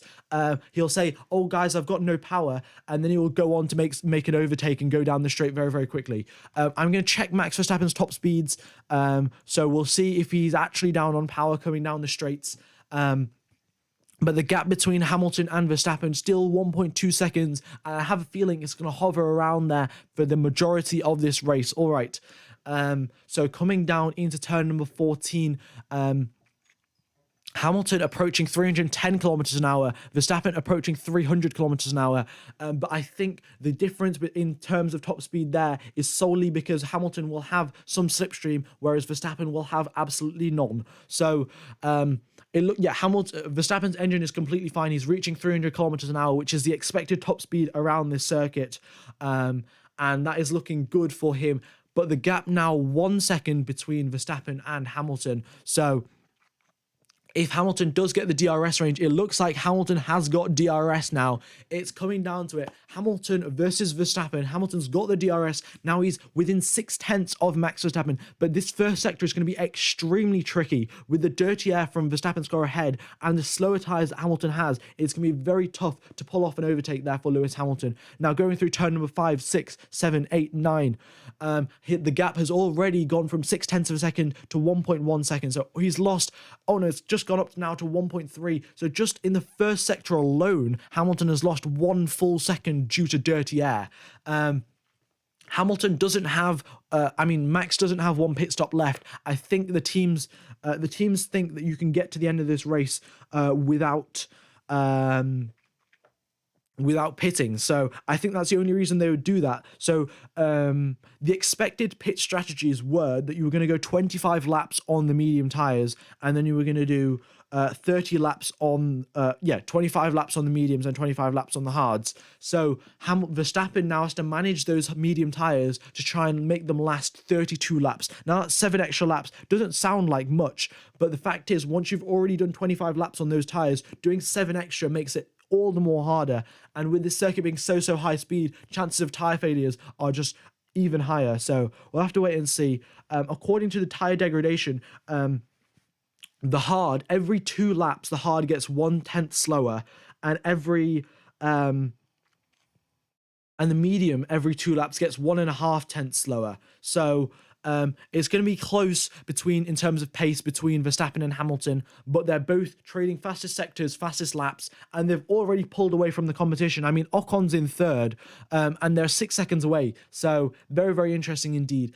He'll say, "Oh guys, I've got no power," and then he will go on to make an overtake and go down the straight very, very quickly. I'm going to check Max Verstappen's top speeds. So we'll see if he's actually down on power coming down the straights. But the gap between Hamilton and Verstappen still 1.2 seconds. And I have a feeling it's going to hover around there for the majority of this race. All right. So coming down into turn number 14, Hamilton approaching 310 kilometers an hour, Verstappen approaching 300 kilometers an hour. But I think the difference in terms of top speed there is solely because Hamilton will have some slipstream, whereas Verstappen will have absolutely none. So, Verstappen's engine is completely fine. He's reaching 300 kilometers an hour, which is the expected top speed around this circuit. And that is looking good for him. But the gap now 1 second between Verstappen and Hamilton. So if Hamilton does get the DRS range, it looks like Hamilton has got DRS now. It's coming down to it. Hamilton versus Verstappen. Hamilton's got the DRS. Now he's within 0.6 of Max Verstappen. But this first sector is going to be extremely tricky. With the dirty air from Verstappen's car ahead and the slower tyres that Hamilton has, it's going to be very tough to pull off an overtake there for Lewis Hamilton. Now going through turn number 5, 6, 7, 8, 9. The gap has already gone from 0.6 of a second to 1.1 seconds. So he's lost, oh no, it's just gone up now to 1.3. So just in the first sector alone, Hamilton has lost 1 full second due to dirty air. Hamilton doesn't have, Max doesn't have 1 pit stop left. I think the teams think that you can get to the end of this race without pitting. So I think that's the only reason they would do that. So the expected pit strategies were that you were going to go 25 laps on the medium tires, and then you were going to do 30 laps on 25 laps on the mediums and 25 laps on the hards. So Verstappen now has to manage those medium tires to try and make them last 32 laps. Now that's 7 extra laps. Doesn't sound like much, but the fact is, once you've already done 25 laps on those tires, doing 7 extra makes it all the more harder. And with this circuit being so high speed, chances of tire failures are just even higher. So we'll have to wait and see. According to the tire degradation, the hard, every 2 laps, the hard gets 1/10 slower, and the medium every 2 laps gets 1.5 slower. So it's going to be close in terms of pace between Verstappen and Hamilton, but they're both trading fastest sectors, fastest laps, and they've already pulled away from the competition. I mean, Ocon's in 3rd, and they're 6 seconds away. So very, very interesting indeed.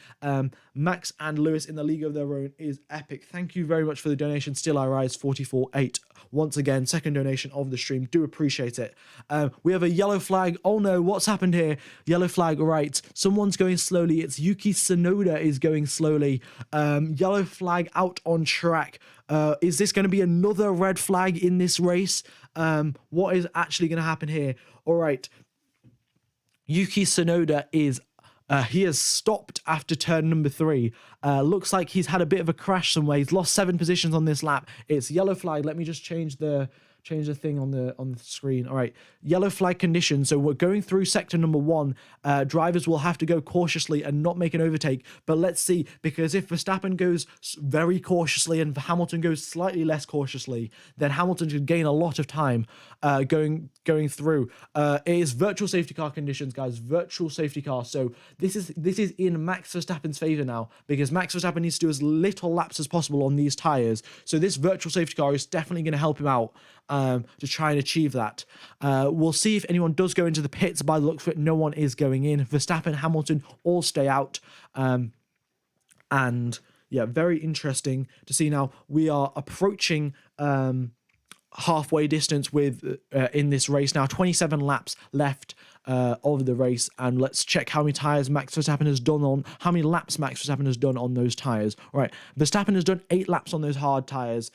Max and Lewis in the league of their own is epic. Thank you very much for the donation. Still I Rise 44.8. Once again, second donation of the stream. Do appreciate it. We have a yellow flag. Oh no, what's happened here? Yellow flag, right. Someone's going slowly. It's Yuki Tsunoda is going slowly. Yellow flag out on track. Is this going to be another red flag in this race? What is actually going to happen here? All right. Yuki Tsunoda he has stopped after turn number 3. Looks like he's had a bit of a crash somewhere. He's lost 7 positions on this lap. It's yellow flag. Let me just change the thing on the screen. All right, yellow flag conditions. So we're going through sector number 1. Drivers will have to go cautiously and not make an overtake. But let's see, because if Verstappen goes very cautiously and Hamilton goes slightly less cautiously, then Hamilton could gain a lot of time going through. It is virtual safety car conditions, guys. Virtual safety car. So this is in Max Verstappen's favor now, because Max Verstappen needs to do as little laps as possible on these tires. So this virtual safety car is definitely going to help him out to try and achieve that. We'll see if anyone does go into the pits. By the looks of it, no one is going in. Verstappen, Hamilton all stay out. And yeah, very interesting to see. Now we are approaching halfway distance with in this race now. 27 laps left of the race, and let's check how many tires Max Verstappen has done on how many laps Max Verstappen has done on those tires. All right, Verstappen has done 8 laps on those hard tires.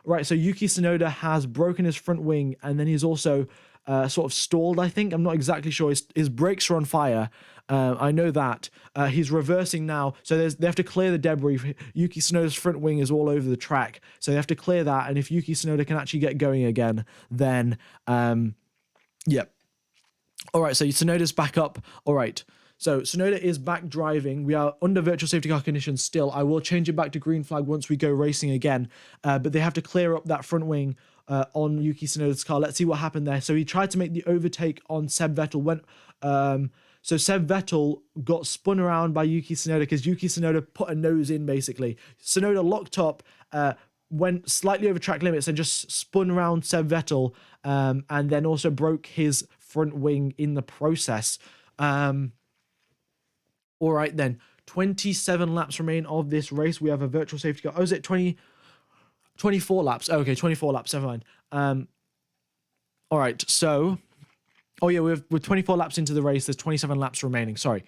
Right, so Yuki Tsunoda has broken his front wing, and then he's also sort of stalled, I think. I'm not exactly sure. His brakes are on fire. I know that. He's reversing now, so they have to clear the debris. Yuki Tsunoda's front wing is all over the track, so they have to clear that, and if Yuki Tsunoda can actually get going again, then, yeah. All right, so Tsunoda's back up. All right. So Tsunoda is back driving. We are under virtual safety car conditions still. I will change it back to green flag once we go racing again. But they have to clear up that front wing on Yuki Tsunoda's car. Let's see what happened there. So he tried to make the overtake on Seb Vettel. So Seb Vettel got spun around by Yuki Tsunoda because Yuki Tsunoda put a nose in, basically. Tsunoda locked up, went slightly over track limits and just spun around Seb Vettel, and then also broke his front wing in the process. All right, then. 27 laps remain of this race. We have a virtual safety car. Oh, is it 24 laps? Oh, okay, 24 laps. Never mind. All right, so... Oh, yeah, we're 24 laps into the race. There's 27 laps remaining. Sorry.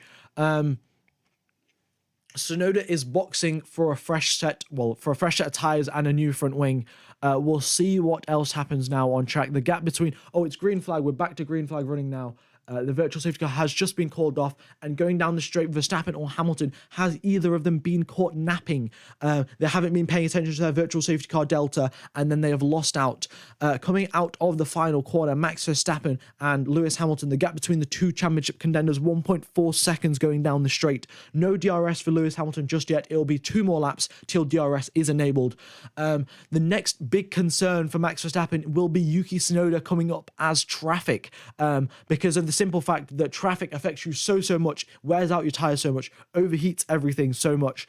Tsunoda is boxing for a fresh set of tires and a new front wing. We'll see what else happens now on track. The gap between... Oh, it's green flag. We're back to green flag running now. The virtual safety car has just been called off, and going down the straight, Verstappen or Hamilton, has either of them been caught napping? They haven't been paying attention to their virtual safety car delta, and then they have lost out. Coming out of the final corner, Max Verstappen and Lewis Hamilton, the gap between the two championship contenders, 1.4 seconds going down the straight. No DRS for Lewis Hamilton just yet. It'll be 2 more laps till DRS is enabled. The next big concern for Max Verstappen will be Yuki Tsunoda coming up as traffic, because of the simple fact that traffic affects you so much, wears out your tires so much, overheats everything so much.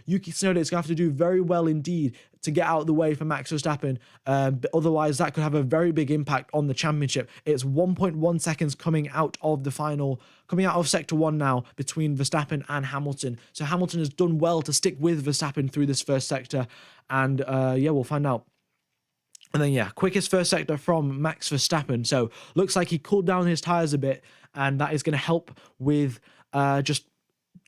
Yuki Tsunoda is going to have to do very well indeed to get out of the way for Max Verstappen, but otherwise that could have a very big impact on the championship. It's 1.1 seconds coming out of the final, coming out of sector 1 now between Verstappen and Hamilton. So Hamilton has done well to stick with Verstappen through this first sector, and yeah, we'll find out. And then, yeah, quickest first sector from Max Verstappen. So looks like he cooled down his tyres a bit, and that is going to help with just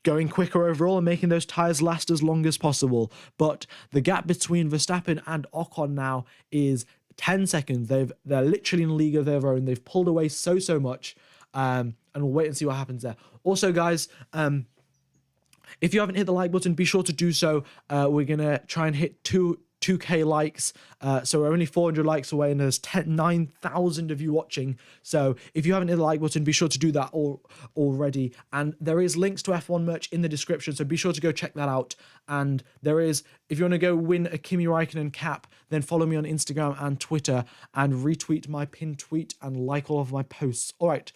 going quicker overall and making those tyres last as long as possible. But the gap between Verstappen and Ocon now is 10 seconds. They're literally in a league of their own. They've pulled away so much, and we'll wait and see what happens there. Also, guys, if you haven't hit the like button, be sure to do so. We're going to try and hit 2K likes, so we're only 400 likes away, and there's 9,000 of you watching. So if you haven't hit the like button, be sure to do that already. And there is links to F1 merch in the description, so be sure to go check that out. And there is, if you want to go win a Kimi Raikkonen cap, then follow me on Instagram and Twitter, and retweet my pinned tweet and like all of my posts. All right,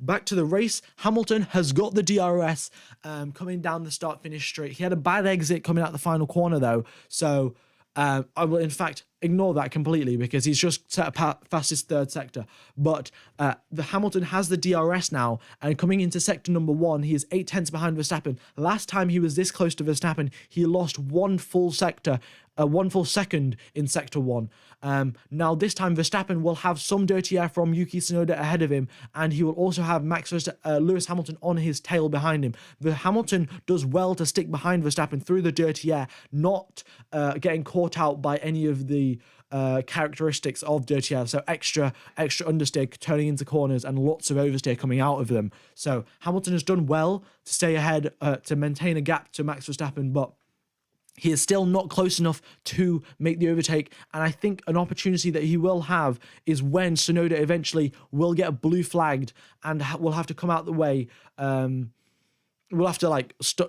back to the race. Hamilton has got the DRS coming down the start-finish straight. He had a bad exit coming out the final corner, though. So I will, in fact, ignore that completely because he's just set a fastest third sector. But the Hamilton has the DRS now, and coming into sector number 1, he is 8 tenths behind Verstappen. Last time he was this close to Verstappen, he lost 1 full sector, 1 full second in sector 1. Now this time Verstappen will have some dirty air from Yuki Tsunoda ahead of him, and he will also have Lewis Hamilton on his tail behind him. The Hamilton does well to stick behind Verstappen through the dirty air, not getting caught out by any of the characteristics of dirty air. So extra understeer turning into corners and lots of oversteer coming out of them. So Hamilton has done well to stay ahead, to maintain a gap to Max Verstappen, but he is still not close enough to make the overtake, and I think an opportunity that he will have is when Tsunoda eventually will get blue flagged and will have to come out the way. We'll have to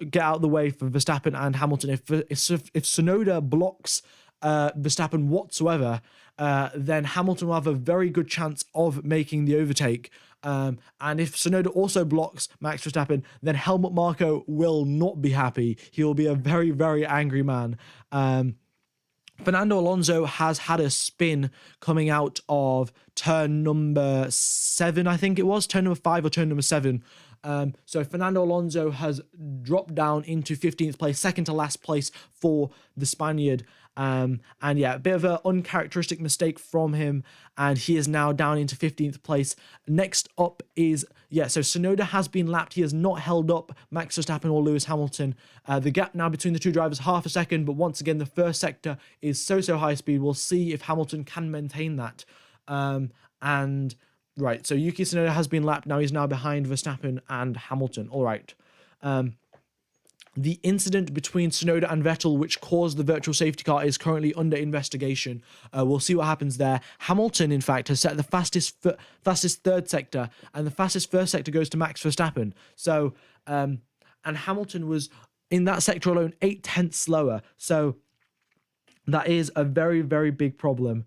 get out of the way for Verstappen and Hamilton. If Tsunoda blocks Verstappen whatsoever, then Hamilton will have a very good chance of making the overtake. And if Tsunoda also blocks Max Verstappen, then Helmut Marko will not be happy. He will be a very angry man. Fernando Alonso has had a spin coming out of turn number 7, I think it was, turn number 5 or turn number 7. So Fernando Alonso has dropped down into 15th place, second to last place for the Spaniard. And yeah, a bit of an uncharacteristic mistake from him, and he is now down into 15th place. Next up is, so Tsunoda has been lapped. He has not held up Max Verstappen or Lewis Hamilton. The gap now between the two drivers, half a second, but once again, the first sector is so high speed. We'll see if Hamilton can maintain that. Right, so Yuki Tsunoda has been lapped. Now he's now behind Verstappen and Hamilton. All right. The incident between Tsunoda and Vettel, which caused the virtual safety car, is currently under investigation. We'll see what happens there. Hamilton, in fact, has set the fastest third sector, and the fastest first sector goes to Max Verstappen. So, and Hamilton was, in that sector alone, 8 tenths slower. So that is a very big problem.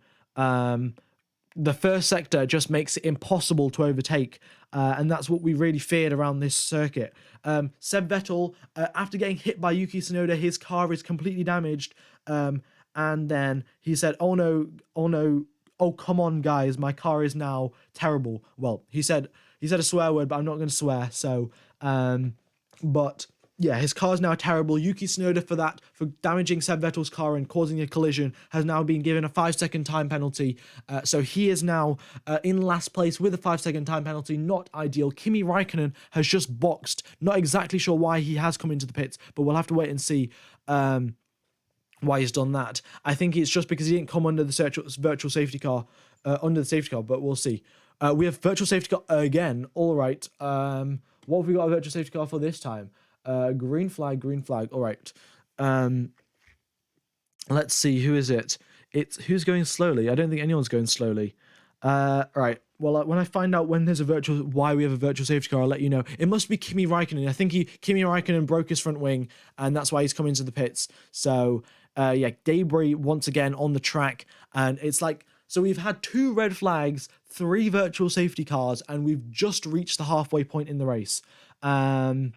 The first sector just makes it impossible to overtake, and that's what we really feared around this circuit. Seb Vettel, after getting hit by Yuki Tsunoda, his car is completely damaged, and then he said, oh come on guys, my car is now terrible. Well, he said a swear word, but I'm not going to swear. So, but yeah, his car is now terrible. Yuki Tsunoda, for damaging Seb Vettel's car and causing a collision, has now been given a 5-second time penalty. So he is now in last place with a 5-second time penalty. Not ideal. Kimi Raikkonen has just boxed. Not exactly sure why he has come into the pits, but we'll have to wait and see why he's done that. I think it's just because he didn't come under the virtual safety car, but we'll see. We have virtual safety car again. All right. What have we got a virtual safety car for this time? Green flag, green flag. All right. Let's see. Who is it? It's who's going slowly. I don't think anyone's going slowly. Right. Well, when I find out when there's why we have a virtual safety car, I'll let you know. It must be Kimi Raikkonen. I think Kimi Raikkonen broke his front wing, and that's why he's coming to the pits. So, yeah, debris once again on the track, and it's like, so we've had 2 red flags, 3 virtual safety cars, and we've just reached the halfway point in the race. To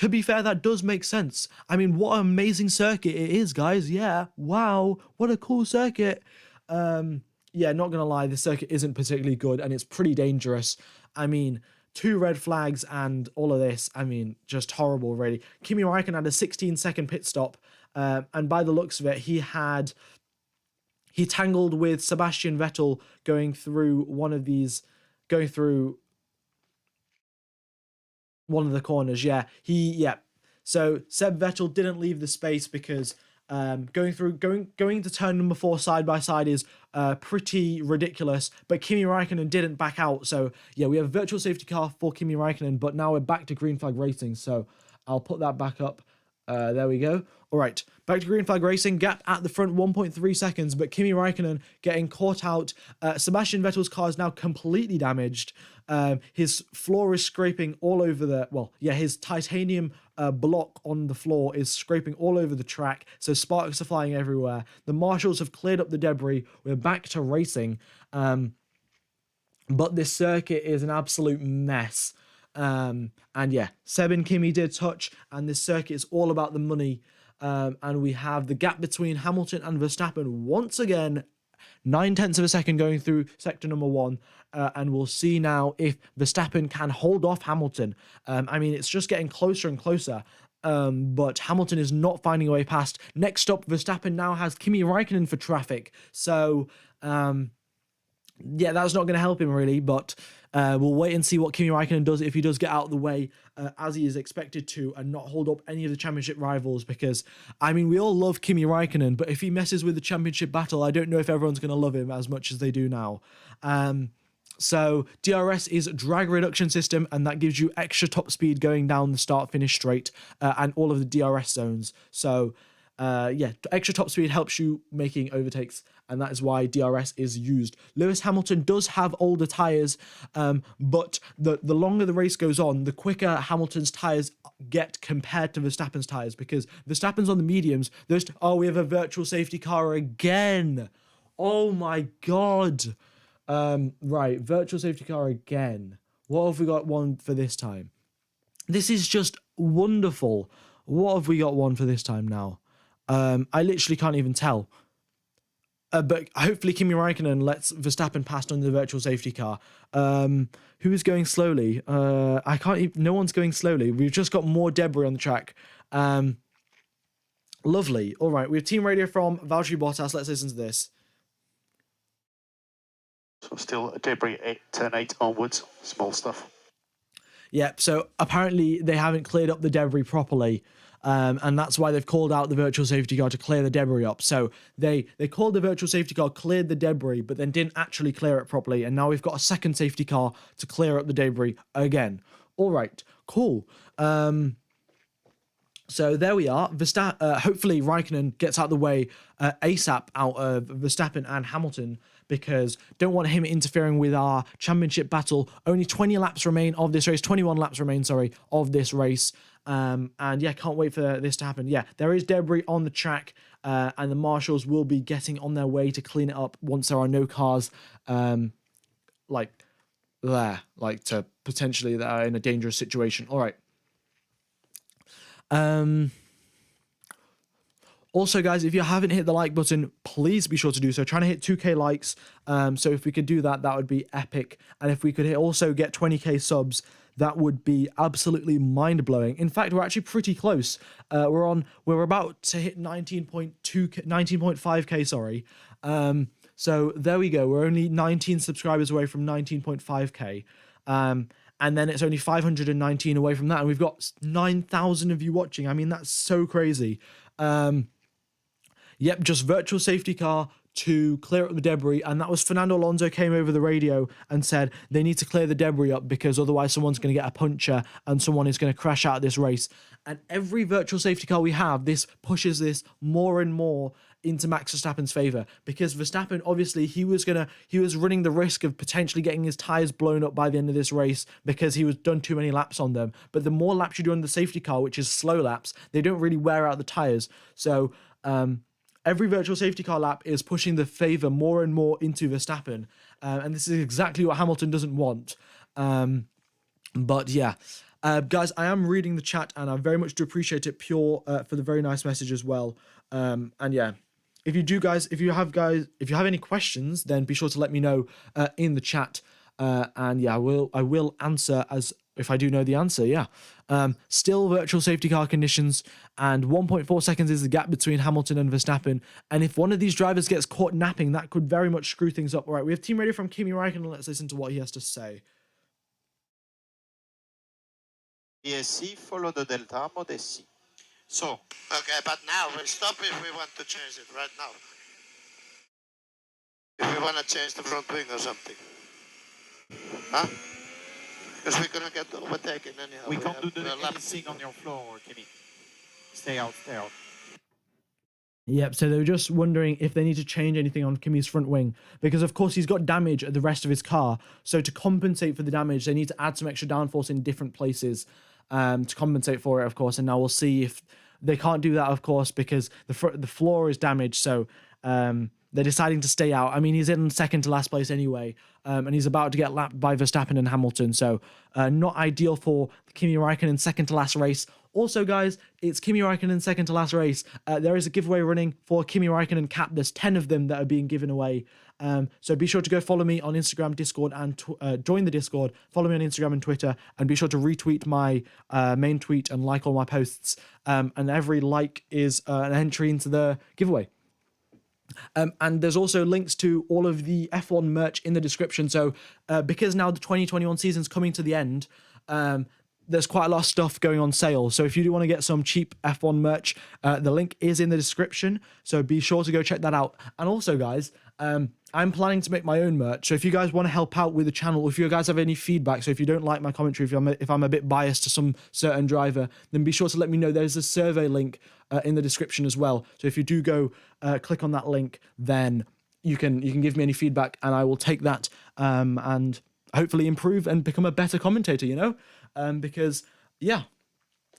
be fair, that does make sense. I mean, what an amazing circuit it is, guys. Yeah, wow, what a cool circuit. Yeah, not gonna lie, the circuit isn't particularly good, and it's pretty dangerous. I mean, 2 red flags and all of this, I mean, just horrible, really. Kimi Raikkonen had a 16-second pit stop, and by the looks of it, he tangled with Sebastian Vettel going through one of the corners. So Seb Vettel didn't leave the space because going to turn number 4 side by side is pretty ridiculous, but Kimi Raikkonen didn't back out. So yeah, we have a virtual safety car for Kimi Raikkonen, but now we're back to green flag racing. So I'll put that back up. There we go. All right, back to green flag racing. Gap at the front 1.3 seconds, but Kimi Raikkonen getting caught out. Sebastian Vettel's car is now completely damaged. His floor is scraping all over his titanium block on the floor is scraping all over the track, so sparks are flying everywhere. The marshals have cleared up the debris. We're back to racing, but this circuit is an absolute mess. And yeah, Seb and Kimi did touch, and this circuit is all about the money. And we have the gap between Hamilton and Verstappen once again, 0.9 of a second going through sector number 1. And we'll see now if Verstappen can hold off Hamilton. I mean, it's just getting closer and closer. But Hamilton is not finding a way past. Next up, Verstappen now has Kimi Raikkonen for traffic. So, yeah, that's not going to help him really, but we'll wait and see what Kimi Raikkonen does if he does get out of the way as he is expected to and not hold up any of the championship rivals, because, I mean, we all love Kimi Raikkonen, but if he messes with the championship battle, I don't know if everyone's going to love him as much as they do now. So DRS is drag reduction system, and that gives you extra top speed going down the start-finish straight and all of the DRS zones. So yeah, extra top speed helps you making overtakes, and that is why DRS is used. Lewis Hamilton does have older tyres, but the longer the race goes on, the quicker Hamilton's tyres get compared to Verstappen's tyres, because Verstappen's on the mediums. We have a virtual safety car again. Oh my god. Right, virtual safety car again. What have we got one for this time? This is just wonderful. What have we got one for this time now? I literally can't even tell. But hopefully Kimi Raikkonen lets Verstappen pass under the virtual safety car. Who is going slowly? No one's going slowly. We've just got more debris on the track. Lovely. All right, we have team radio from Valtteri Bottas. Let's listen to this. So still debris turn 8 onwards, small stuff. Yeah, so apparently they haven't cleared up the debris properly, and that's why they've called out the virtual safety car to clear the debris up. So they called the virtual safety car, cleared the debris, but then didn't actually clear it properly, and now we've got a second safety car to clear up the debris again. All right, cool. So there we are. Hopefully Raikkonen gets out of the way ASAP out of Verstappen and Hamilton, because don't want him interfering with our championship battle. Only 20 laps remain of this race. 21 laps remain, of this race. And yeah, can't wait for this to happen. Yeah, there is debris on the track, and the marshals will be getting on their way to clean it up once there are no cars to potentially that are in a dangerous situation. All right. Also, guys, if you haven't hit the like button, please be sure to do so. Trying to hit 2k likes. So if we could do that, that would be epic. And if we could also get 20k subs, that would be absolutely mind-blowing. In fact, we're actually pretty close. We're about to hit 19.5k, sorry. So there we go. We're only 19 subscribers away from 19.5k. And then it's only 519 away from that, and we've got 9,000 of you watching. I mean, that's so crazy. Yep, just virtual safety car, to clear up the debris, and that was Fernando Alonso came over the radio and said they need to clear the debris up because otherwise someone's going to get a puncture and someone is going to crash out of this race. And every virtual safety car we have, this pushes this more and more into Max Verstappen's favor, because Verstappen, obviously he was running the risk of potentially getting his tires blown up by the end of this race because he was done too many laps on them. But the more laps you do on the safety car, which is slow laps, they don't really wear out the tires. So every virtual safety car lap is pushing the favor more and more into Verstappen. And this is exactly what Hamilton doesn't want. But yeah, guys, I am reading the chat and I very much do appreciate it, Pure, for the very nice message as well. And yeah, if you have any questions, then be sure to let me know in the chat. And yeah, I will answer as if I do know the answer. Yeah. Still virtual safety car conditions, and 1.4 seconds is the gap between Hamilton and Verstappen. And if one of these drivers gets caught napping, that could very much screw things up. All right, we have team radio from Kimi Raikkonen. Let's listen to what he has to say. ESC follow the Delta mode SC. So, okay, but now we'll stop if we want to change it right now. If we want to change the front wing or something. Huh? Because we're going to get overtaken anyhow. We can't do anything on your floor, Kimi. Stay out, stay out. Yep, so they were just wondering if they need to change anything on Kimi's front wing, because of course he's got damage at the rest of his car. So to compensate for the damage, they need to add some extra downforce in different places to compensate for it, of course. And now we'll see if they can't do that, of course, because the floor is damaged. So they're deciding to stay out. I mean, he's in second to last place anyway, and he's about to get lapped by Verstappen and Hamilton. So not ideal for Kimi Raikkonen second to last race. Also, guys, it's Kimi Raikkonen second to last race. There is a giveaway running for Kimi Raikkonen cap. There's 10 of them that are being given away. So be sure to go follow me on Instagram, Discord, and join the Discord. Follow me on Instagram and Twitter, and be sure to retweet my main tweet and like all my posts. And every like is an entry into the giveaway. And there's also links to all of the F1 merch in the description. So because now the 2021 season's coming to the end, there's quite a lot of stuff going on sale. So if you do want to get some cheap F1 merch, the link is in the description. So be sure to go check that out. And also, guys, I'm planning to make my own merch. So if you guys want to help out with the channel, if you guys have any feedback, so if you don't like my commentary, if I'm a bit biased to some certain driver, then be sure to let me know. There's a survey link in the description as well. So if you do go click on that link, then you can give me any feedback, and I will take that and hopefully improve and become a better commentator, you know? Because, yeah,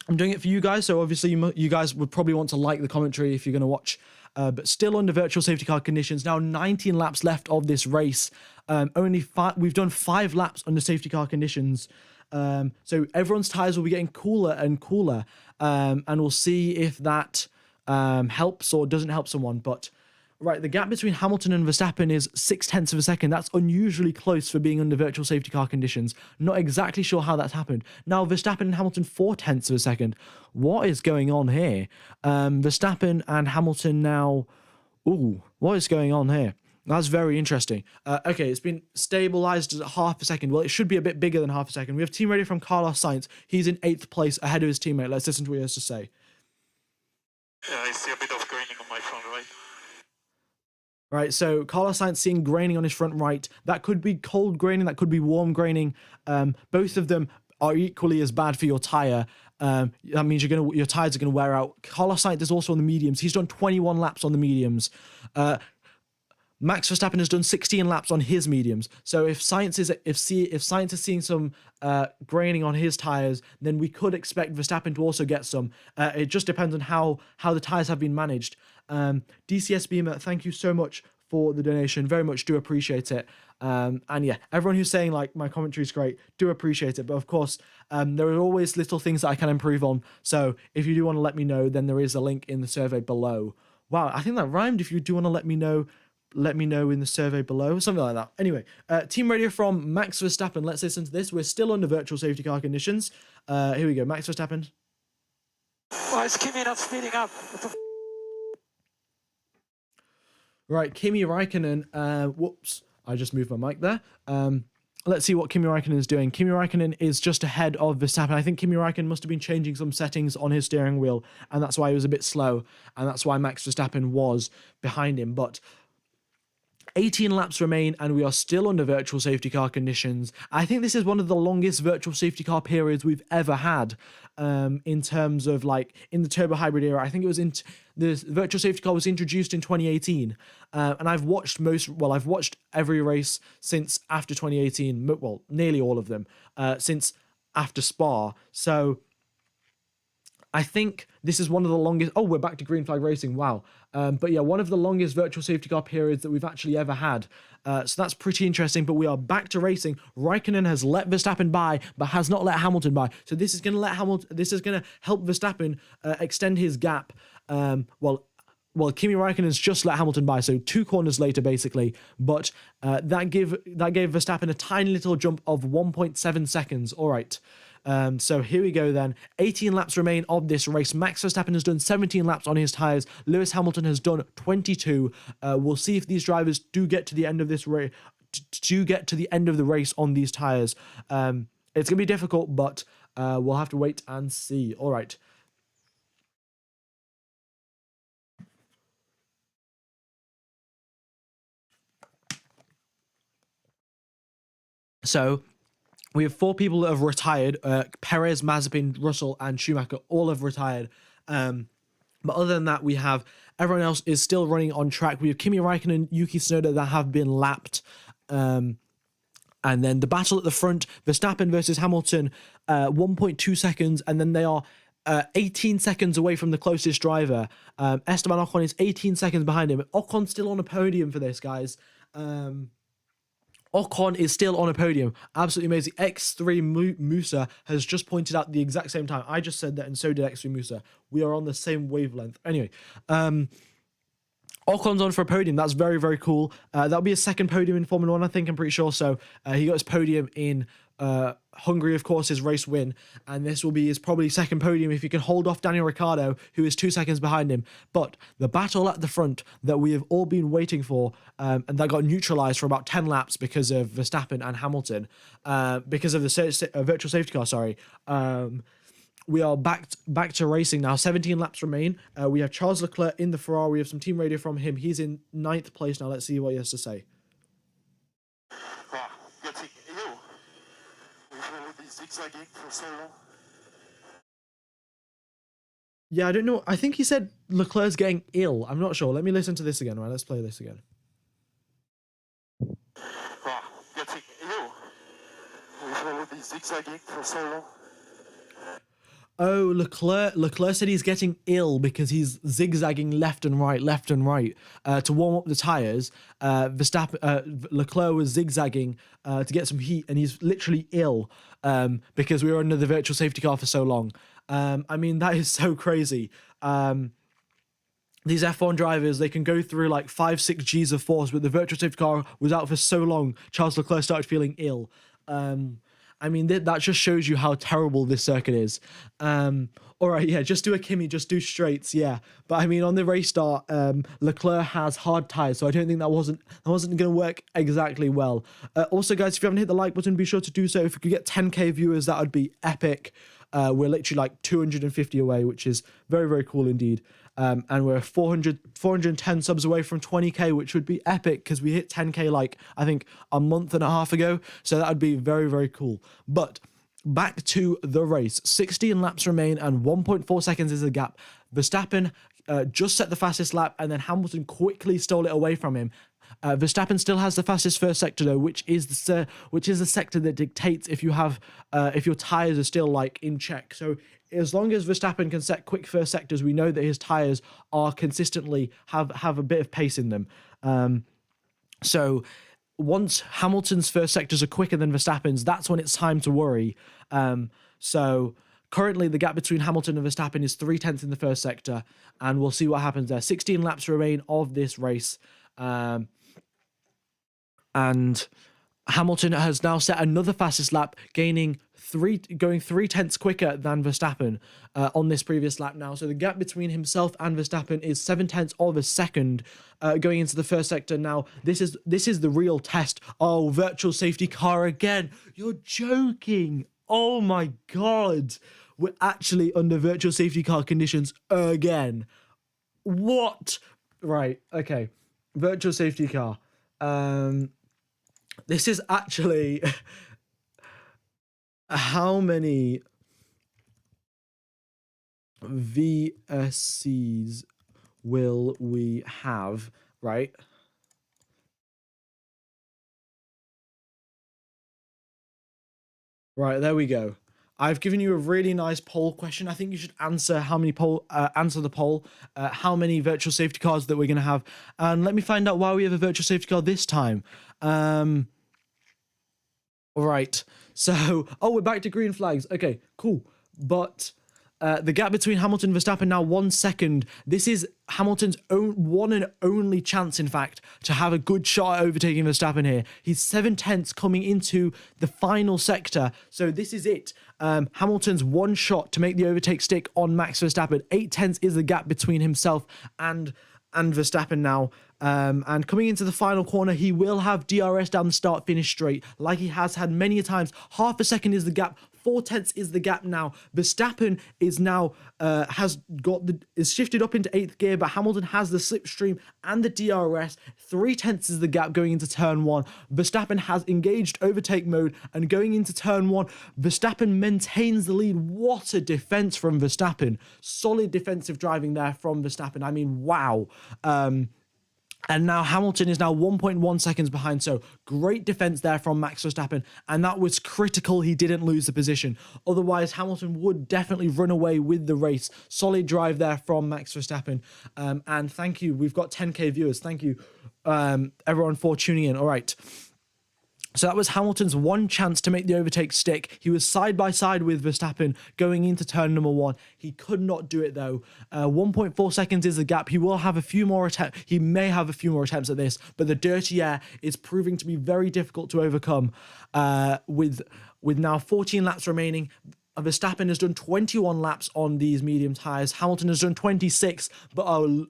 I'm doing it for you guys. So obviously you guys would probably want to like the commentary if you're going to watch. But still under virtual safety car conditions. Now 19 laps left of this race. We've done 5 laps under safety car conditions. So everyone's tires will be getting cooler and cooler. And we'll see if that helps or doesn't help someone. But right, the gap between Hamilton and Verstappen is 0.6 of a second. That's unusually close for being under virtual safety car conditions. Not exactly sure how that's happened. Now, Verstappen and Hamilton, 0.4 of a second. What is going on here? Verstappen and Hamilton now... Ooh, what is going on here? That's very interesting. Okay, it's been stabilized at 0.5 second. Well, it should be a bit bigger than 0.5 second. We have team radio from Carlos Sainz. He's in 8th place ahead of his teammate. Let's listen to what he has to say. Yeah, I see a bit of graining on my front right. Right, so Carlos Sainz seeing graining on his front right. That could be cold graining, that could be warm graining. Both of them are equally as bad for your tyre. That means your tyres are going to wear out. Carlos Sainz is also on the mediums. He's done 21 laps on the mediums. Max Verstappen has done 16 laps on his mediums. So if Sainz is seeing some graining on his tyres, then we could expect Verstappen to also get some. It just depends on how the tyres have been managed. DCS Beamer, thank you so much for the donation. Very much do appreciate it. And yeah, everyone who's saying like my commentary is great, do appreciate it. But of course, there are always little things that I can improve on. So if you do want to let me know, then there is a link in the survey below. Wow, I think that rhymed. If you do want to let me know in the survey below, something like that. Anyway, team radio from Max Verstappen. Let's listen to this. We're still under virtual safety car conditions. Here we go. Max Verstappen. Why is Kimi not speeding up? Right, Kimi Raikkonen. Whoops, I just moved my mic there. Let's see what Kimi Raikkonen is doing. Kimi Raikkonen is just ahead of Verstappen. I think Kimi Raikkonen must have been changing some settings on his steering wheel, and that's why he was a bit slow, and that's why Max Verstappen was behind him. But 18 laps remain, and we are still under virtual safety car conditions. I think this is one of the longest virtual safety car periods we've ever had, in terms of like in the turbo hybrid era. I think it was the virtual safety car was introduced in 2018, and I've watched every race since after 2018. Well, nearly all of them since after Spa. So I think this is one of the longest. Oh, we're back to green flag racing. Wow. But yeah, one of the longest virtual safety car periods that we've actually ever had. So that's pretty interesting. But we are back to racing. Raikkonen has let Verstappen by, but has not let Hamilton by. So this is going to let Hamilton. This is going to help Verstappen extend his gap. Well, Kimi Raikkonen's just let Hamilton by, so 2 corners later, basically. But that gave Verstappen a tiny little jump of 1.7 seconds. All right. So here we go then. 18 laps remain of this race. Max Verstappen has done 17 laps on his tyres. Lewis Hamilton has done 22. We'll see if these drivers do get to the end of this race. Do get to the end of the race on these tyres. It's going to be difficult, but we'll have to wait and see. All right. So we have 4 people that have retired. Perez, Mazepin, Russell, and Schumacher all have retired. But other than that, we have everyone else is still running on track. We have Kimi Raikkonen, Yuki Tsunoda that have been lapped. And then the battle at the front, Verstappen versus Hamilton, 1.2 seconds. And then they are 18 seconds away from the closest driver. Esteban Ocon is 18 seconds behind him. Ocon's still on a podium for this, guys. Ocon is still on a podium. Absolutely amazing. X3 Musa has just pointed out the exact same time. I just said that, and so did X3 Musa. We are on the same wavelength. Anyway, Ocon's on for a podium. That's very, very cool. That'll be his second podium in Formula 1, I think. I'm pretty sure. So he got his podium in Hungary, of course, his race win. And this will be his probably second podium if he can hold off Daniel Ricciardo, who is 2 seconds behind him. But the battle at the front that we have all been waiting for, and that got neutralized for about 10 laps because of Verstappen and Hamilton, because of the virtual safety car, sorry. We are back to racing now. 17 laps remain. We have Charles Leclerc in the Ferrari. We have some team radio from him. He's in 9th place now. Let's see what he has to say. Getting ill. We've really been zigzagging for so long. Yeah, I don't know. I think he said Leclerc's getting ill. I'm not sure. Let me listen to this again. Right, let's play this again. Getting ill. We've really been zigzagging for so long. Oh, Leclerc said he's getting ill because he's zigzagging left and right to warm up the tyres. Leclerc was zigzagging to get some heat, and he's literally ill because we were under the virtual safety car for so long. I mean, that is so crazy. These F1 drivers, they can go through like 5-6 Gs of force, but the virtual safety car was out for so long, Charles Leclerc started feeling ill. I mean, that just shows you how terrible this circuit is. All right, yeah, just do a Kimi, just do straights, yeah. But I mean, on the race start, Leclerc has hard tyres, so I don't think that wasn't going to work exactly well. Also, guys, if you haven't hit the like button, be sure to do so. If we could get 10k viewers, that would be epic. We're literally like 250 away, which is very, very cool indeed. And we're 410 subs away from 20k, which would be epic because we hit 10k like I think a month and a half ago. So that would be very, very cool. But back to the race. 16 laps remain and 1.4 seconds is the gap. Verstappen just set the fastest lap, and then Hamilton quickly stole it away from him. Verstappen still has the fastest first sector though, which is the sector that dictates if your tires are still like in check. So as long as Verstappen can set quick first sectors, we know that his tires are consistently have a bit of pace in them. So once Hamilton's first sectors are quicker than Verstappen's, that's when it's time to worry. So currently the gap between Hamilton and Verstappen is 0.3 in the first sector, and we'll see what happens there. 16 laps remain of this race. And Hamilton has now set another fastest lap, going 0.3 quicker than Verstappen on this previous lap now. So the gap between himself and Verstappen is 0.7 of a second going into the first sector. Now, this is the real test. Oh, virtual safety car again. You're joking. Oh my God. We're actually under virtual safety car conditions again. What? Right, okay. Virtual safety car. This is actually how many VSCs will we have, right? Right, there we go. I've given you a really nice poll question. I think you should answer answer the poll, how many virtual safety cars that we're going to have. And let me find out why we have a virtual safety car this time. All right. So, we're back to green flags. Okay, cool. But the gap between Hamilton and Verstappen now 1 second. This is Hamilton's one and only chance, in fact, to have a good shot at overtaking Verstappen here. He's 7/10 coming into the final sector. So this is it. Hamilton's one shot to make the overtake stick on Max Verstappen. 8/10 is the gap between himself and Verstappen now. And coming into the final corner, he will have DRS down the start finish straight, like he has had many a times. Half a second is the gap. 4/10 is the gap now. Verstappen is now is shifted up into 8th gear, but Hamilton has the slipstream and the DRS. 3/10 is the gap going into turn 1. Verstappen has engaged overtake mode, and going into turn 1, Verstappen maintains the lead. What a defense from Verstappen. Solid defensive driving there from Verstappen. I mean, wow. And now Hamilton is now 1.1 seconds behind. So great defense there from Max Verstappen. And that was critical. He didn't lose the position. Otherwise, Hamilton would definitely run away with the race. Solid drive there from Max Verstappen. And thank you. We've got 10K viewers. Thank you, everyone, for tuning in. All right. So that was Hamilton's one chance to make the overtake stick. He was side by side with Verstappen going into turn number 1. He could not do it though. 1.4 seconds is the gap. He will have a few more attempts. He may have a few more attempts at this, but the dirty air is proving to be very difficult to overcome. With now 14 laps remaining, Verstappen has done 21 laps on these medium tyres. Hamilton has done 26, but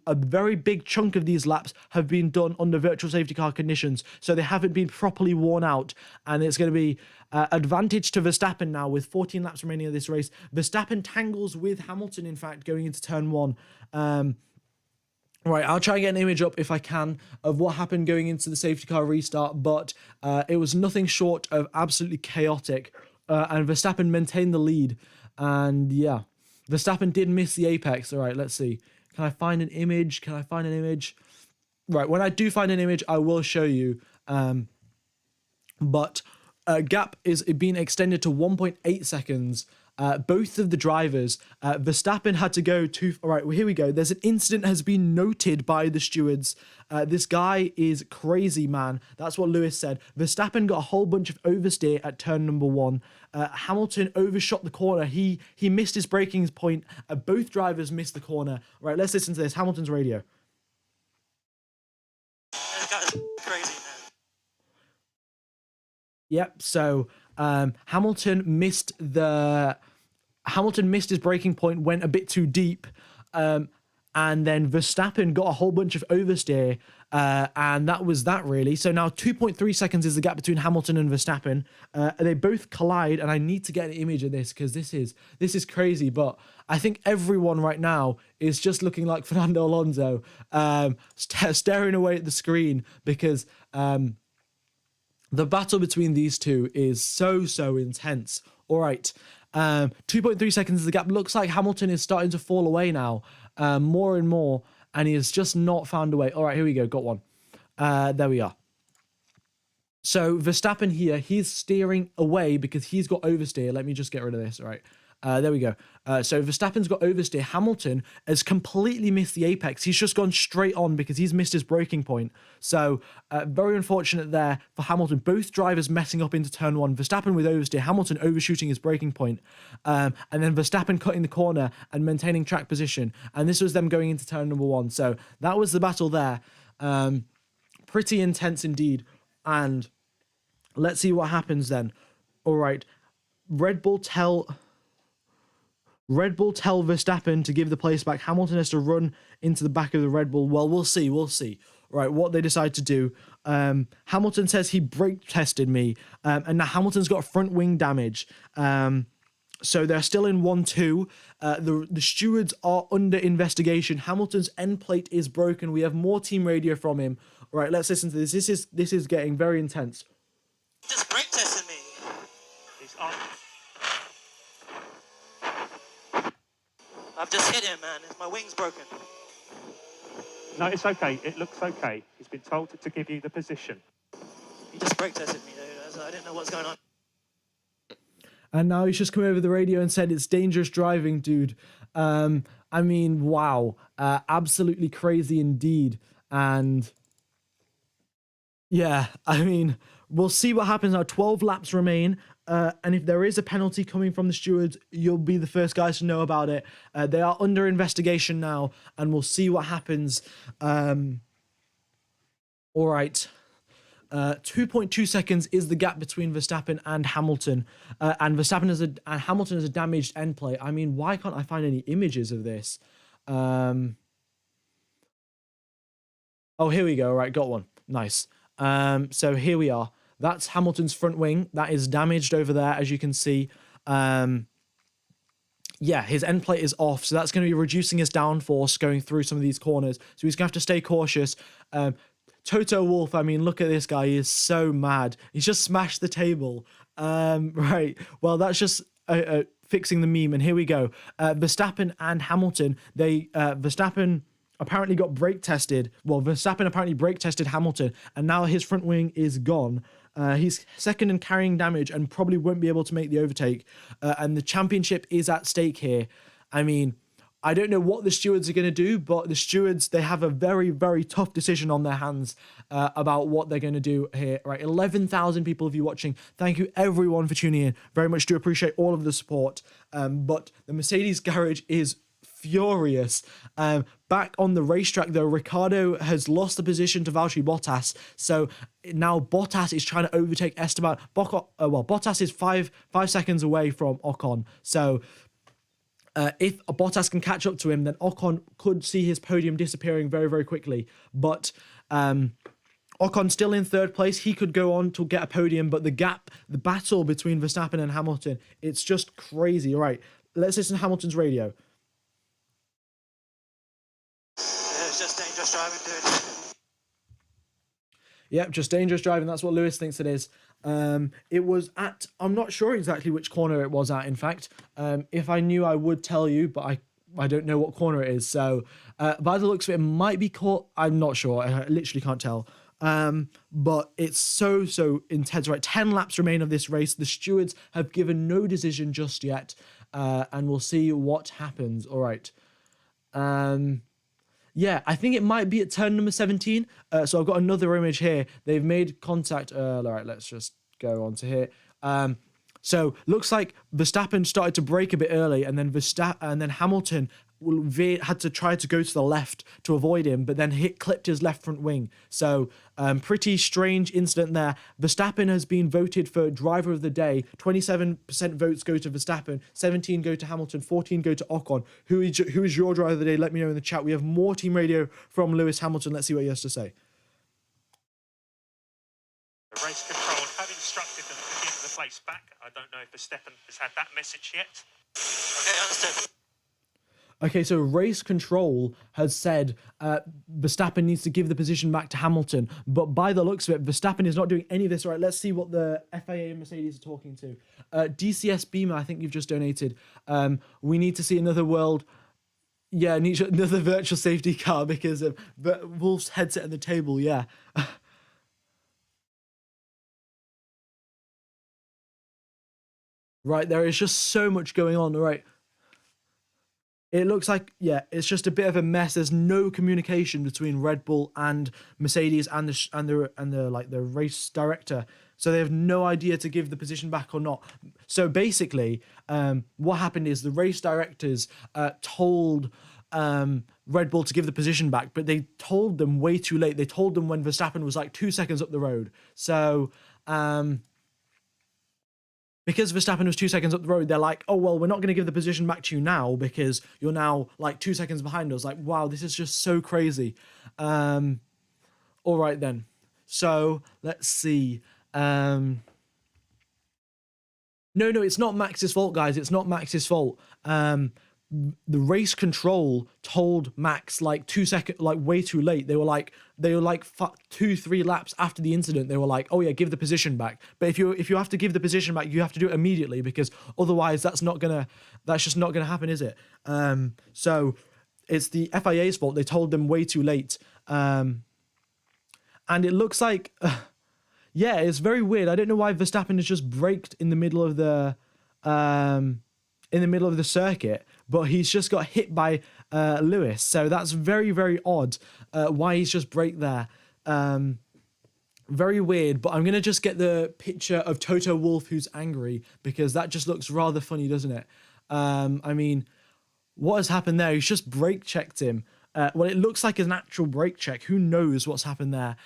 a very big chunk of these laps have been done under virtual safety car conditions, so they haven't been properly worn out, and it's going to be advantage to Verstappen now with 14 laps remaining of this race. Verstappen tangles with Hamilton, in fact, going into turn 1. Right, I'll try and get an image up if I can of what happened going into the safety car restart, but it was nothing short of absolutely chaotic. And Verstappen maintained the lead. And yeah, Verstappen did miss the apex. All right, let's see. Can I find an image? Right, when I do find an image, I will show you. But gap is being extended to 1.8 seconds. Both of the drivers, Verstappen had to go to... All right, well, here we go. There's an incident has been noted by the stewards. This guy is crazy, man. That's what Lewis said. Verstappen got a whole bunch of oversteer at turn number 1. Hamilton overshot the corner. He missed his braking point. Both drivers missed the corner. Right, let's listen to this. Hamilton's radio. Crazy, man. Yep, so Hamilton missed his braking point, went a bit too deep, and then Verstappen got a whole bunch of oversteer, and that was that really. So now 2.3 seconds is the gap between Hamilton and Verstappen. They both collide, and I need to get an image of this because this is crazy. But I think everyone right now is just looking like Fernando Alonso, staring away at the screen because the battle between these two is so intense. All right, 2.3 seconds is the gap. Looks like Hamilton is starting to fall away now, more and more, and he has just not found a way. All right, here we go. Got one. There we are. So Verstappen here, he's steering away because he's got oversteer. Let me just get rid of this. All right. There we go. So Verstappen's got oversteer. Hamilton has completely missed the apex. He's just gone straight on because he's missed his braking point. So very unfortunate there for Hamilton. Both drivers messing up into turn 1. Verstappen with oversteer. Hamilton overshooting his braking point. And then Verstappen cutting the corner and maintaining track position. And this was them going into turn number 1. So that was the battle there. Pretty intense indeed. And let's see what happens then. All right. Red Bull tell Verstappen to give the place back. Hamilton has to run into the back of the Red Bull. Well, we'll see. Right, what they decide to do. Hamilton says he brake tested me, and now Hamilton's got front wing damage. So they're still in 1-2. The stewards are under investigation. Hamilton's end plate is broken. We have more team radio from him. All right, let's listen to this. This is getting very intense. Just brake tested me. He's up. I've just hit him, man. My wing's broken. No, it's okay. It looks okay. He's been told to give you the position. He just brake tested me, dude. I didn't know what's going on. And now he's just come over the radio and said it's dangerous driving, dude. I mean, wow. Absolutely crazy indeed. And yeah, I mean, we'll see what happens now. 12 laps remain. And if there is a penalty coming from the stewards, you'll be the first guys to know about it. They are under investigation now, and we'll see what happens. All right. 2.2 seconds is the gap between Verstappen and Hamilton. And Hamilton has a damaged end plate. I mean, why can't I find any images of this? Oh, here we go. All right, got one. Nice. So here we are. That's Hamilton's front wing. That is damaged over there, as you can see. Yeah, his end plate is off, so that's going to be reducing his downforce going through some of these corners. So he's going to have to stay cautious. Toto Wolff, I mean, look at this guy. He is so mad. He's just smashed the table. Right. Well, that's just fixing the meme. And here we go. Verstappen and Hamilton. Verstappen apparently got brake tested. Well, Verstappen apparently brake tested Hamilton, and now his front wing is gone. He's second in carrying damage and probably won't be able to make the overtake. And the championship is at stake here. I mean, I don't know what the stewards are going to do, but the stewards, they have a very, very tough decision on their hands about what they're going to do here. Right, 11,000 people of you watching. Thank you, everyone, for tuning in. Very much do appreciate all of the support. But the Mercedes garage is furious. Back on the racetrack, though, Ricciardo has lost the position to Valtteri Bottas. So now Bottas is trying to overtake Esteban. Bottas is five seconds away from Ocon. So if Bottas can catch up to him, then Ocon could see his podium disappearing very, very quickly. But Ocon's still in third place. He could go on to get a podium, but the battle between Verstappen and Hamilton, it's just crazy. All right, let's listen to Hamilton's radio. It's just dangerous driving, dude. Yep, just dangerous driving. That's what Lewis thinks it is. It was at, I'm not sure exactly which corner it was at, in fact. If I knew, I would tell you, but I don't know what corner it is. So by the looks of it, it might be caught. I'm not sure. I literally can't tell. But it's so intense. Right, 10 laps remain of this race. The stewards have given no decision just yet. And we'll see what happens. All right. Yeah, I think it might be at turn number 17. So I've got another image here. They've made contact. All right, let's just go on to here. So looks like Verstappen started to brake a bit early, and then Hamilton had to try to go to the left to avoid him, but then clipped his left front wing. So pretty strange incident there. Verstappen has been voted for driver of the day. 27% votes go to Verstappen, 17 go to Hamilton, 14 go to Ocon. Who is your driver of the day? Let me know in the chat. We have more team radio from Lewis Hamilton. Let's see what he has to say. The race control have instructed them to give the place back. I don't know if Verstappen has had that message yet. Okay, understood. Okay, so race control has said Verstappen needs to give the position back to Hamilton, but by the looks of it, Verstappen is not doing any of this. All right, let's see what the FIA and Mercedes are talking to. DCS Beamer, I think you've just donated. We need to see another world. Yeah, another virtual safety car because of Wolf's headset on the table. Yeah. Right, there is just so much going on. All right. It looks like, yeah, it's just a bit of a mess. There's no communication between Red Bull and Mercedes and the race director. So they have no idea to give the position back or not. So basically, what happened is the race directors told Red Bull to give the position back, but they told them way too late. They told them when Verstappen was like 2 seconds up the road. So because Verstappen was 2 seconds up the road, they're like, oh, well, we're not going to give the position back to you now because you're now like 2 seconds behind us. Like, wow, this is just so crazy. All right, then. So let's see. No, it's not Max's fault, guys. It's not Max's fault. the race control told Max like 2 seconds, like way too late. They were like 2-3 laps after the incident. They were like, oh yeah, give the position back. But if you have to give the position back, you have to do it immediately, because otherwise that's just not gonna happen, is it? So it's the FIA's fault. They told them way too late. And it looks like, yeah, it's very weird. I don't know why Verstappen has just braked in the middle of the circuit, but he's just got hit by Lewis. So that's very, very odd. Why he's just braked there. Very weird. But I'm gonna just get the picture of Toto Wolff who's angry, because that just looks rather funny, doesn't it? I mean, what has happened there? He's just brake checked him. Well, it looks like an actual brake check. Who knows what's happened there?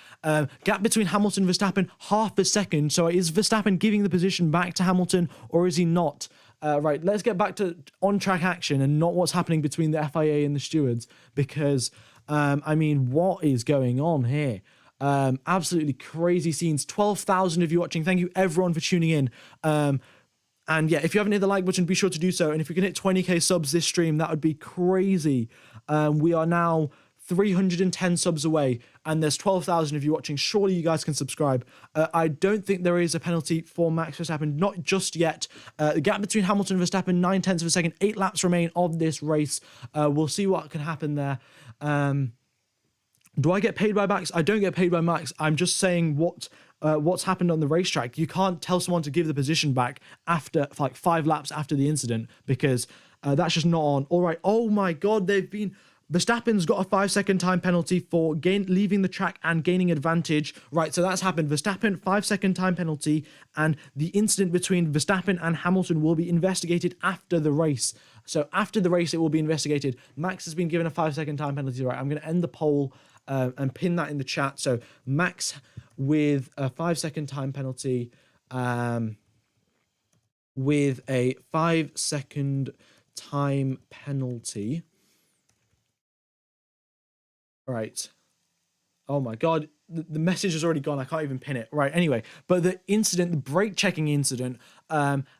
Gap between Hamilton and Verstappen, half a second. So is Verstappen giving the position back to Hamilton, or is he not? Right, let's get back to on-track action and not what's happening between the FIA and the stewards, because, I mean, what is going on here? Absolutely crazy scenes. 12,000 of you watching. Thank you, everyone, for tuning in. And yeah, if you haven't hit the like button, be sure to do so. And if we can hit 20k subs this stream, that would be crazy. We are now 310 subs away, and there's 12,000 of you watching. Surely you guys can subscribe. I don't think there is a penalty for Max Verstappen, not just yet. The gap between Hamilton and Verstappen, 9/10 of a second. 8 laps remain of this race. We'll see what can happen there. Do I get paid by Max? I don't get paid by Max. I'm just saying what's happened on the racetrack. You can't tell someone to give the position back after like 5 laps after the incident, because that's just not on. All right. Oh my God, Verstappen's got a 5-second time penalty for leaving the track and gaining advantage. Right, so that's happened. Verstappen, 5-second time penalty, and the incident between Verstappen and Hamilton will be investigated after the race. So after the race, it will be investigated. Max has been given a 5-second time penalty. Right, I'm going to end the poll and pin that in the chat. So Max with a 5-second time penalty, with a 5-second time penalty. Right. Oh my God, the message is already gone. I can't even pin it. Right. Anyway, but the incident, the brake checking incident,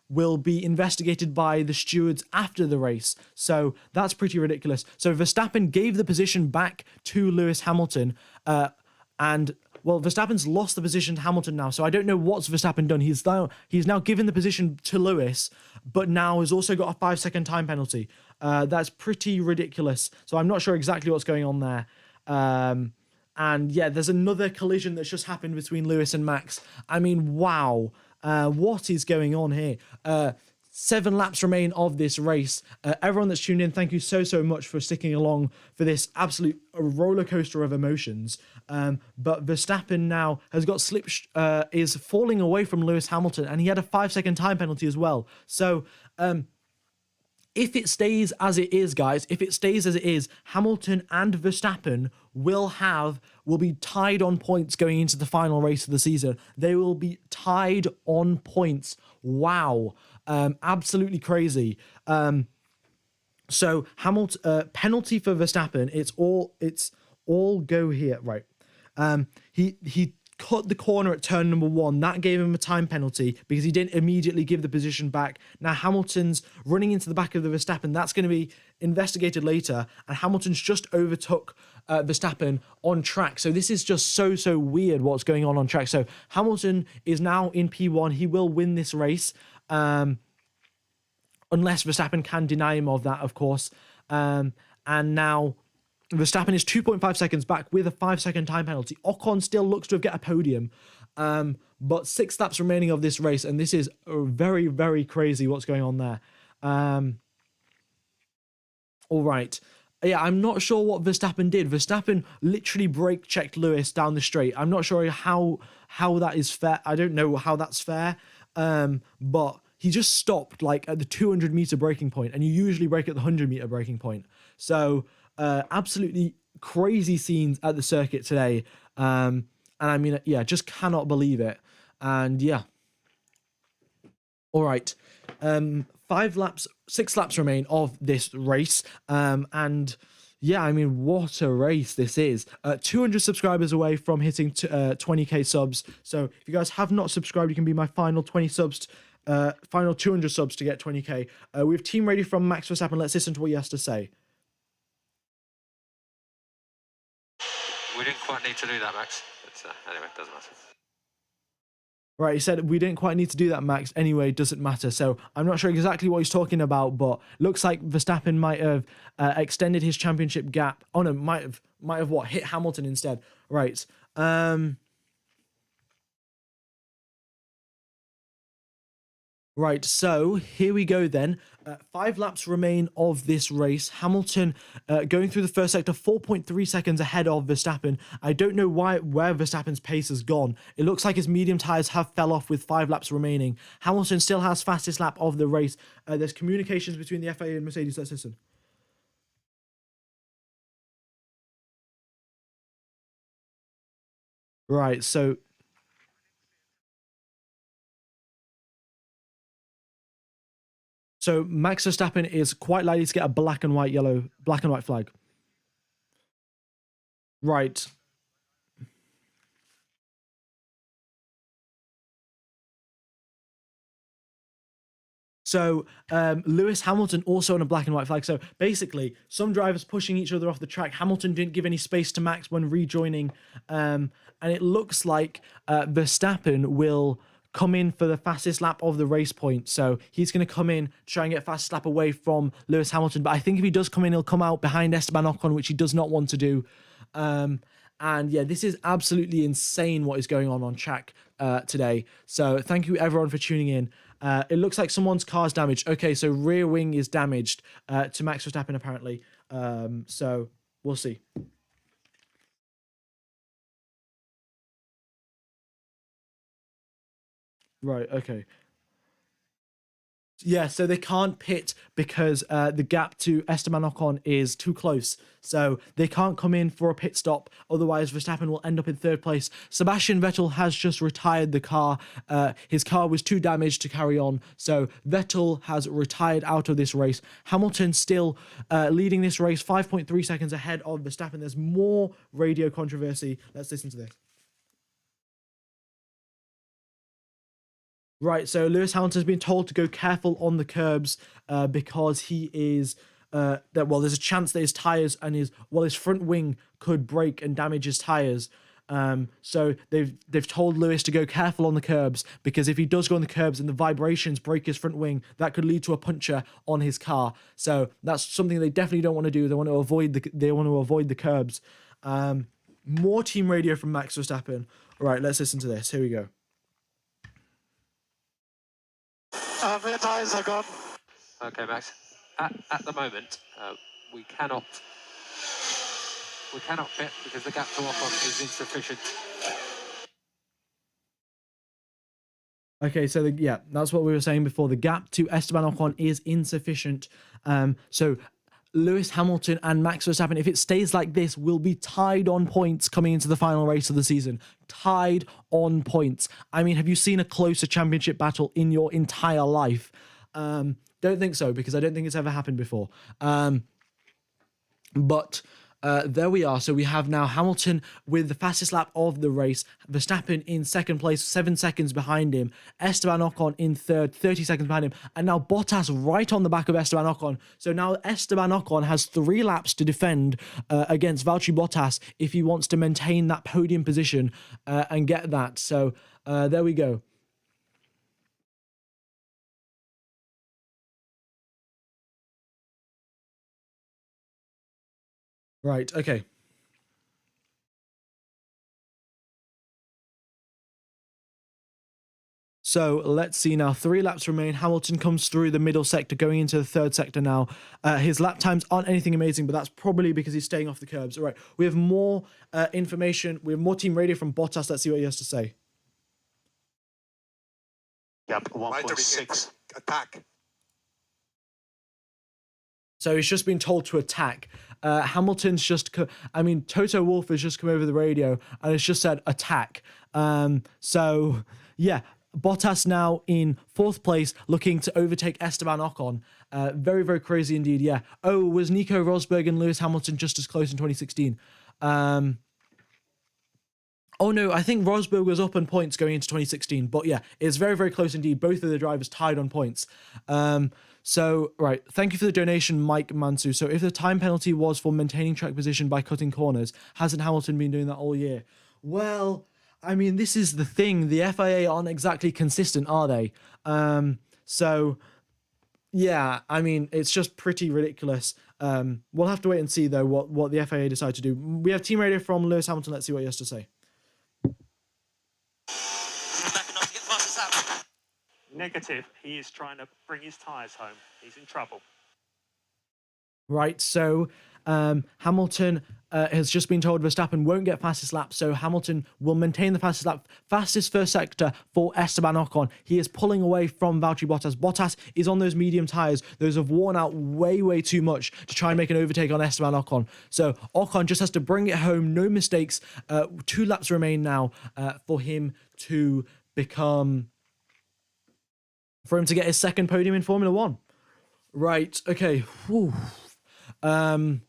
will be investigated by the stewards after the race. So that's pretty ridiculous. So Verstappen gave the position back to Lewis Hamilton, and well, Verstappen's lost the position to Hamilton now. So I don't know what's Verstappen done. He's now given the position to Lewis, but now has also got a 5-second time penalty. That's pretty ridiculous. So I'm not sure exactly what's going on there. And yeah, there's another collision that's just happened between Lewis and Max. I mean, wow. What is going on here? 7 laps remain of this race. Everyone that's tuned in, thank you so much for sticking along for this absolute roller coaster of emotions. But Verstappen now has got is falling away from Lewis Hamilton, and he had a 5-second time penalty as well. So, if it stays as it is, guys, if it stays as it is, Hamilton and Verstappen will be tied on points going into the final race of the season. They will be tied on points. Wow. Absolutely crazy. So Hamilton, penalty for Verstappen. It's all go here. Right. He cut the corner at turn number 1. That gave him a time penalty because he didn't immediately give the position back. Now Hamilton's running into the back of the Verstappen. That's going to be investigated later. And Hamilton's just overtook Verstappen on track. So this is just so weird what's going on track. So Hamilton is now in P1. He will win this race. Unless Verstappen can deny him of that, of course. And now Verstappen is 2.5 seconds back with a 5-second time penalty. Ocon still looks to get a podium, but 6 laps remaining of this race, and this is very crazy what's going on there. All right. Yeah, I'm not sure what Verstappen did. Verstappen literally brake checked Lewis down the straight. I'm not sure how that is fair. I don't know how that's fair, but he just stopped like at the 200-meter braking point, and you usually brake at the 100-meter braking point. So absolutely crazy scenes at the circuit today. And I mean, yeah, just cannot believe it. And yeah. All right. 6 laps remain of this race. And yeah, I mean, what a race this is. 200 subscribers away from hitting 20k subs. So if you guys have not subscribed, you can be my final 20 subs final 200 subs to get 20k. We have team radio from Max Verstappen. Let's listen to what he has to say. We didn't quite need to do that, Max. But anyway, it doesn't matter. Right, he said, we didn't quite need to do that, Max. Anyway, doesn't matter. So I'm not sure exactly what he's talking about, but looks like Verstappen might have extended his championship gap. Oh no, might have what? Hit Hamilton instead. Right. Right, so here we go then. 5 laps remain of this race. Hamilton going through the first sector, 4.3 seconds ahead of Verstappen. I don't know where Verstappen's pace has gone. It looks like his medium tyres have fell off with 5 laps remaining. Hamilton still has fastest lap of the race. There's communications between the FIA and Mercedes. Let's listen. Right, so Max Verstappen is quite likely to get a black and white flag. Right. So Lewis Hamilton also on a black and white flag. So basically, some drivers pushing each other off the track. Hamilton didn't give any space to Max when rejoining. And it looks like Verstappen will come in for the fastest lap of the race point. So he's going to come in, try and get fastest lap away from Lewis Hamilton. But I think if he does come in, he'll come out behind Esteban Ocon, which he does not want to do. And yeah, this is absolutely insane what is going on track today. So thank you everyone for tuning in. It looks like someone's car's damaged. Okay, so rear wing is damaged to Max Verstappen apparently. So we'll see. Right, okay. Yeah, so they can't pit because the gap to Esteban Ocon is too close. So they can't come in for a pit stop. Otherwise, Verstappen will end up in 3rd place. Sebastian Vettel has just retired the car. His car was too damaged to carry on. So Vettel has retired out of this race. Hamilton still leading this race, 5.3 seconds ahead of Verstappen. There's more radio controversy. Let's listen to this. Right, so Lewis Hamilton's been told to go careful on the curbs because he is there's a chance that his tires and his front wing could break and damage his tires. So they've told Lewis to go careful on the curbs because if he does go on the curbs and the vibrations break his front wing, that could lead to a puncture on his car. So that's something they definitely don't want to do. They want to avoid the curbs. More team radio from Max Verstappen. All right, let's listen to this. Here we go. The tyres are gone. Okay, Max. At the moment, we cannot pit because the gap to Ocon is insufficient. Okay, so that's what we were saying before. The gap to Esteban Ocon is insufficient. So Lewis Hamilton and Max Verstappen, if it stays like this, will be tied on points coming into the final race of the season. Tied on points. I mean, have you seen a closer championship battle in your entire life? Don't think so, because I don't think it's ever happened before. But there we are. So we have now Hamilton with the fastest lap of the race. Verstappen in 2nd place, 7 seconds behind him. Esteban Ocon in 3rd, 30 seconds behind him. And now Bottas right on the back of Esteban Ocon. So now Esteban Ocon has 3 laps to defend against Valtteri Bottas if he wants to maintain that podium position and get that. So there we go. Right, okay. So let's see now. 3 laps remain. Hamilton comes through the middle sector, going into the 3rd sector now. His lap times aren't anything amazing, but that's probably because he's staying off the curbs. All right, we have more information. We have more team radio from Bottas. Let's see what he has to say. Yep, 1.6. Attack. So he's just been told to attack. Hamilton's Toto Wolff has just come over the radio and it's just said attack. So yeah, Bottas now in 4th place, looking to overtake Esteban Ocon. Very, very crazy indeed. Yeah. Oh, was Nico Rosberg and Lewis Hamilton just as close in 2016? Oh no, I think Rosberg was up on points going into 2016, but yeah, it's very, very close indeed. Both of the drivers tied on points. So, right, thank you for the donation, Mike Mansu. So if the time penalty was for maintaining track position by cutting corners, hasn't Hamilton been doing that all year? Well, I mean, this is the thing. The FIA aren't exactly consistent, are they? So, yeah, I mean, it's just pretty ridiculous. We'll have to wait and see, though, what the FIA decide to do. We have team radio from Lewis Hamilton. Let's see what he has to say. Negative. He is trying to bring his tyres home. He's in trouble. Right, so Hamilton has just been told Verstappen won't get fastest lap, so Hamilton will maintain the fastest lap. Fastest first sector for Esteban Ocon. He is pulling away from Valtteri Bottas. Bottas is on those medium tyres. Those have worn out way, way too much to try and make an overtake on Esteban Ocon. So Ocon just has to bring it home, no mistakes. 2 laps remain now for him to become... for him to get his second podium in Formula 1. Right, okay. Whew.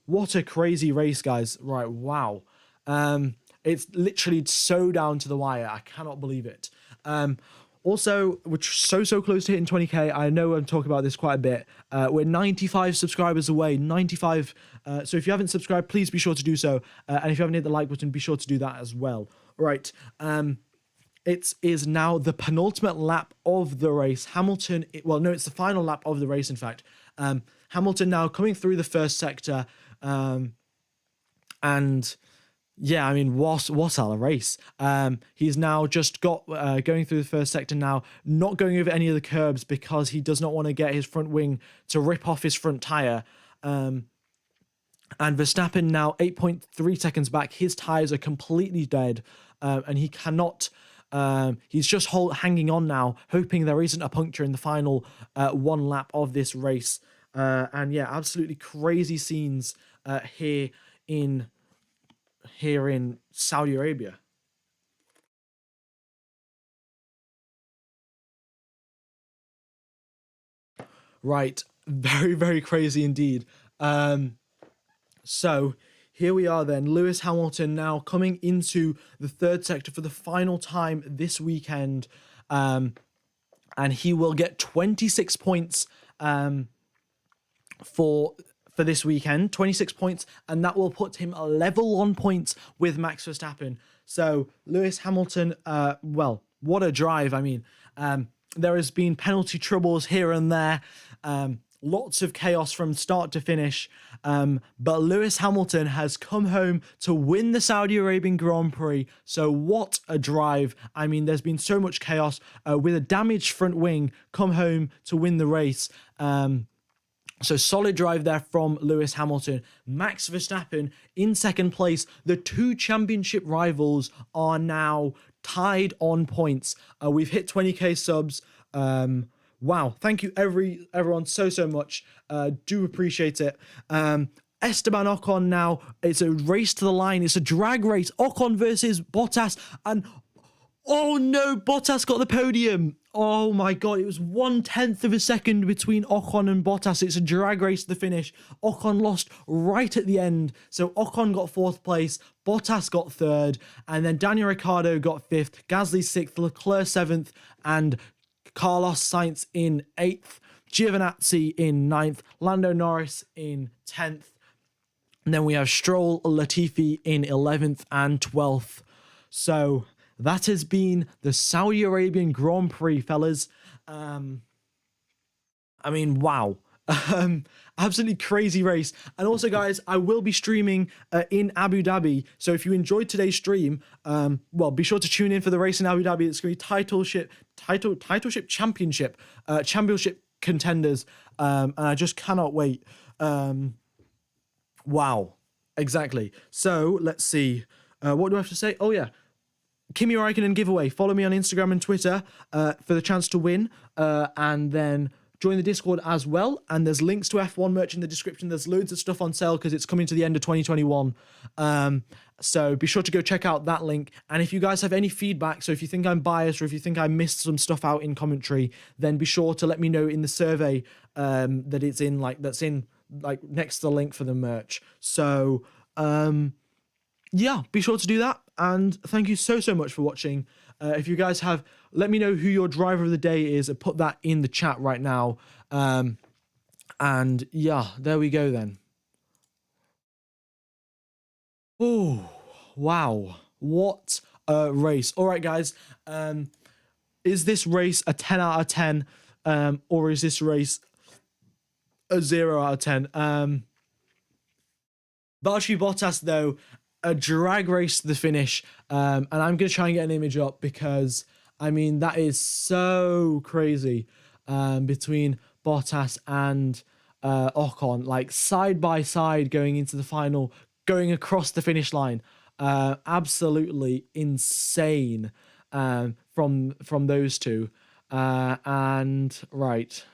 What a crazy race, guys. Right, wow. It's literally so down to the wire. I cannot believe it. Also, we're so close to hitting 20k. I know I'm talking about this quite a bit. We're 95 subscribers away. 95. So if you haven't subscribed, please be sure to do so. And if you haven't hit the like button, be sure to do that as well. Right. It is now the penultimate lap of the race. Hamilton, well, no, it's the final lap of the race, in fact. Hamilton now coming through the first sector. And yeah, I mean, what a race. He's now just got going through the first sector now, not going over any of the curbs because he does not want to get his front wing to rip off his front tyre. And Verstappen now 8.3 seconds back. His tyres are completely dead, and he cannot... he's just hanging on now, hoping there isn't a puncture in the final 1 lap of this race. And yeah, absolutely crazy scenes here in Saudi Arabia. Right, very, very crazy indeed. So here we are then, Lewis Hamilton now coming into the third sector for the final time this weekend. And he will get 26 points for this weekend, 26 points, and that will put him level on points with Max Verstappen. So Lewis Hamilton, well, what a drive. I mean, there has been penalty troubles here and there. Lots of chaos from start to finish, but Lewis Hamilton has come home to win the Saudi Arabian Grand Prix. So what a drive. I mean, there's been so much chaos with a damaged front wing, come home to win the race. So solid drive there from Lewis Hamilton. Max Verstappen in second place. The 2 championship rivals are now tied on points. We've hit 20k subs. Wow, thank you everyone so much. Do appreciate it. Esteban Ocon now, it's a race to the line. It's a drag race. Ocon versus Bottas. And oh no, Bottas got the podium. Oh my God, it was 1/10 of a second between Ocon and Bottas. It's a drag race to the finish. Ocon lost right at the end. So Ocon got 4th place, Bottas got 3rd, and then Daniel Ricciardo got 5th, Gasly 6th, Leclerc 7th, and Carlos Sainz in 8th, Giovinazzi in 9th, Lando Norris in 10th, and then we have Stroll, Latifi in 11th and 12th. So that has been the Saudi Arabian Grand Prix, fellas. I mean, wow. Absolutely crazy race. And also, guys, I will be streaming in Abu Dhabi. So if you enjoyed today's stream, well, be sure to tune in for the race in Abu Dhabi. It's going to be titleship championship contenders. And I just cannot wait. Wow. Exactly. So let's see. What do I have to say? Oh, yeah. Kimi Raikkonen giveaway. Follow me on Instagram and Twitter for the chance to win. And then join the Discord as well. And there's links to F1 merch in the description. There's loads of stuff on sale because it's coming to the end of 2021. So be sure to go check out that link. And if you guys have any feedback, so if you think I'm biased or if you think I missed some stuff out in commentary, then be sure to let me know in the survey that it's in, that's in next to the link for the merch. So yeah, be sure to do that. and thank you so much for watching. If you guys have, let me know who your driver of the day is and put that in the chat right now. And yeah, there we go then. Oh, wow. What a race. All right, guys. Is this race a 10 out of 10? Or is this race a 0 out of 10? Valtteri Bottas, though, a drag race to the finish. And I'm going to try and get an image up because, I mean, that is so crazy between Bottas and Ocon, like side by side going into the final, going across the finish line. Absolutely insane from those two. And right,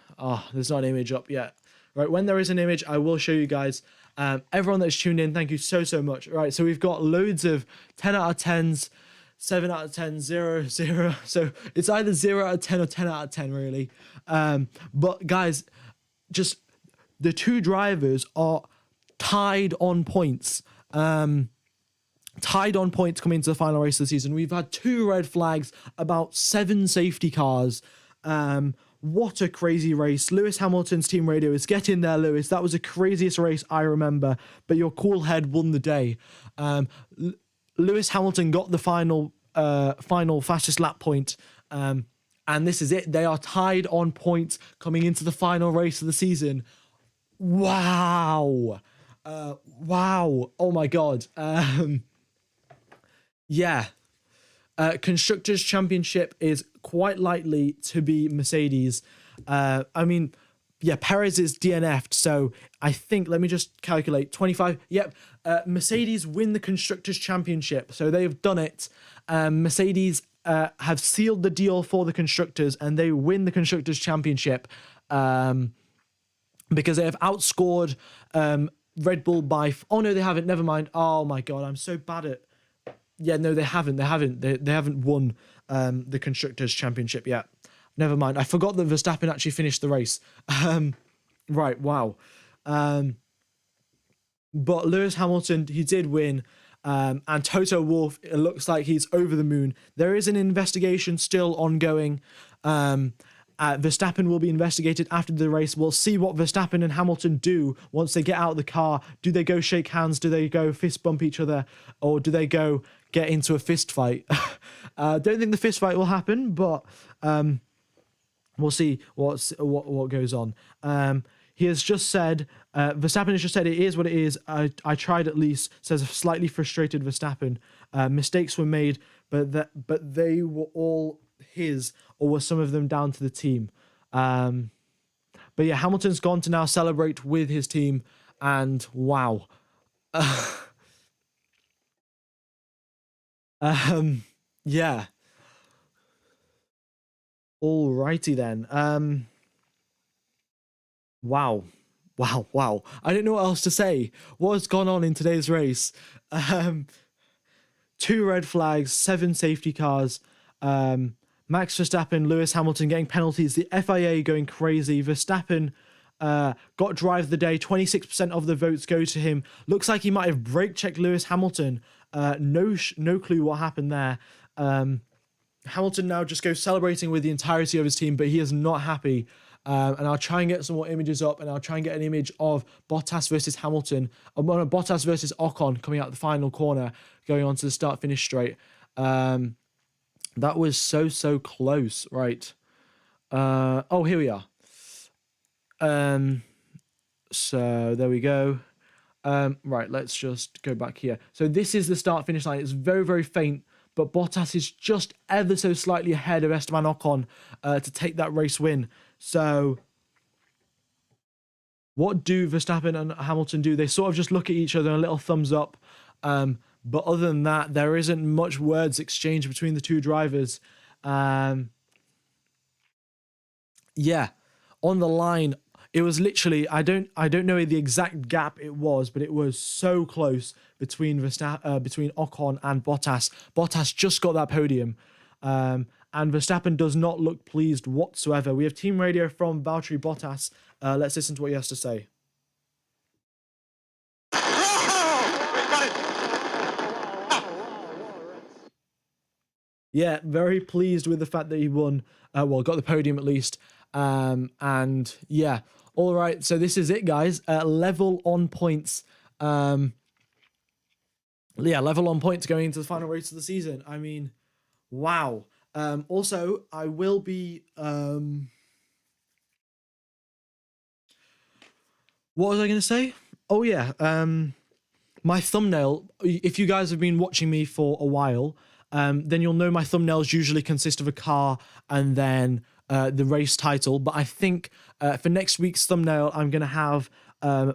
there's not an image up yet. Right, when there is an image, I will show you guys. Everyone that's tuned in, thank you so much. Right, so we've got loads of 10 out of 10s, 7 out of 10, 0, 0. So it's either 0 out of 10 or 10 out of 10, really. But guys, just the two drivers are tied on points. Tied on points coming into the final race of the season. We've had 2 red flags, about 7 safety cars. What a crazy race. Lewis Hamilton's team radio is get in there, Lewis. That was the craziest race I remember, but your cool head won the day. Lewis Hamilton got the final fastest lap point, and this is it. They are tied on points coming into the final race of the season. Wow. Wow. Oh my God. Yeah. Constructors' Championship is quite likely to be Mercedes. I mean, yeah, Perez is DNF'd, so I think, let me just calculate, 25. Yep, Mercedes win the Constructors' Championship, so they've done it. Mercedes have sealed the deal for the Constructors, and they win the Constructors' Championship because they have outscored Red Bull by... Oh, no, they haven't. Never mind. Oh, my God, I'm so bad at... Yeah, no, they haven't. They haven't won the Constructors' Championship yet. Never mind. I forgot that Verstappen actually finished the race. Right, wow. But Lewis Hamilton, he did win. And Toto Wolff, it looks like he's over the moon. There is an investigation still ongoing. Verstappen will be investigated after the race. We'll see what Verstappen and Hamilton do once they get out of the car. Do they go shake hands? Do they go fist bump each other? Or do they go get into a fist fight? Don't think the fist fight will happen, but we'll see what goes on. He has just said, Verstappen has just said, it is what it is. I tried at least, says a slightly frustrated Verstappen. Mistakes were made, but they were all his, or were some of them down to the team. But yeah, Hamilton's gone to now celebrate with his team, and wow. Yeah. Alrighty then. Wow. I don't know what else to say. What's gone on in today's race? 2 red flags, 7 safety cars. Max Verstappen, Lewis Hamilton getting penalties. The FIA going crazy. Verstappen got drive of the day. 26% of the votes go to him. Looks like he might have brake checked Lewis Hamilton. No clue what happened there. Hamilton now just goes celebrating with the entirety of his team, but he is not happy. And I'll try and get some more images up, and I'll try and get an image of Bottas versus Hamilton, Bottas versus Ocon coming out the final corner, going on to the start-finish straight. That was so close, right? Oh, here we are. So there we go. Right, let's just go back here. So this is the start-finish line. It's very faint, but Bottas is just ever so slightly ahead of Esteban Ocon to take that race win. So what do Verstappen and Hamilton do? They sort of just look at each other and a little thumbs up. But other than that, there isn't much words exchanged between the two drivers. Yeah, on the line, it was literally, I don't know the exact gap it was, but it was so close between Ocon and Bottas. Bottas just got that podium. And Verstappen does not look pleased whatsoever. We have team radio from Valtteri Bottas. Let's listen to what he has to say. Yeah, very pleased with the fact that he won. Well, got the podium at least. And yeah, all right. So this is it, guys. Level on points. Yeah, level on points going into the final race of the season. I mean, wow. Also, I will be. What was I going to say? Oh yeah. My thumbnail. If you guys have been watching me for a while, then you'll know my thumbnails usually consist of a car and then the race title. But I think for next week's thumbnail, I'm going to have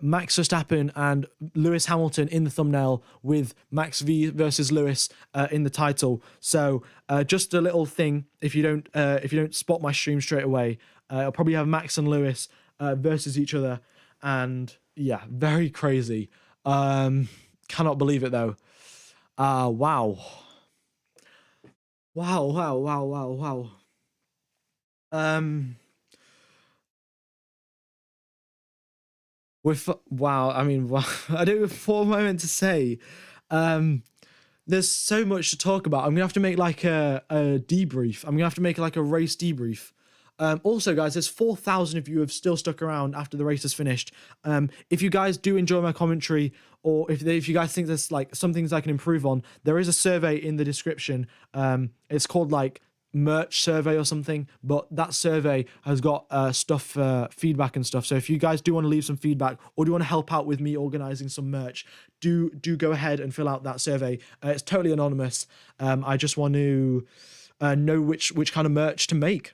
Max Verstappen and Lewis Hamilton in the thumbnail with Max versus Lewis in the title. So just a little thing. If you don't spot my stream straight away, I'll probably have Max and Lewis versus each other. And yeah, very crazy. Cannot believe it though. Wow. Wow. Wow, I mean, wow, I don't know what am I meant to say. There's so much to talk about. I'm gonna have to make like a debrief. I'm gonna have to make like a race debrief. Also, guys, there's 4,000 of you who have still stuck around after the race is finished. If you guys do enjoy my commentary, or if you guys think there's like some things I can improve on, there is a survey in the description. It's called like merch survey or something, but that survey has got stuff, feedback and stuff. So if you guys do want to leave some feedback or do want to help out with me organizing some merch, do go ahead and fill out that survey. It's totally anonymous. I just want to know which kind of merch to make.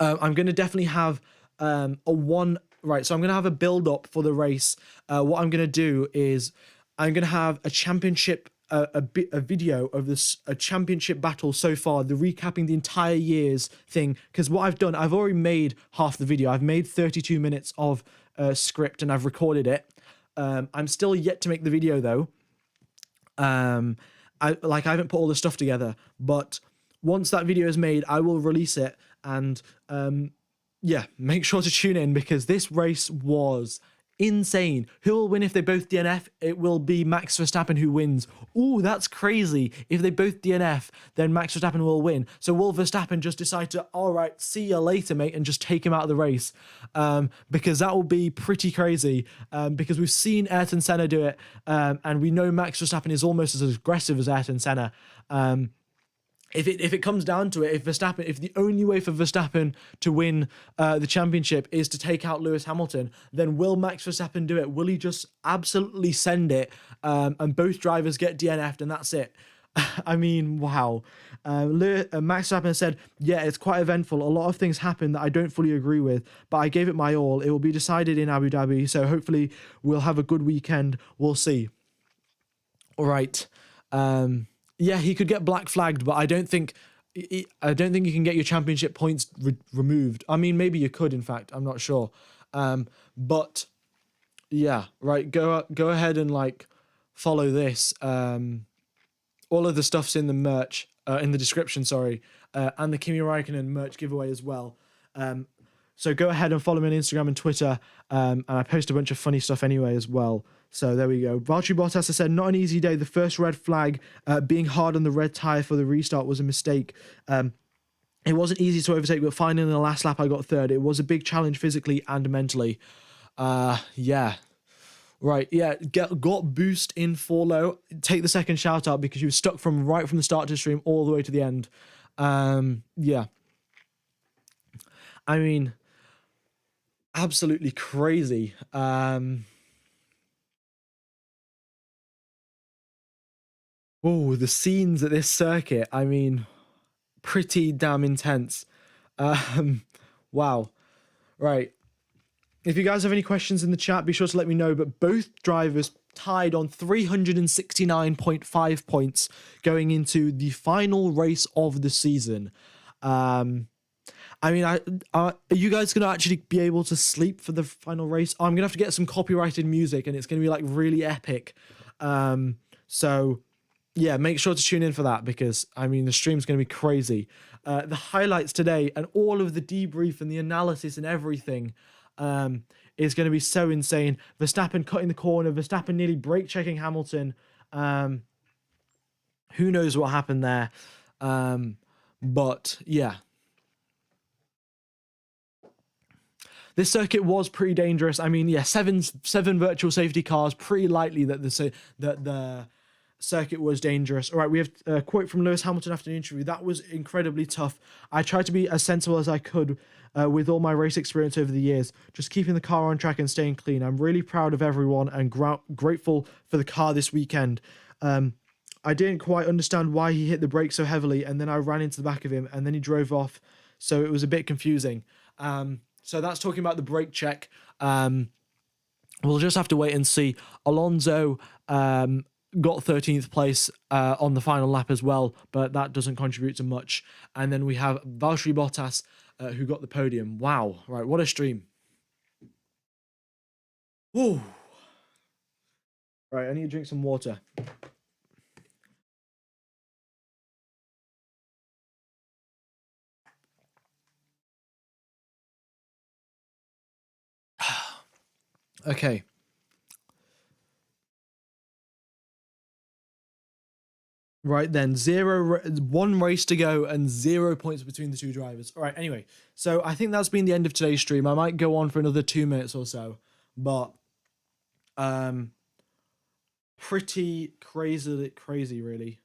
I'm going to definitely have so I'm going to have a build up for the race. What I'm going to do is I'm going to have a championship, a video of a championship battle so far, the recapping the entire year's thing. Because what I've done, I've already made half the video. I've made 32 minutes of script and I've recorded it. I'm still yet to make the video though. I haven't put all the stuff together, but once that video is made, I will release it. And yeah, make sure to tune in because this race was insane. Who will win if they both DNF? It will be Max Verstappen who wins. Ooh, that's crazy. If they both DNF, then Max Verstappen will win. So will Verstappen just decide to, all right, see you later, mate, and just take him out of the race? Because that will be pretty crazy. Because we've seen Ayrton Senna do it, and we know Max Verstappen is almost as aggressive as Ayrton Senna. If it comes down to it, if the only way for Verstappen to win the championship is to take out Lewis Hamilton, then will Max Verstappen do it? Will he just absolutely send it and both drivers get DNF'd and that's it? I mean, wow. Max Verstappen said, yeah, it's quite eventful. A lot of things happen that I don't fully agree with, but I gave it my all. It will be decided in Abu Dhabi, so hopefully we'll have a good weekend. We'll see. All right. Yeah, he could get black flagged, but I don't think you can get your championship points removed. I mean, maybe you could, in fact. I'm not sure. But yeah, right. Go ahead and like follow this. All of the stuff's in the merch, in the description. Sorry, and the Kimi Raikkonen merch giveaway as well. So go ahead and follow me on Instagram and Twitter. And I post a bunch of funny stuff anyway as well. So there we go. Valtteri Bottas has said, not an easy day. The first red flag, being hard on the red tyre for the restart was a mistake. It wasn't easy to overtake, but finally in the last lap I got third. It was a big challenge physically and mentally. Yeah. Right, yeah, got boost in 4 low. Take the second shout out because you were stuck right from the start to the stream all the way to the end. Yeah. I mean, absolutely crazy. Oh, the scenes at this circuit, I mean, pretty damn intense. Wow. Right. If you guys have any questions in the chat, be sure to let me know. But both drivers tied on 369.5 points going into the final race of the season. I mean, are you guys going to actually be able to sleep for the final race? I'm going to have to get some copyrighted music and it's going to be like really epic. So yeah, make sure to tune in for that because, I mean, the stream's going to be crazy. The highlights today and all of the debrief and the analysis and everything is going to be so insane. Verstappen cutting the corner, Verstappen nearly brake checking Hamilton. Who knows what happened there? But yeah. This circuit was pretty dangerous. I mean, yeah, seven virtual safety cars, pretty likely that the circuit was dangerous. All right, we have a quote from Lewis Hamilton after the interview. That was incredibly tough. I tried to be as sensible as I could with all my race experience over the years, just keeping the car on track and staying clean. I'm really proud of everyone and grateful for the car this weekend. I didn't quite understand why he hit the brake so heavily, and then I ran into the back of him, and then he drove off, so it was a bit confusing. So that's talking about the brake check. We'll just have to wait and see. Alonso got 13th place on the final lap as well, but that doesn't contribute to much. And then we have Valtteri Bottas, who got the podium. Wow. Right, what a stream. Woo. Right, I need to drink some water. Okay. Right then, one race to go and 0 points between the two drivers. All right, anyway, so I think that's been the end of today's stream. I might go on for another 2 minutes or so, but pretty crazy really.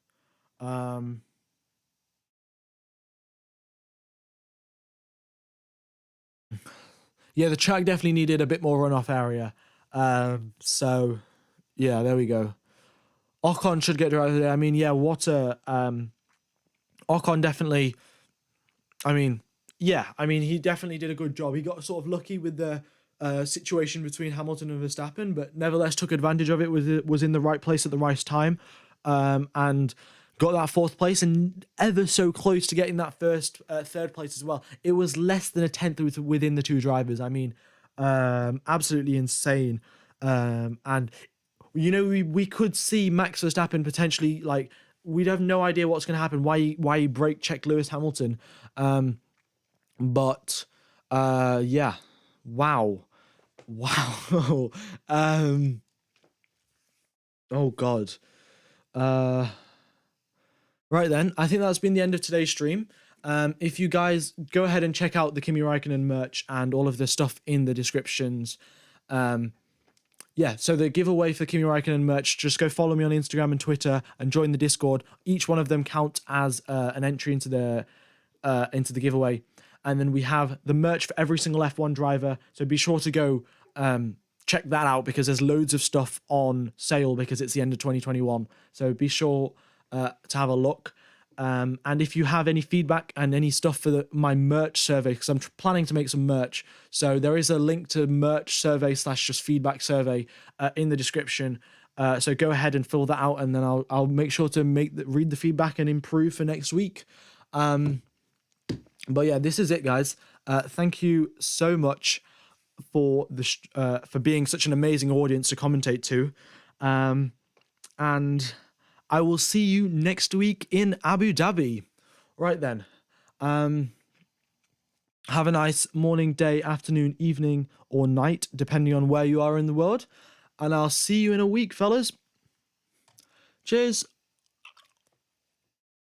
Yeah, the track definitely needed a bit more runoff area. So yeah, there we go. Ocon should get driver there. I mean, yeah, what a Ocon definitely. I mean, yeah, I mean he definitely did a good job. He got sort of lucky with the situation between Hamilton and Verstappen, but nevertheless took advantage of it. Was in the right place at the right time, and got that 4th place and ever so close to getting that third place as well. It was less than a 10th within the two drivers. I mean, absolutely insane. And you know, we could see Max Verstappen potentially, like, we'd have no idea what's going to happen, why he brake checked Lewis Hamilton. But yeah, wow. Oh God. Right then, I think that's been the end of today's stream. If you guys go ahead and check out the Kimi Raikkonen merch and all of the stuff in the descriptions. Yeah, so the giveaway for Kimi Raikkonen merch, just go follow me on Instagram and Twitter and join the Discord. Each one of them count as an entry into the giveaway. And then we have the merch for every single F1 driver. So be sure to go check that out because there's loads of stuff on sale because it's the end of 2021. So be sure to have a look. And if you have any feedback and any stuff for my merch survey, because I'm planning to make some merch, so there is a link to merch survey / just feedback survey in the description. So go ahead and fill that out, and then I'll make sure to read the feedback and improve for next week. But yeah, this is it, guys. Thank you so much for being such an amazing audience to commentate to, and I will see you next week in Abu Dhabi. Right then. Have a nice morning, day, afternoon, evening, or night, depending on where you are in the world. And I'll see you in a week, fellas. Cheers.